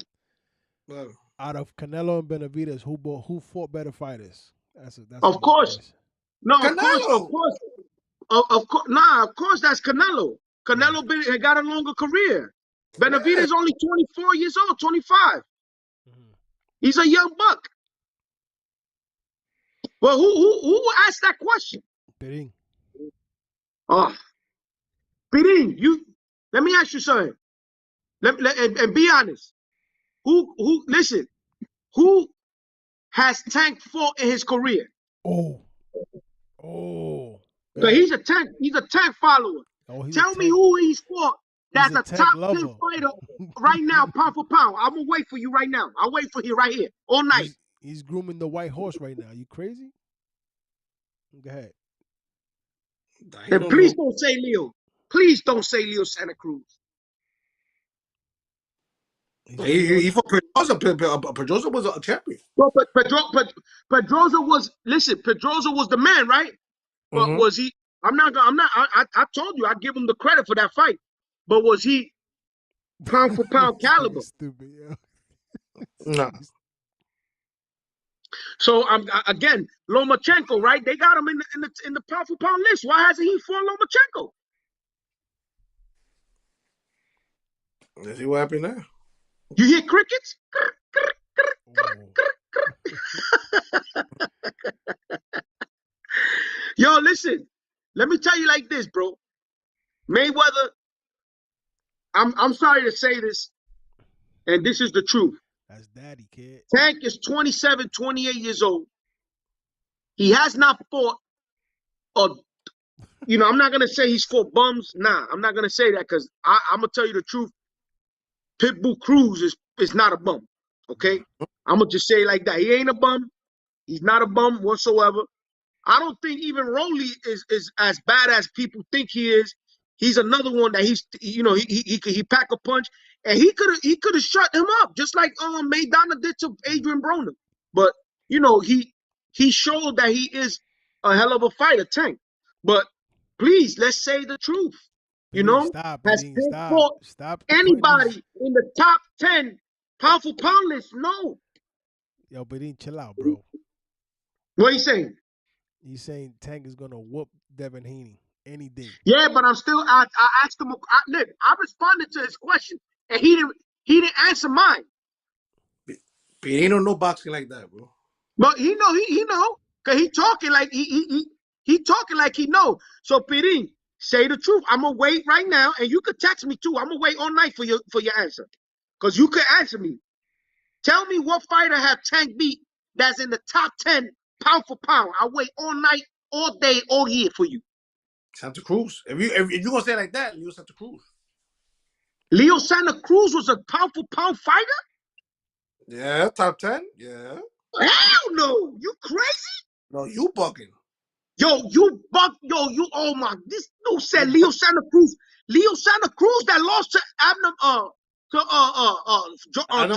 Out of Canelo and Benavidez, who fought better fighters? That's of course. Question. No, of course. Of course. Nah, of course that's Canelo. Canelo got a longer career. Benavidez is only 24 years old, 25. He's a young buck. Well, who asked that question? Bidding. Oh, Bidding, let me ask you something. And be honest. Listen, who has Tank fought in his career? Oh. He's a Tank follower. Tell me who he's fought that's a top 10 fighter right now, pound for pound. I'm gonna wait for you right now. I'll wait for you right here all night. He's grooming the white horse right now. You crazy? Go ahead. And please don't say Leo. Please don't say Leo Santa Cruz. He fought Pedrosa. Pedrosa was a champion. Well, but Pedrosa was the man, right? But was he? I told you I give him the credit for that fight. But was he pound for pound caliber? Stupid, yo. No. So again, Lomachenko, right? They got him in the pound for pound list. Why hasn't he fought Lomachenko? Let's see what happened now. You hear crickets? Yo, listen. Let me tell you like this, bro. Mayweather, I'm sorry to say this, and this is the truth. That's daddy, kid. Tank is 27, 28 years old. He has not fought, I'm not going to say he's fought bums. Nah, I'm not going to say that because I'm going to tell you the truth. Pitbull Cruz is not a bum, okay? I'm going to just say it like that. He ain't a bum. He's not a bum whatsoever. I don't think even Rolly is as bad as people think he is. He's another one that he pack a punch, and he could have shut him up just like Maidana did to Adrian Broner. But he showed that he is a hell of a fighter, Tank. But please, let's say the truth. Stop, has Tank fought anybody in the top 10 pound for pound list? No. Yo, but chill out, bro. What are you saying? He's saying Tank is gonna whoop Devin Haney any day. Yeah, but I'm still. I asked him. I responded to his question, and he didn't answer mine. He ain't no boxing like that, bro. But he know, cause he talking like he talking like he know. So Pirin, say the truth. I'm gonna wait right now, and you could text me too. I'm gonna wait all night for your answer, cause you could answer me. Tell me what fighter have Tank beat that's in the top 10 pound for pound. I'll wait all night, all day, all year for you. Santa Cruz. If you gonna say it like that, Leo Santa Cruz. Leo Santa Cruz was a pound for pound fighter? Yeah, top 10. Yeah. Hell no. You crazy? No, you bugging. Yo, you bug. Yo, you. Oh my. This dude said Leo Santa Cruz. Leo Santa Cruz that lost to Abner. John.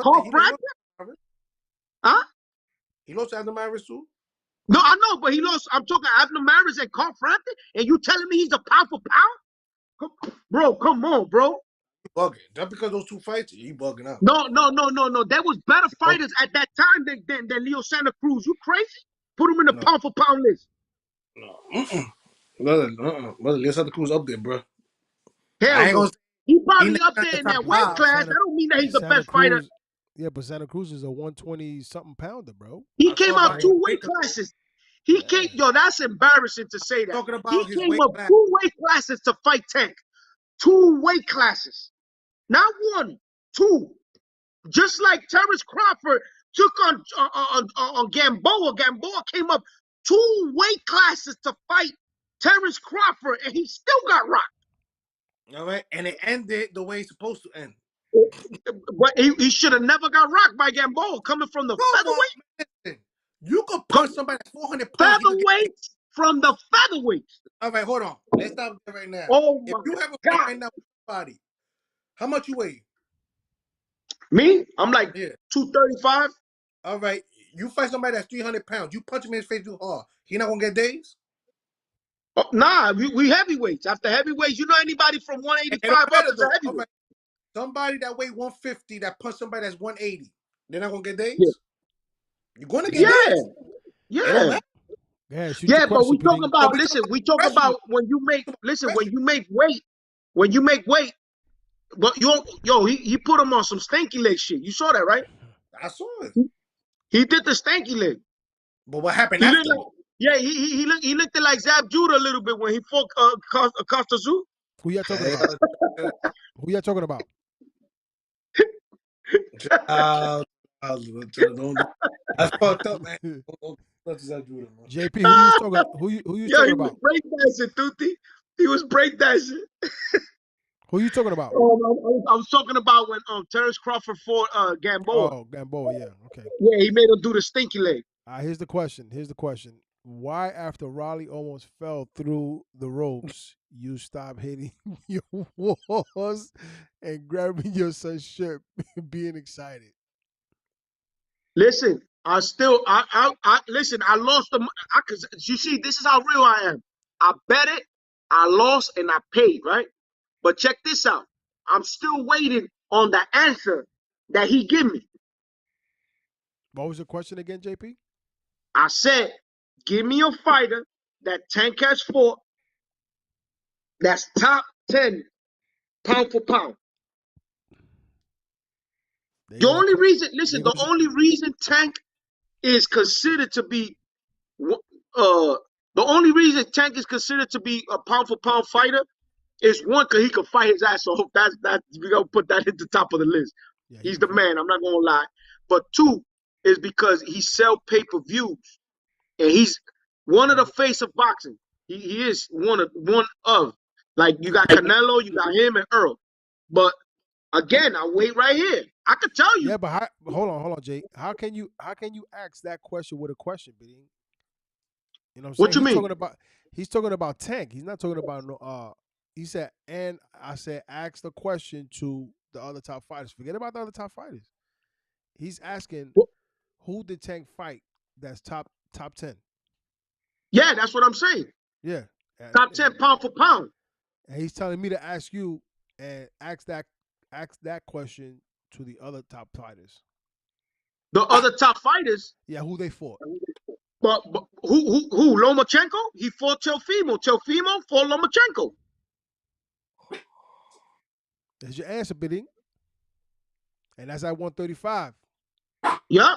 Carl Frampton? Huh? He lost to Abner Maris too. No, I know, but he lost. I'm talking Abner Maris and Carl Frampton, and you telling me he's a pound for pound? Bro, come on, bro. You bugging. Just because those two fights, you bugging out. No. There was better fighters at that time than Leo Santa Cruz. You crazy? Put him in the pound for pound list. No. Brother, Leo Santa Cruz up there, bro. Hell no. He probably up there in that weight class. That don't mean that he's the best fighter. Yeah, but Santa Cruz is a 120-something pounder, bro. He came out 2 weight classes. He came, that's embarrassing to say that. Talking about he came up 2 weight classes to fight Tank. 2 weight classes. Not 1, 2. Just like Terrence Crawford took on Gamboa. Gamboa came up 2 weight classes to fight Terrence Crawford, and he still got rocked. All right, and it ended the way it's supposed to end. But he should have never got rocked by Gamboa coming from the featherweight. You could punch somebody that's 400 pounds. Featherweight from the featherweight. All right, hold on. Let's stop there right now. Oh if you have a God. fight right now with somebody, how much you weigh? Me? I'm like 235. All right. You fight somebody that's 300 pounds. You punch him in his face too hard. He not going to get days? Oh, nah, we heavyweights. After heavyweights, you know anybody from 185 up is a heavyweight. Right. Somebody that weigh 150 that punch somebody that's 180. They're not going to get days? Yeah. You're going to get days. Yeah. Yeah, but we talk about, we talk about when you make weight, but he put him on some stanky leg shit. You saw that, right? I saw it. He did the stanky leg. But what happened after? He looked like Zab Judah a little bit when he fought Costa Zoo. Who y'all talking about? Who y'all talking about? That's fucked up, man. JP, who you talking about? Breakdancing, Tutti. He was breakdancing. Who you talking about? I was talking about when Terrence Crawford fought Gamboa. Oh, Gamboa, yeah, okay. Yeah, he made him do the stinky leg. Here's the question. why after Raleigh almost fell through the ropes, you stop hitting your walls and grabbing your son's shirt, being excited? Listen, listen. I lost the. Cause you see, this is how real I am. I bet it, I lost, and I paid. Right, but check this out. I'm still waiting on the answer that he give me. What was the question again, JP? I said, give me a fighter that Tank has fought that's top 10 pound for pound. The only reason, listen, the only reason Tank is considered to be, the only reason Tank is considered to be a pound for pound fighter is one, because he can fight his ass off. That's we gotta put that at the top of the list. Yeah, he's the man. I'm not gonna lie. But two is because he sell pay-per-views, and he's one of the face of boxing. He is one of like you got Canelo, you got him and Earl. But again, I wait right here. I could tell you. Yeah, but hold on, Jay. How can you ask that question with a question, Bidding? You know what I'm saying? What you mean? He's talking about Tank. He's not talking about no. He said, and I said, ask the question to the other top fighters. Forget about the other top fighters. He's asking, who did Tank fight? That's top 10. Yeah, that's what I'm saying. Yeah, top 10 pound for pound. And he's telling me to ask you and ask that question to the other top fighters. The other top fighters? Yeah, who they fought. But who? Lomachenko? He fought Teofimo. Teofimo fought Lomachenko. There's your answer, Bidding. And that's at 135. Yeah.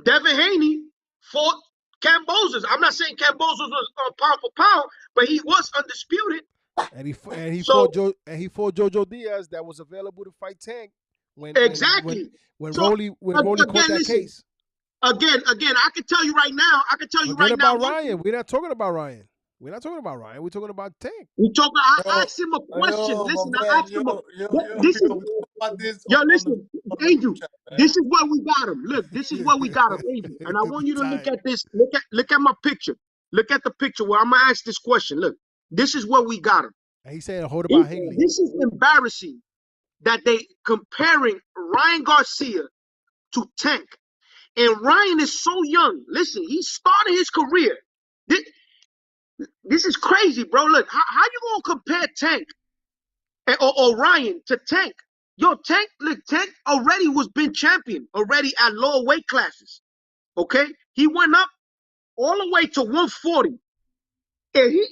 Devin Haney fought Cambosos. I'm not saying Cambosos was pound for pound, but he was undisputed. And he fought Jojo Diaz that was available to fight Tank when exactly when Rolly caught that case. Again, I can tell you right now. Forget about Ryan. We're not talking about Ryan. We're talking about Tank. I asked him a question. Listen, I asked him. Listen, Angel. This is where we got him. Look, this is where we got him, Angel. And I want you to look at this. Look at my picture. Look at the picture where I'm gonna ask this question. Look, this is where we got him. And he said, "Hold about Haley." This is embarrassing that they comparing Ryan Garcia to Tank. And Ryan is so young. Listen, he started his career. This is crazy, bro. Look, how you gonna compare Tank or Ryan to Tank? Yo, Tank already was been champion already at lower weight classes. Okay, he went up all the way to 140. And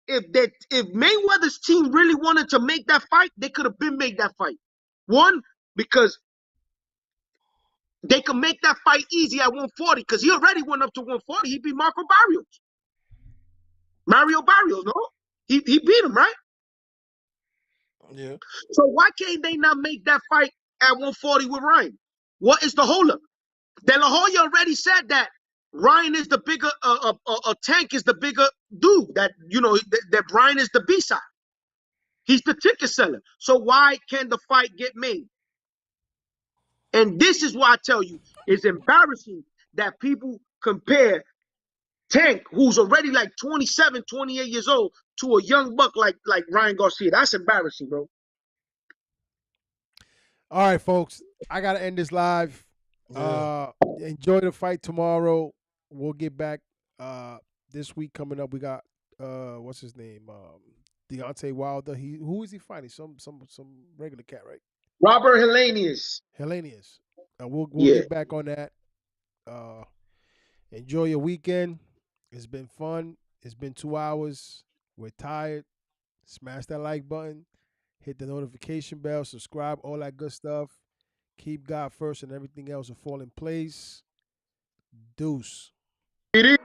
if Mayweather's team really wanted to make that fight, they could have been made that fight. One, because they could make that fight easy at 140 because he already went up to 140. He beat Mario Barrios, no? He beat him, right? Yeah. So why can't they not make that fight at 140 with Ryan? What is the holdup? De La Hoya already said that Ryan is the bigger, Tank is the bigger dude. That that Ryan is the B-side. He's the ticket seller. So why can't the fight get made? And this is why I tell you, it's embarrassing that people compare Tank, who's already like 27, 28 years old, to a young buck like Ryan Garcia. That's embarrassing, bro. All right, folks. I got to end this live. Yeah. Enjoy the fight tomorrow. We'll get back this week coming up. We got, what's his name? Deontay Wilder. Who is he fighting? Some regular cat, right? Robert Helenius. We'll get back on that. Enjoy your weekend. It's been fun. It's been 2 hours. We're tired. Smash that like button. Hit the notification bell. Subscribe. All that good stuff. Keep God first and everything else will fall in place. Deuce. It is.